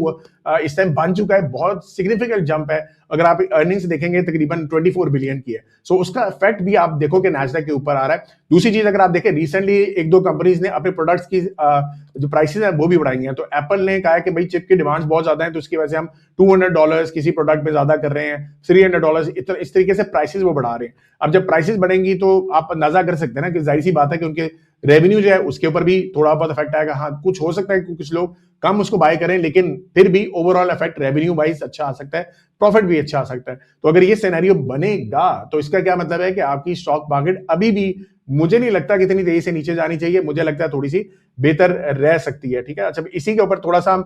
इस टाइम बन चुका है, बहुत सिग्निफिकेंट जंप है। अगर आप अर्निंग्स देखेंगे तकरीबन 24 बिलियन की है। सो उसका इफेक्ट भी आप देखो कि नैस्डैक के ऊपर आ रहा है। दूसरी चीज अगर आप देखें, रिसेंटली एक दो कंपनीज ने अपने प्रोडक्ट्स की जो प्राइसेस है वो भी बढ़ाई हैं। तो एप्पल ने कहा है कि भाई चिप की डिमांड्स बहुत ज्यादा है, तो उसकी वजह से हम $200 किसी प्रोडक्ट पे ज्यादा कर रहे हैं, $300 इस तरीके से प्राइसेस वो बढ़ा रहे हैं। अब जब प्राइसेस बढ़ेंगी तो आप अंदाजा कर सकते हैं ना कि जाहिर सी बात है कि उनके रेवेन्यू जो है उसके ऊपर भी थोड़ा बहुत इफेक्ट आएगा। हाँ, कुछ हो सकता है कि कुछ लोग कम उसको बाय करें, लेकिन फिर भी ओवरऑल इफेक्ट रेवेन्यू वाइज अच्छा आ सकता है, प्रॉफिट भी अच्छा आ सकता है। तो अगर ये सिनेरियो बनेगा तो इसका क्या मतलब है कि आपकी स्टॉक मार्केट अभी भी, मुझे नहीं लगता कि इतनी तेजी से नीचे जानी चाहिए, मुझे लगता है थोड़ी सी बेहतर रह सकती है। ठीक है, अच्छा इसी के ऊपर थोड़ा सा हम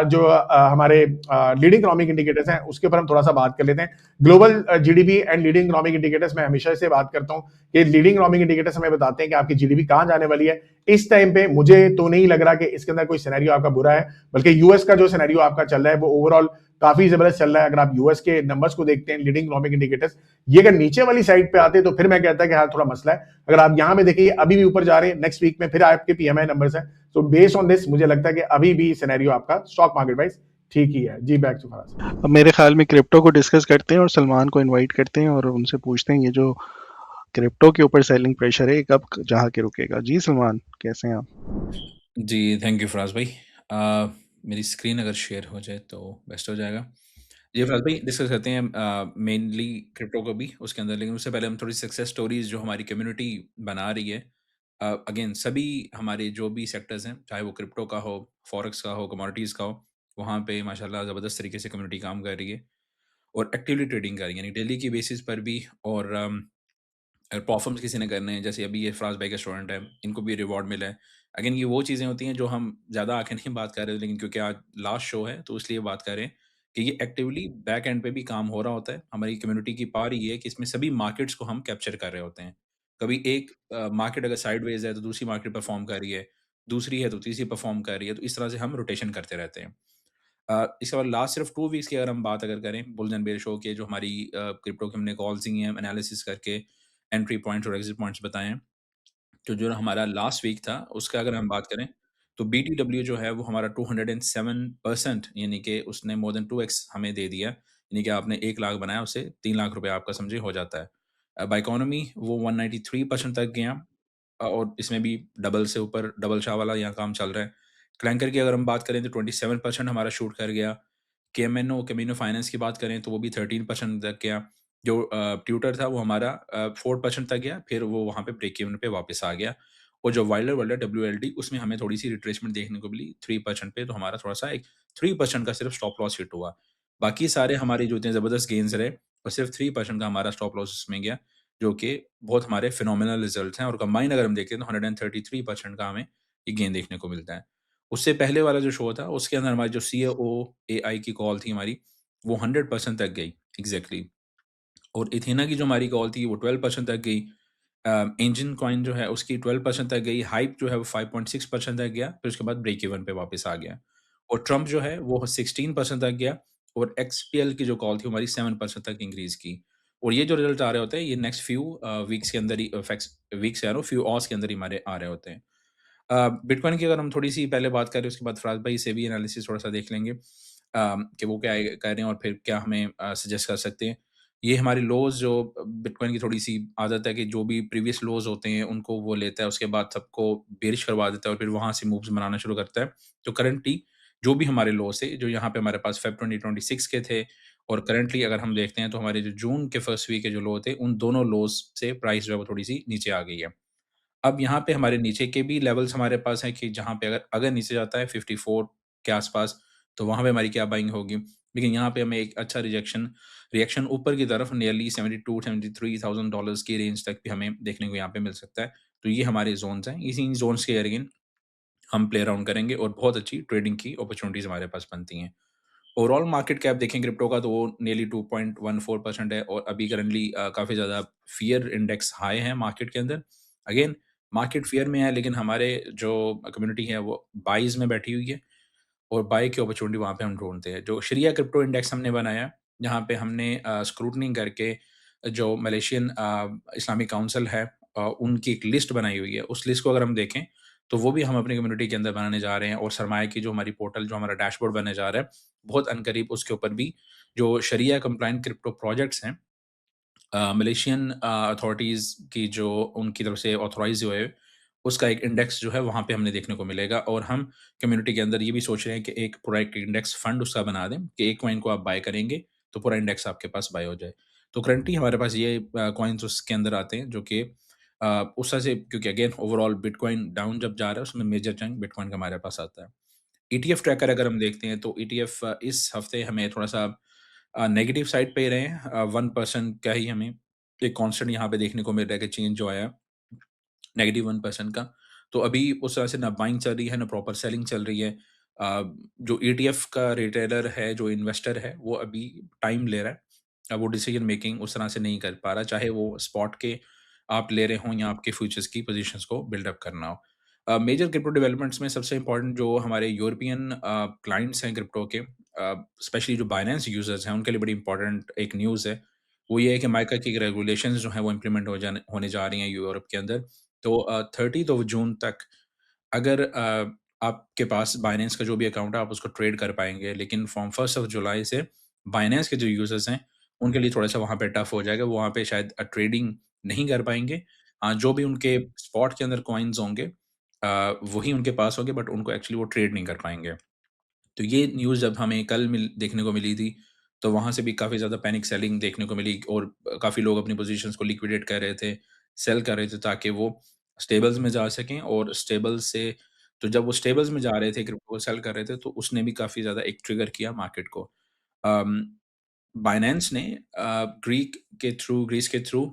जो हमारे लीडिंग इकोनॉमिक इंडिकेटर्स हैं उसके ऊपर हम थोड़ा सा बात कर लेते हैं। Global GDP and leading economic indicators, मैं हमेशा से बात करता हूं कि लीडिंग इकोनॉमिक इंडिकेटर्स हमें बताते हैं कि आपकी जीडीपी कहां जाने वाली है। इस टाइम पे मुझे तो नहीं लग रहा कि इसके अंदर कोई सिनेरियो आपका बुरा है, बल्कि यूएस का जो सिनेरियो आपका चल रहा है वो ओवरऑल काफी जबरदस्त चल रहा है। अगर आप यूएस के नंबर्स को देखते हैं, लीडिंग इकोनॉमिक इंडिकेटर्स, ये अगर नीचे वाली साइड पे आते तो फिर मैं कहता कि हाँ थोड़ा मसला है। अगर आप यहां पे देखिए अभी भी ऊपर जा रहे हैं, नेक्स्ट वीक में फिर आपके पीएमआई नंबर्स हैं, तो बेस्ड ऑन दिस मुझे लगता है कि अभी भी सिनेरियो आपका स्टॉक मार्केट वाइज ठीक ही है। जी, बैक टू फराज। अब मेरे ख्याल में क्रिप्टो को डिस्कस करते हैं और सलमान को इनवाइट करते हैं और उनसे पूछते हैं ये जो क्रिप्टो के ऊपर सेलिंग प्रेशर है कब जहाँ के रुकेगा। जी सलमान, कैसे हैं आप? जी, थैंक यू फराज भाई। मेरी स्क्रीन अगर शेयर हो जाए तो बेस्ट हो जाएगा। जी फराज भाई, डिस्कस करते हैं मेनली क्रिप्टो को भी उसके अंदर, लेकिन उससे पहले हम थोड़ी सक्सेस स्टोरीज जो हमारी कम्युनिटी बना रही है। अगेन सभी हमारे जो भी सेक्टर्स हैं, चाहे वो क्रिप्टो का हो, फॉरेक्स का हो, कमोडिटीज़ का हो, वहाँ पे माशाल्लाह ज़बरदस्त तरीके से कम्युनिटी काम कर रही है और एक्टिवली ट्रेडिंग कर रही है, यानी डेली की बेसिस पर भी। और अगर परफॉर्म्स किसी ने करने हैं, जैसे अभी ये फराज भाई का स्टूडेंट है, इनको भी रिवॉर्ड मिला है। अगेन ये वो चीज़ें होती हैं जो हम ज़्यादा आके नहीं बात कर रहे, लेकिन क्योंकि आज लास्ट शो है तो इसलिए बात कर रहे हैं कि ये एक्टिवली बैक एंड पे भी काम हो रहा होता है। हमारी कम्युनिटी की पावर ये है कि इसमें सभी मार्केट्स को हम कैप्चर कर रहे होते हैं। कभी एक मार्केट अगर साइडवेज है तो दूसरी मार्केट परफॉर्म कर रही है, दूसरी है तो तीसरी परफॉर्म कर रही है, तो इस तरह से हम रोटेशन करते रहते हैं। इसके बाद लास्ट सिर्फ 2 वीक्स की अगर हम बात अगर करें, बुल्स एंड बेयर शो के जो हमारी क्रिप्टो की हमने कॉल्स दी हैं, एनालिसिस करके एंट्री पॉइंट्स और एग्जिट पॉइंट्स बताए हैं। तो जो हमारा लास्ट वीक था, उसका अगर हम बात करें, तो बीटीडब्ल्यू जो है वो हमारा 207%, यानी कि उसने मोर देन 2x हमें दे दिया। यानी कि आपने 1 लाख बनाया, उससे 3 लाख रुपए आपका समझिए हो जाता है। बायकॉनमी वो 193% तक गया। और इसमें भी डबल से ऊपर डबल शाह वाला यहाँ काम चल रहा है। क्लैंकर की अगर हम बात करें तो 27% हमारा शूट कर गया। केएमएनओ कैमिनो फाइनेंस की बात करें तो वो भी 13% तक गया। जो ट्यूटर था वो हमारा 4% तक गया, फिर वो वहाँ पे ब्रेक इवन पे वापस आ गया। और जो वाइलर वर्ल्ड है डब्ल्यूएलडी, उसमें हमें थोड़ी-सी रिट्रेसमेंट देखने को मिली 3% पे, तो हमारा थोड़ा-सा एक 3% का सिर्फ स्टॉप लॉस हिट हुआ। बाकी सारे हमारे जो इतने ज़बरदस्त गेन्स रहे, और सिर्फ 3% का हमारा स्टॉप लॉस उसमें गया, जो कि बहुत हमारे फिनोमिनल रिज़ल्ट्स हैं। और कंबाइन अगर हम देखते हैं तो 133% का हमें ये गेन देखने को मिलता है। उससे पहले वाला जो शो था, उसके अंदर हमारी जो सीओएआई की कॉल थी हमारी, वो 100% तक गई एग्ज़ैक्टली। और इथेना की जो हमारी कॉल थी वो 12% तक गई। इंजन कॉइन जो है उसकी 12% तक गई। हाइप जो है वो 5.6% तक गया, फिर उसके बाद ब्रेक इवन पे वापस आ गया। और ट्रम्प जो है वो 16% तक गया। और एक्सपीएल की जो कॉल थी हमारी 7% तक इंक्रीज़ की। और ये जो रिज़ल्ट आ रहे होते हैं, ये नेक्स्ट फ्यू वीक्स के अंदर ही, फैक्स वीक्स कह रहा हूँ, फ्यू आवर्स के अंदर ही हमारे आ रहे होते हैं। बिटकॉइन की अगर हम थोड़ी-सी पहले बात करें, उसके बाद फराज भाई से भी एनालिसिस थोड़ा-सा देख लेंगे कि वो क्या कह रहे हैं और फिर क्या हमें सजेस्ट कर सकते हैं। ये हमारी लोज़ जो बिटकॉइन की थोड़ी-सी आदत है कि जो भी प्रीवियस लोज़ होते हैं उनको वो लेता है, उसके बाद सबको बेरिश करवा देता है और फिर वहाँ से मूव्स बनाना शुरू करता है। तो करंटली जो भी हमारे लोज़ थे, जो यहाँ पे हमारे पास फ़ेब 2026 के थे, और करंटली अगर हम देखते हैं तो हमारे जो जून के फर्स्ट वीक के जो लो थे, उन दोनों लोज़ से प्राइस जो है वो थोड़ी-सी नीचे आ गई है। अब यहाँ पे हमारे नीचे के भी लेवल्स हमारे पास हैं कि जहाँ पे अगर अगर नीचे जाता है 54 के आसपास, तो वहाँ पे हमारी क्या बाइंग होगी। लेकिन यहाँ पे हमें एक अच्छा रिएक्शन ऊपर की तरफ नियरली $72,000-$73,000 की रेंज तक भी हमें देखने को यहाँ पे मिल सकता है। तो ये हमारे ज़ोन्स हैं। इसी ज़ोन्स के अगेन हम प्ले अराउंड करेंगे और बहुत अच्छी ट्रेडिंग की अपॉर्च्युनिटीज़ हमारे पास बनती हैं। ओवरऑल मार्केट कैप देखें क्रिप्टो का तो वो नियरली 2.14% है और अभी करंटली काफ़ी ज़्यादा फ़ियर इंडेक्स हाई है मार्केट के अंदर। अगेन मार्केट फ़ियर में है लेकिन हमारे जो कम्युनिटी है वो बाइज़ में बैठी हुई है और बाय की अपॉर्च्युनिटी वहाँ पे हम ढूँढते हैं। जो शरिया क्रिप्टो इंडेक्स हमने बनाया, जहाँ पे हमने स्क्रूटनी करके जो मलेशियन इस्लामिक काउंसिल है उनकी एक लिस्ट बनाई हुई है। उस लिस्ट को अगर हम देखें, तो वो भी हम अपनी कम्युनिटी के अंदर बनाने जा रहे हैं और सरमाया की जो हमारी पोर्टल जो हमारा डैशबोर्ड बनने जा रहा है, बहुत अनकरीब उसके ऊपर भी जो शरिया कंप्लायंट क्रिप्टो प्रोजेक्ट्स हैं मलेशियन अथॉरिटीज़ की जो उनकी तरफ से ऑथराइज़ हुए, उसका एक इंडेक्स जो है वहाँ पे हमें देखने को मिलेगा और हम कम्युनिटी के अंदर ये भी सोच रहे हैं कि एक पूरा एक इंडेक्स फंड उसका बना दें कि एक कॉइन को आप बाय करेंगे, तो पूरा इंडेक्स आपके पास बाय हो जाए। तो करंटली हमारे पास ये कॉइन्स उसके अंदर आते हैं जो कि उस तरह से क्योंकि अगेन ओवरऑल बिटकॉइन डाउन जब जा रहा है, उसमें मेजर चंक बिटकॉइन का हमारे पास आता है। ईटीएफ ट्रैकर अगर हम देखते हैं तो ईटीएफ इस हफ्ते हमें थोड़ा-सा नेगेटिव साइड पे ही रहे हैं 1% का ही हमें एक कांस्टेंट यहाँ पे देखने को मिल रहा है कि चेंज जो आया नेगेटिव 1% का। तो अभी उस तरह से ना बाइंग चल रही है, ना प्रॉपर सेलिंग चल रही है। जो ईटीएफ का रिटेलर है, जो इन्वेस्टर है, वो अभी टाइम ले रहा है। वो डिसीजन मेकिंग उस तरह से नहीं कर पा रहा, चाहे वो स्पॉट के आप ले रहे हों या आपके फ्यूचर्स की पोज़ीशंस को बिल्ड अप करना हो। मेजर क्रिप्टो डेवलपमेंट्स में सबसे इम्पोर्टेंट जो हमारे यूरोपियन क्लाइंट्स हैं क्रिप्टो के स्पेशली जो बाइनेंस यूज़र्स हैं, उनके लिए बड़ी इम्पोर्टेंट एक न्यूज़ है। वो ये है कि माइका की रेगुलेशंस जो हैं वो इम्प्लीमेंट होने जा रही हैं यूरोप के अंदर। तो 30th ऑफ जून तक अगर आपके पास बाइनेंस का जो भी अकाउंट है, आप उसको ट्रेड कर पाएँगे। लेकिन फ्रॉम 1st ऑफ जुलाई से बाइनेंस के जो यूज़र्स हैं, उनके लिए थोड़ा-सा वहाँ पे टफ़ हो जाएगा। वो वहाँ पे शायद ट्रेडिंग नहीं कर पाएँगे। जो भी उनके स्पॉट के अंदर कॉइन्स होंगे वही उनके पास होंगे बट उनको एक्चुअली वो ट्रेड नहीं कर पाएँगे। तो ये न्यूज़ जब हमें कल देखने को मिली थी, तो वहाँ से भी काफ़ी ज़्यादा पैनिक सेलिंग देखने को मिली और काफ़ी लोग अपनी पोज़ीशंस को लिक्विडेट कर रहे थे, सेल कर रहे थे ताकि वो स्टेबल्स में जा सकें और स्टेबल्स से तो जब वो स्टेबल्स में जा रहे थे, क्रिप्टो को सेल कर रहे थे, तो उसने भी काफ़ी ज़्यादा एक ट्रिगर किया मार्केट को। अम, बाइनेंस ने ग्रीस के थ्रू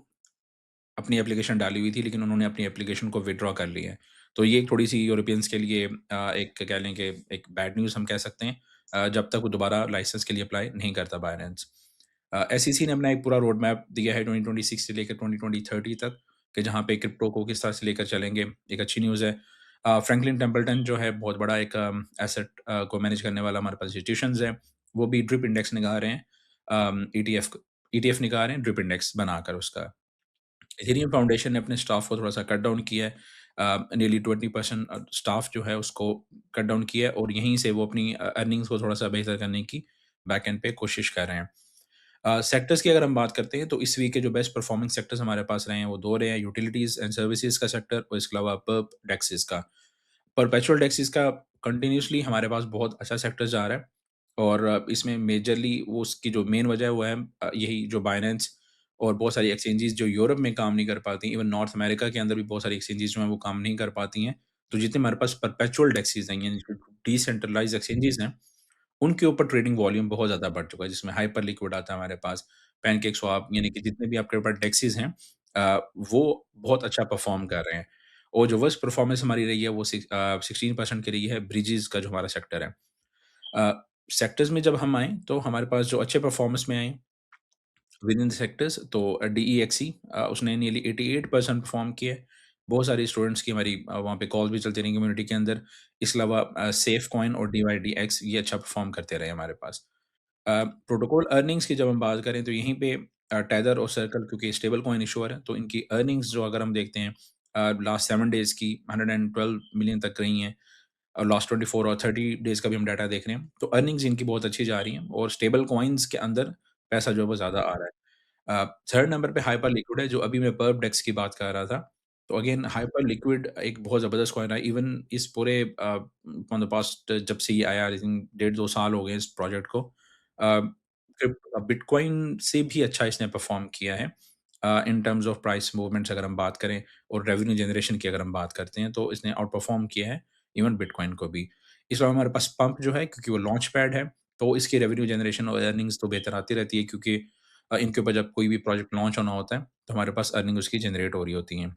अपनी एप्लीकेशन डाली हुई थी, लेकिन उन्होंने अपनी एप्लीकेशन को विथड्रॉ कर लिया है। तो ये थोड़ी-सी यूरोपियंस के लिए एक कह लें कि एक बैड न्यूज़ हम कह सकते हैं जब तक वो दोबारा लाइसेंस के लिए अप्लाई नहीं करता बायनेंस। एसईसी ने अपना एक पूरा रोड मैप दिया है 2026 से लेकर 2030 तक कि जहाँ पे क्रिप्टो को किस तरह से लेकर चलेंगे, एक अच्छी न्यूज़ है। फ्रैंकलिन टेम्पल्टन जो है बहुत बड़ा एक एसेट को मैनेज करने वाला हमारे पास इंस्टीट्यूशंस है, वो भी ड्रिप इंडेक्स निकाल रहे हैं ईटीएफ निकाल रहे हैं ड्रिप इंडेक्स बनाकर उसका। इथेरियम फाउंडेशन ने अपने स्टाफ को थोड़ा-सा कट डाउन किया है। नियरली 20% स्टाफ जो है उसको कट डाउन किया है और यहीं से वो अपनी अर्निंग्स को थोड़ा-सा बेहतर करने की बैक एंड पे कोशिश कर रहे हैं। सेक्टर्स की अगर हम बात करते हैं तो इस वीक के जो बेस्ट परफॉर्मिंग सेक्टर्स हमारे पास रहे हैं वो 2 रहे हैं, यूटिलिटीज़ एंड सर्विसेज़ का सेक्टर और इसके अलावा पर्प डेक्सेस का। परपेचुअल डेक्सेस का कंटिन्यूअसली हमारे पास बहुत अच्छा सेक्टर जा रहा है और इसमें मेजरली वो उसकी जो मेन वजह है वो है यही जो बायनेंस और बहुत सारी एक्सचेंजेस जो यूरोप में काम नहीं कर पाती, इवन नॉर्थ अमेरिका के अंदर भी बहुत सारी एक्सचेंजेस जो हैं वो काम नहीं कर पाती हैं। तो जितने हमारे पास परपेचुअल डेक्सेस हैं यानी जो डिसेंट्रलाइज़्ड एक्सचेंजेस हैं, उनके ऊपर ट्रेडिंग वॉल्यूम बहुत ज़्यादा बढ़ चुका है, जिसमें हाइपर लिक्विड आता है हमारे पास, पैनकेक स्वैप यानी कि जितने भी आपके पास डेक्सेस हैं वो बहुत अच्छा परफ़ॉर्म कर रहे हैं। और जो वर्स्ट परफ़ॉर्मेंस हमारी रही है वो 16% की रही है ब्रिजेज़ का जो हमारा सेक्टर है। सेक्टर्स में जब हम आएँ तो हमारे पास जो अच्छे परफ़ॉर्मेंस में आए विद इन द सेक्टर्स तो डीईएक्सी उसने नियरली 88% परफ़ॉर्म किया है। बहुत सारे स्टूडेंट्स की हमारी वहाँ पे कॉल भी चलती रही कम्युनिटी के अंदर। इसके अलावा सेफ कॉइन और डीवाईडीएक्स ये अच्छा परफ़ॉर्म करते रहे हमारे पास। प्रोटोकॉल अर्निंग्स की जब हम बात करें तो यहीं पे टेदर और सर्कल क्योंकि स्टेबल कॉइन इश्यूअर है तो इनकी अर्निंग्स जो अगर हम देखते हैं लास्ट 7 डेज़ की 112 मिलियन तक रही हैं और लास्ट 24 और 30 डेज़ का भी हम डाटा देख रहे हैं, तो अर्निंग्स इनकी बहुत अच्छी जा रही हैं और स्टेबल कॉइन्स के अंदर पैसा जो है वो ज़्यादा आ रहा है। थर्ड नंबर पे हाइपर लिक्विड है जो अभी मैं पर्प डेक्स की बात कर रहा था। तो अगेन हाइपर लिक्विड एक बहुत ज़बरदस्त कॉइन है इवन इस पूरे फ्रॉम द पास्ट जब से ये आया आई थिंक डेढ़ 2 साल हो गए इस प्रोजेक्ट को। बिटकॉइन से भी अच्छा इसने परफ़ॉर्म किया है in terms of price movements अगर हम बात करें और रेवेन्यू जनरेशन की अगर हम बात करते हैं तो इसने आउट परफ़ॉर्म किया है इवन बिटकॉइन को भी। इस बार हमारे पास पंप जो है क्योंकि वो लॉन्च पैड है, तो इसकी रेवेन्यू जनरेशन और अर्निंग्स तो बेहतर आती रहती है क्योंकि इनके ऊपर जब कोई भी प्रोजेक्ट लॉन्च होना होता है, तो हमारे पास अर्निंग उसकी जनरेट हो रही होती हैं।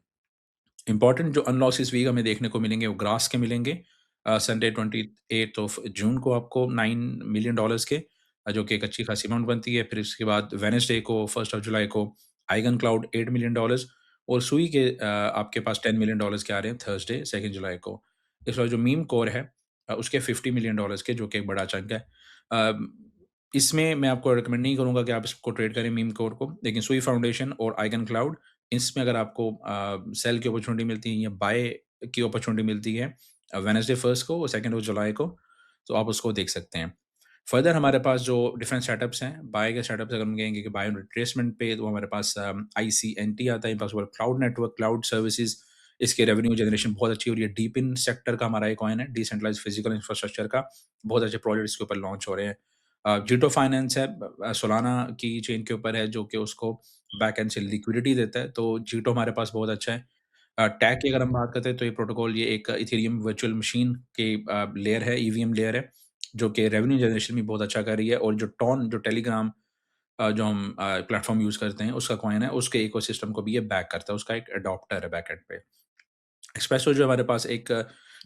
इम्पोर्टेंट जो अनलॉस इस वीक हमें देखने को मिलेंगे वो ग्रास के मिलेंगे। संडे 28th ऑफ जून को आपको $9 मिलियन के जो कि एक अच्छी खासी अमाउंट बनती है। फिर इसके बाद वेडनेसडे को 1st ऑफ जुलाई को आइगन क्लाउड $8 मिलियन और सुई के आपके पास $10 मिलियन के आ रहे हैं थर्सडे 2nd जुलाई को। इस बार जो मीम कोर है उसके $50 मिलियन के जो कि एक बड़ा चंक है। इसमें मैं आपको रिकमेंड नहीं करूँगा कि आप इसको ट्रेड करें मीम कोर को, लेकिन सुई फाउंडेशन और आइगन क्लाउड इसमें अगर आपको सेल की अपॉर्चुनिटी मिलती है या बाय की अपॉर्चुनिटी मिलती है वेडनेसडे 1st को और 2nd ऑफ जुलाई को, तो आप उसको देख सकते हैं। फर्दर हमारे पास जो डिफरेंट सेटअप्स हैं, बाय के सेटअप्स अगर हम कहेंगे कि बाय ऑन रिट्रेसमेंट पे तो हमारे पास आईसीएनटी आता है, impossible cloud network, cloud services, इसके रेवेन्यू जनरेशन बहुत अच्छी हो रही है। डीप इन सेक्टर का हमारा एक कॉइन है, डिसेंट्रलाइज्ड फिजिकल इंफ्रास्ट्रक्चर का, बहुत अच्छे प्रोजेक्ट इसके ऊपर लॉन्च हो रहे हैं। जीटो फाइनेंस है, सोलाना की चेन के ऊपर है जो कि उसको बैक एंड से लिक्विडिटी देता है, तो जीटो हमारे पास बहुत अच्छा है। टैग की अगर हम बात करते हैं तो ये प्रोटोकॉल ये एक इथेरियम वर्चुअल मशीन के लेयर है, ईवीएम लेयर है, जो कि रेवेन्यू जनरेशन भी बहुत अच्छा कर रही है। और जो टॉन जो टेलीग्राम जो हम प्लेटफॉर्म यूज़ करते हैं उसका कॉइन है, उसके इकोसिस्टम को भी ये बैक करता है, उसका एक एडॉप्टर है बैकएंड पे। एक्सप्रेसो जो हमारे पास एक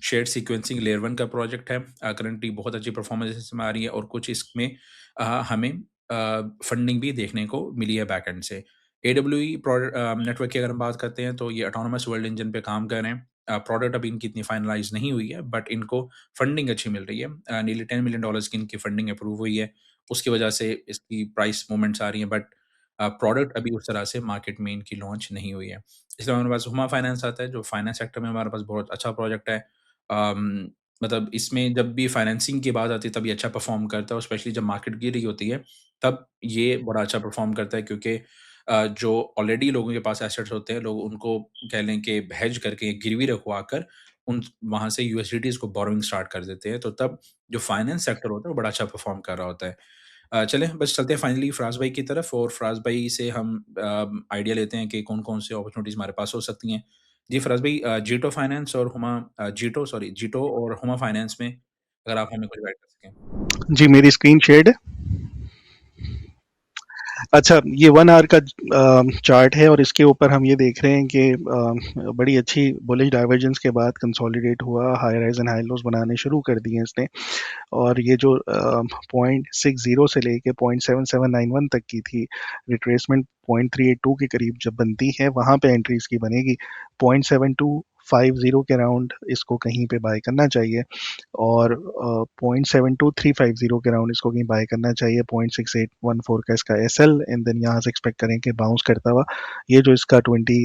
शेयर्ड सीक्वेंसिंग लेयर 1 का प्रोजेक्ट है, करंटली बहुत अच्छी परफॉर्मेंस इसमें आ रही है और कुछ इसमें हमें फंडिंग भी देखने को मिली है बैकएंड से। एडब्ल्यूई नेटवर्क की अगर हम बात करते हैं तो ये ऑटोनोमस वर्ल्ड इंजन पे काम कर रहे हैं। प्रोडक्ट अभी इनकी इतनी फाइनलाइज नहीं हुई है बट इनको फंडिंग अच्छी मिल रही है। नीयरली $10 मिलियन की इनकी फंडिंग अप्रूव हुई है, उसकी वजह से इसकी प्राइस मूवमेंट्स आ रही हैं, बट प्रोडक्ट अभी उस तरह से मार्केट में इनकी लॉन्च नहीं हुई है। इसलिए हमारे पास हुमा फाइनेंस आता है, जो फाइनेंस सेक्टर में हमारे पास बहुत अच्छा प्रोजेक्ट है। मतलब इसमें जब भी फाइनेंसिंग की बात आती है, तब ये अच्छा परफ़ॉर्म करता है और स्पेशली जब मार्केट गिर रही होती है, तब ये बड़ा अच्छा परफ़ॉर्म करता है क्योंकि जो ऑलरेडी लोगों के पास एसेट्स होते हैं, लोग उनको कह लें कि हेज करके गिरवी रखवा कर उन वहाँ से यूएसडीटीज़ को बोरोइंग स्टार्ट कर देते हैं, तो तब जो फाइनेंस सेक्टर होता है, वो बड़ा अच्छा परफ़ॉर्म कर रहा होता है। चलें बस चलते हैं फाइनली फराज भाई की तरफ और फराज भाई से हम आइडिया लेते हैं कि कौन-कौन सी अपॉर्चुनिटीज़ हमारे पास हो सकती हैं। जी फराज भाई, जीटो फाइनेंस और जीटो और हुमा फाइनेंस में अगर आप हमें कुछ गाइड कर सकें। जी, मेरी स्क्रीन शेयर्ड है। अच्छा, ये 1 आवर का चार्ट है और इसके ऊपर हम ये देख रहे हैं कि बड़ी अच्छी बुलिश डाइवर्जेंस के बाद कंसोलिडेट हुआ, हाई राइज एंड हाई लोज बनाने शुरू कर दिए इसने। और ये जो 0.60 से लेके 0.7791 तक की थी रिट्रेसमेंट, 0.382 के करीब जब बनती है वहाँ पे एंट्री इसकी बनेगी। 0.7250 के अराउंड इसको कहीं पे बाय करना चाहिए और 0.72350 के अराउंड इसको कहीं बाय करना चाहिए। 0.6814 का इसका एसएल एंड देन यहाँ से एक्सपेक्ट करें कि बाउंस करता हुआ ये जो इसका 20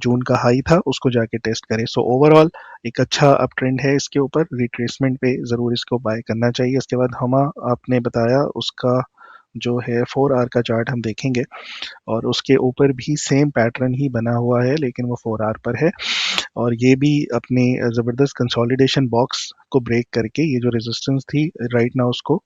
जून का हाई था उसको जाके टेस्ट करे। सो ओवरऑल एक अच्छा अप ट्रेंड है इसके ऊपर, रिट्रेसमेंट पे ज़रूर इसको बाय करना चाहिए। इसके बाद हमा आपने बताया उसका जो है 4 आवर का चार्ट हम देखेंगे और उसके ऊपर भी सेम पैटर्न ही बना हुआ है लेकिन वो 4 आवर पर है और ये भी अपने ज़बरदस्त कंसोलिडेशन बॉक्स को ब्रेक करके ये जो रेजिस्टेंस थी राइट नाउ उसको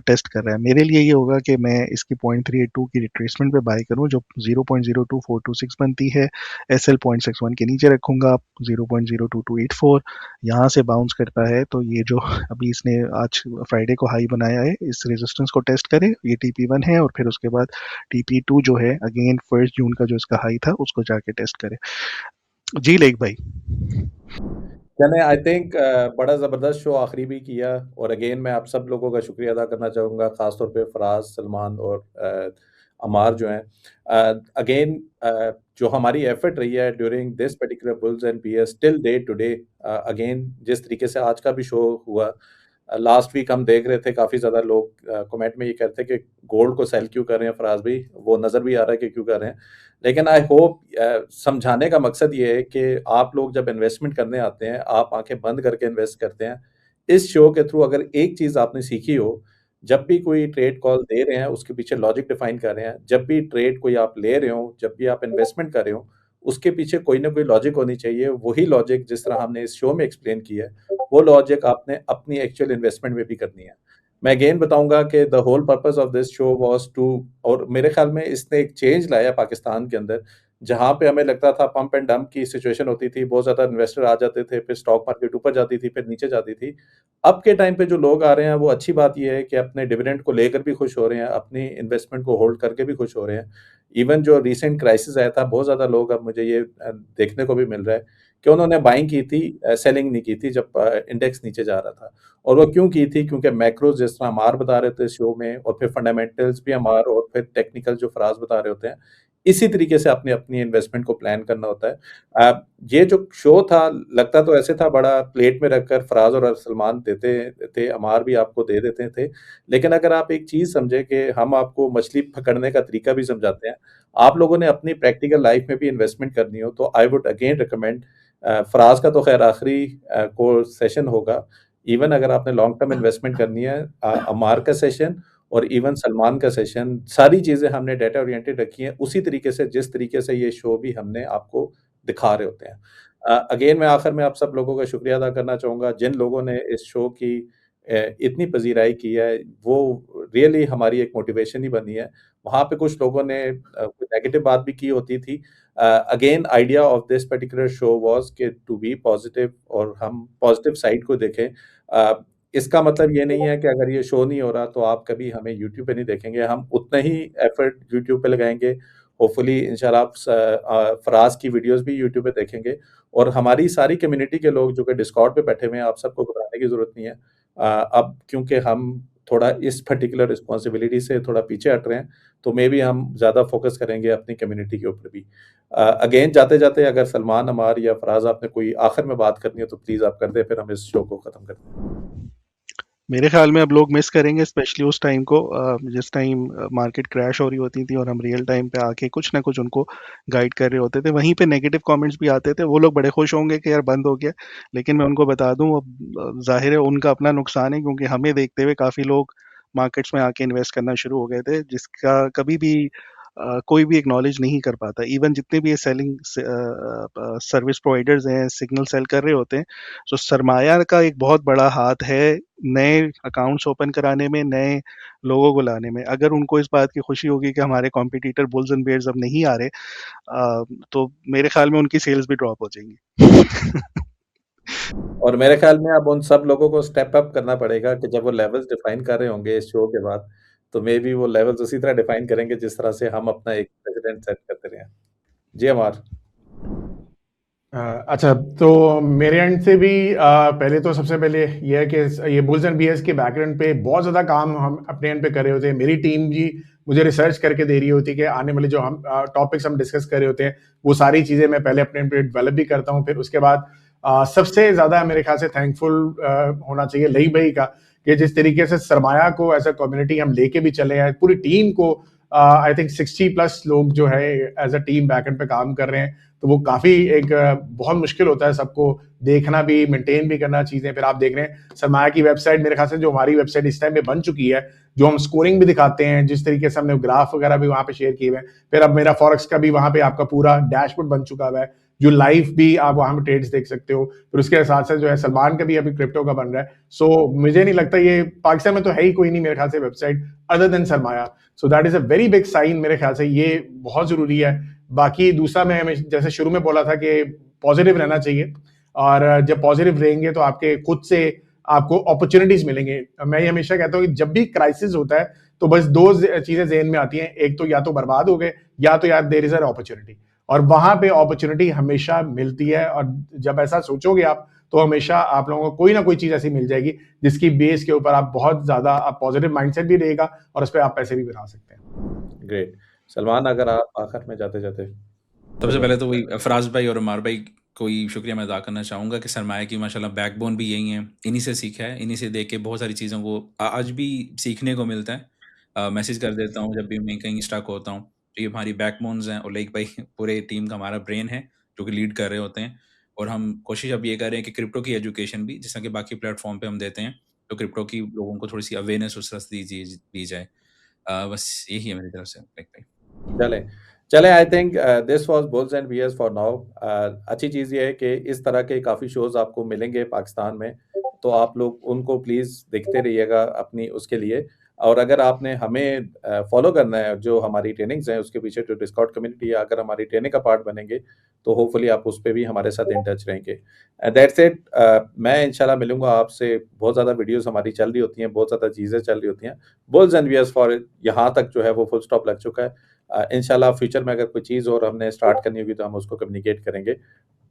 टेस्ट कर रहा है। मेरे लिए ये होगा कि मैं इसकी 0.382 की रिट्रेसमेंट पे बाय करूं जो 0.02426 बनती है। एसएल 0.61 के नीचे रखूंगा, 0.02284 यहाँ से बाउंस करता है तो ये जो अभी इसने आज फ्राइडे को हाई बनाया है इस रेजिस्टेंस को टेस्ट करे। ये TP1 है और फिर उसके बाद TP2 जो है अगेन 1 जून का जो इसका हाई था उसको जाके टेस्ट करे। जी लेक भाई। चलें, आई थिंक बड़ा ज़बरदस्त शो आखिरी भी किया और अगेन मैं आप सब लोगों का शुक्रिया अदा करना चाहूँगा, ख़ासतौर पे फराज, सलमान और अमार जो हैं। अगेन जो हमारी एफर्ट रही है during this particular bulls and bears till day today, again जिस तरीके से आज का भी शो हुआ, लास्ट वीक हम देख रहे थे काफ़ी ज़्यादा लोग कमेंट में ये कहते हैं कि गोल्ड को सेल क्यों कर रहे हैं फराज भाई, वो नज़र भी आ रहा है कि क्यों कर रहे हैं। लेकिन आई होप समझाने का मकसद ये है कि आप लोग जब इन्वेस्टमेंट करने आते हैं, आप आंखें बंद करके इन्वेस्ट करते हैं। इस शो के थ्रू अगर एक चीज़ आपने सीखी हो, जब भी कोई ट्रेड कॉल दे रहे हैं, उसके पीछे लॉजिक डिफाइन कर रहे हैं। जब भी ट्रेड कोई आप ले रहे हो, जब भी आप इन्वेस्टमेंट कर रहे हो, उसके पीछे कोई ना कोई लॉजिक होनी चाहिए। वही लॉजिक जिस तरह हमने इस शो में एक्सप्लेन की है, वो लॉजिक आपने अपनी एक्चुअल इन्वेस्टमेंट में भी करनी है। मैं अगेन बताऊंगा कि the whole purpose of this show was to, और मेरे ख्याल में इसने एक चेंज लाया पाकिस्तान के अंदर जहाँ पे हमें लगता था पंप एंड डंप की सिचुएशन होती थी, बहुत ज़्यादा इन्वेस्टर आ जाते थे, फिर स्टॉक मार्केट ऊपर जाती थी, फिर नीचे जाती थी। अब के टाइम पे जो लोग आ रहे हैं, वो अच्छी बात ये है कि अपने डिविडेंड को लेकर भी खुश हो रहे हैं, अपनी इन्वेस्टमेंट को होल्ड करके भी खुश हो रहे हैं। इवन जो रिसेंट क्राइसिस आया था, बहुत ज़्यादा लोग अब मुझे ये देखने को भी मिल रहा है कि उन्होंने बाइंग की थी, सेलिंग नहीं की थी जब इंडेक्स नीचे जा रहा था। और वो क्यों की थी? क्योंकि मैक्रोज़ जिस तरह अमार बता रहे थे शो में और फिर फंडामेंटल्स भी अमार और फिर टेक्निकल जो फराज बता रहे होते हैं, इसी तरीके से आपने अपनी इन्वेस्टमेंट को प्लान करना होता है। ये जो शो था, लगता तो ऐसे था बड़ा प्लेट में रखकर फराज और सलमान देते थे, अमार भी आपको दे देते थे। लेकिन अगर आप एक चीज़ समझें कि हम आपको मछली पकड़ने का तरीका भी समझाते हैं। आप लोगों ने अपनी प्रैक्टिकल लाइफ में भी इन्वेस्टमेंट करनी हो तो I would again recommend Faraz का तो खैर आखिरी को सेशन होगा। इवन अगर आपने लॉन्ग टर्म इन्वेस्टमेंट करनी है, अमार का सेशन और इवन सलमान का सेशन, सारी चीज़ें हमने डेटा ओरिएंटेड रखी हैं, उसी तरीके से जिस तरीके से ये शो भी हमने आपको दिखा रहे होते हैं। अगेन मैं आखिर में आप सब लोगों का शुक्रिया अदा करना चाहूँगा, जिन लोगों ने इस शो की इतनी पज़ीराई की है, वो रियली हमारी एक मोटिवेशन ही बनी है। वहाँ पे कुछ लोगों ने कुछ नेगेटिव बात भी की होती थी। Again idea of this particular show was कि टू बी पॉज़िटिव और हम पॉज़िटिव साइड को देखें। इसका मतलब ये नहीं है कि अगर ये शो नहीं हो रहा तो आप कभी हमें यूट्यूब पे नहीं देखेंगे, हम उतना ही एफर्ट यूट्यूब पे लगाएँगे। होपफुली इंशाल्लाह आप फराज़ की वीडियोज़ भी यूट्यूब पे देखेंगे और हमारी सारी कम्युनिटी के लोग जो कि डिस्कॉर्ड पे बैठे हुए हैं, आप सबको घबराने की ज़रूरत नहीं है। अब क्योंकि हम थोड़ा इस पर्टिकुलर रिस्पॉन्सिबिलिटी से थोड़ा पीछे हट रहे हैं, तो मेबी हम ज़्यादा फ़ोकस करेंगे अपनी कम्युनिटी के ऊपर भी। अगेन जाते-जाते अगर सलमान, अमार या फराज़ आपने कोई आखिर में बात करनी हो तो प्लीज़ आप कर दें, फिर हम इस शो को ख़त्म करते हैं। मेरे ख्याल में अब लोग मिस करेंगे स्पेशली उस टाइम को, जिस टाइम मार्केट क्रैश हो रही होती थी और हम रियल टाइम पे आके कुछ ना कुछ उनको गाइड कर रहे होते थे। वहीं पे नेगेटिव कमेंट्स भी आते थे, वो लोग बड़े खुश होंगे कि यार बंद हो गया। लेकिन मैं उनको बता दूं, अब जाहिर है उनका अपना नुकसान है, क्योंकि हमें देखते हुए काफ़ी लोग मार्केट्स में आके इन्वेस्ट करना शुरू हो गए थे, जिसका कभी भी कोई भी एक्नॉलेज नहीं कर पाता। इवन जितने भी ये सेलिंग सर्विस प्रोवाइडर्स हैं, सिग्नल सेल कर रहे होते हैं, तो सरमाया का एक बहुत बड़ा हाथ है नए अकाउंट्स ओपन कराने में, नए लोगों को लाने में। अगर उनको इस बात की खुशी होगी कि हमारे कॉम्पिटिटर बुल्स एंड बेयर्स अब नहीं आ रहे, तो मेरे ख्याल में उनकी सेल्स भी ड्रॉप हो जाएंगी। और मेरे ख्याल में अब उन सब लोगों को स्टेप अप करना पड़ेगा कि जब वो लेवल्स डिफाइन कर रहे होंगे इस शो के बाद, तो मेबी वो लेवल्स उसी तरह डिफाइन करेंगे जिस तरह से हम अपना एक प्रेसिडेंट सेट करते रहे हैं। जी अमार। अच्छा, तो मेरे एंड से भी पहले तो सबसे पहले ये है कि ये बुल्स एंड बियर्स के बैकग्राउंड पे बहुत ज़्यादा काम हम अपने एंड पे कर रहे होते हैं। मेरी टीम जी मुझे रिसर्च करके दे रही होती है कि आने वाले जो हम टॉपिक्स हम डिस्कस कर रहे होते हैं, वो सारी चीज़ें मैं पहले अपने एंड पे डेवलप भी करता हूँ। फिर उसके बाद सबसे ज़्यादा मेरे ख्याल से थैंकफुल होना चाहिए लई भाई का, कि जिस तरीके से सरमाया को एज अ कम्युनिटी हम लेके भी चले हैं, पूरी टीम को आई थिंक 60+ लोग जो है एज अ टीम बैकएंड पे काम कर रहे हैं। तो वो काफ़ी एक बहुत मुश्किल होता है सबको देखना भी, मेंटेन भी करना चीज़ें। फिर आप देख रहे हैं सरमाया की वेबसाइट, मेरे ख्याल से जो हमारी वेबसाइट इस टाइम पे बन चुकी है, जो हम स्कोरिंग भी दिखाते हैं, जिस तरीके से हमने ग्राफ वगैरह भी वहाँ पे शेयर किए हुए हैं। फिर अब मेरा फॉरेक्स का भी वहाँ पे आपका पूरा डैशबोर्ड बन चुका हुआ है, जो लाइव भी आप वहाँ पे ट्रेड्स देख सकते हो। फिर उसके साथ साथ जो है सलमान का भी अभी क्रिप्टो का बन रहा है। सो मुझे नहीं लगता, ये पाकिस्तान में तो है ही कोई नहीं मेरे ख्याल से website other than Sarmaya. So that is a very big sign, मेरे ख्याल से ये बहुत जरूरी है। बाकी दूसरा, मैं जैसे शुरू में बोला था कि पॉजिटिव रहना चाहिए, और जब पॉजिटिव रहेंगे तो आपके खुद से आपको अपॉर्चुनिटीज मिलेंगे। मैं ये हमेशा कहता हूँ कि जब भी क्राइसिस होता है तो बस दो चीजें ज़हन में आती हैं, एक तो या तो बर्बाद हो गए, या तो यार देयर इज एन अपॉर्चुनिटी। और वहां पे अपॉर्चुनिटी हमेशा मिलती है, और जब ऐसा सोचोगे आप तो हमेशा आप लोगों को कोई ना कोई चीज ऐसी मिल जाएगी जिसकी बेस के ऊपर आप बहुत ज्यादा पॉजिटिव माइंडसेट भी रहेगा और उस पर आप पैसे भी बना सकते हैं। ग्रेट। सलमान, अगर आप आखिर में जाते-जाते सबसे पहले तो वही फराज भाई और अमार भाई को ही शुक्रिया मैं अदा करना चाहूँगा कि सरमाया की माशाल्लाह बैकबोन भी यही है। इन्हीं से सीखा है, इन्हीं से देख के बहुत सारी चीज़ों को आज भी सीखने को मिलता है। मैसेज कर देता हूँ जब भी मैं कहीं स्टक होता हूँ। तो ये हमारी बैकबोन्स हैं और लाइक भाई पूरे टीम का हमारा ब्रेन है जो कि लीड कर रहे होते हैं। और हम कोशिश अब ये कर रहे हैं कि क्रिप्टो की एजुकेशन भी जैसा कि बाकी प्लेटफॉर्म पे हम देते हैं, तो क्रिप्टो की लोगों को थोड़ी सी अवेयरनेस उस तरह से दी जाए। बस यही है मेरी तरफ से लाइक भाई। चलें, चलें, I think this was bulls and bears for now. अच्छी चीज़ ये है कि इस तरह के काफ़ी शोज़ आपको मिलेंगे पाकिस्तान में, तो आप लोग उनको प्लीज़ देखते रहिएगा अपनी उसके लिए। और अगर आपने हमें फॉलो करना है, जो हमारी ट्रेनिंग्स हैं उसके पीछे जो डिस्कॉर्ड कम्युनिटी है, अगर हमारी ट्रेनिंग का पार्ट बनेंगे तो होपफुली आप उस पे भी हमारे साथ इन टच रहेंगे। That's it. मैं इंशाल्लाह मिलूंगा आपसे। बहुत ज़्यादा वीडियोस हमारी चल रही होती हैं, बहुत ज़्यादा चीज़ें चल रही होती हैं। बुल्स एंड बियर्स फॉर यहाँ तक जो है वो फुल स्टॉप लग चुका है। इंशाल्लाह फ्यूचर में अगर कोई चीज़ और हमने स्टार्ट करनी होगी तो हम उसको कम्युनिकेट करेंगे।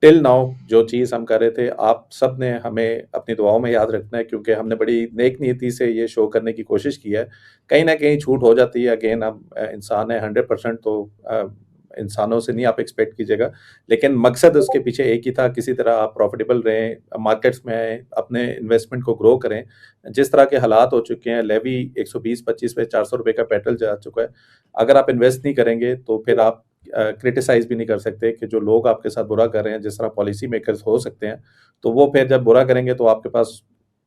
टिल नाउ जो चीज़ हम कर रहे थे, आप सब ने हमें अपनी दुआओं में याद रखना है, क्योंकि हमने बड़ी नेक नीयति से ये शो करने की कोशिश की है। कहीं न कहीं छूट हो जाती है, अगेन हम इंसान हैं, 100% तो इंसानों से नहीं आप एक्सपेक्ट कीजिएगा। लेकिन मकसद उसके पीछे एक ही था, किसी तरह आप प्रॉफिटेबल रहें, मार्केट्स में आएँ, अपने इन्वेस्टमेंट को ग्रो करें। जिस तरह के हालात हो चुके हैं, लेवी 120-25 पे ₹400 का पेट्रोल जा चुका है। अगर आप इन्वेस्ट नहीं करेंगे तो फिर आप क्रिटिसाइज़ भी नहीं कर सकते कि जो लोग आपके साथ बुरा कर रहे हैं, जिस तरह पॉलिसी मेकर्स हो सकते हैं, तो वो फिर जब बुरा करेंगे तो आपके पास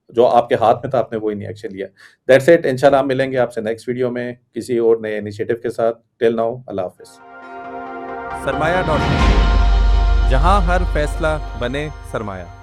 जो आपके हाथ में था, आपने वो ही नहीं एक्शन लिया। That's it. इंशाल्लाह हम मिलेंगे आपसे नेक्स्ट वीडियो में किसी और नए इनिशिएटिव के साथ। टिल नाउ, अल्लाह हाफ़िज़। सरमाया.com, जहां हर फैसला बने सरमाया।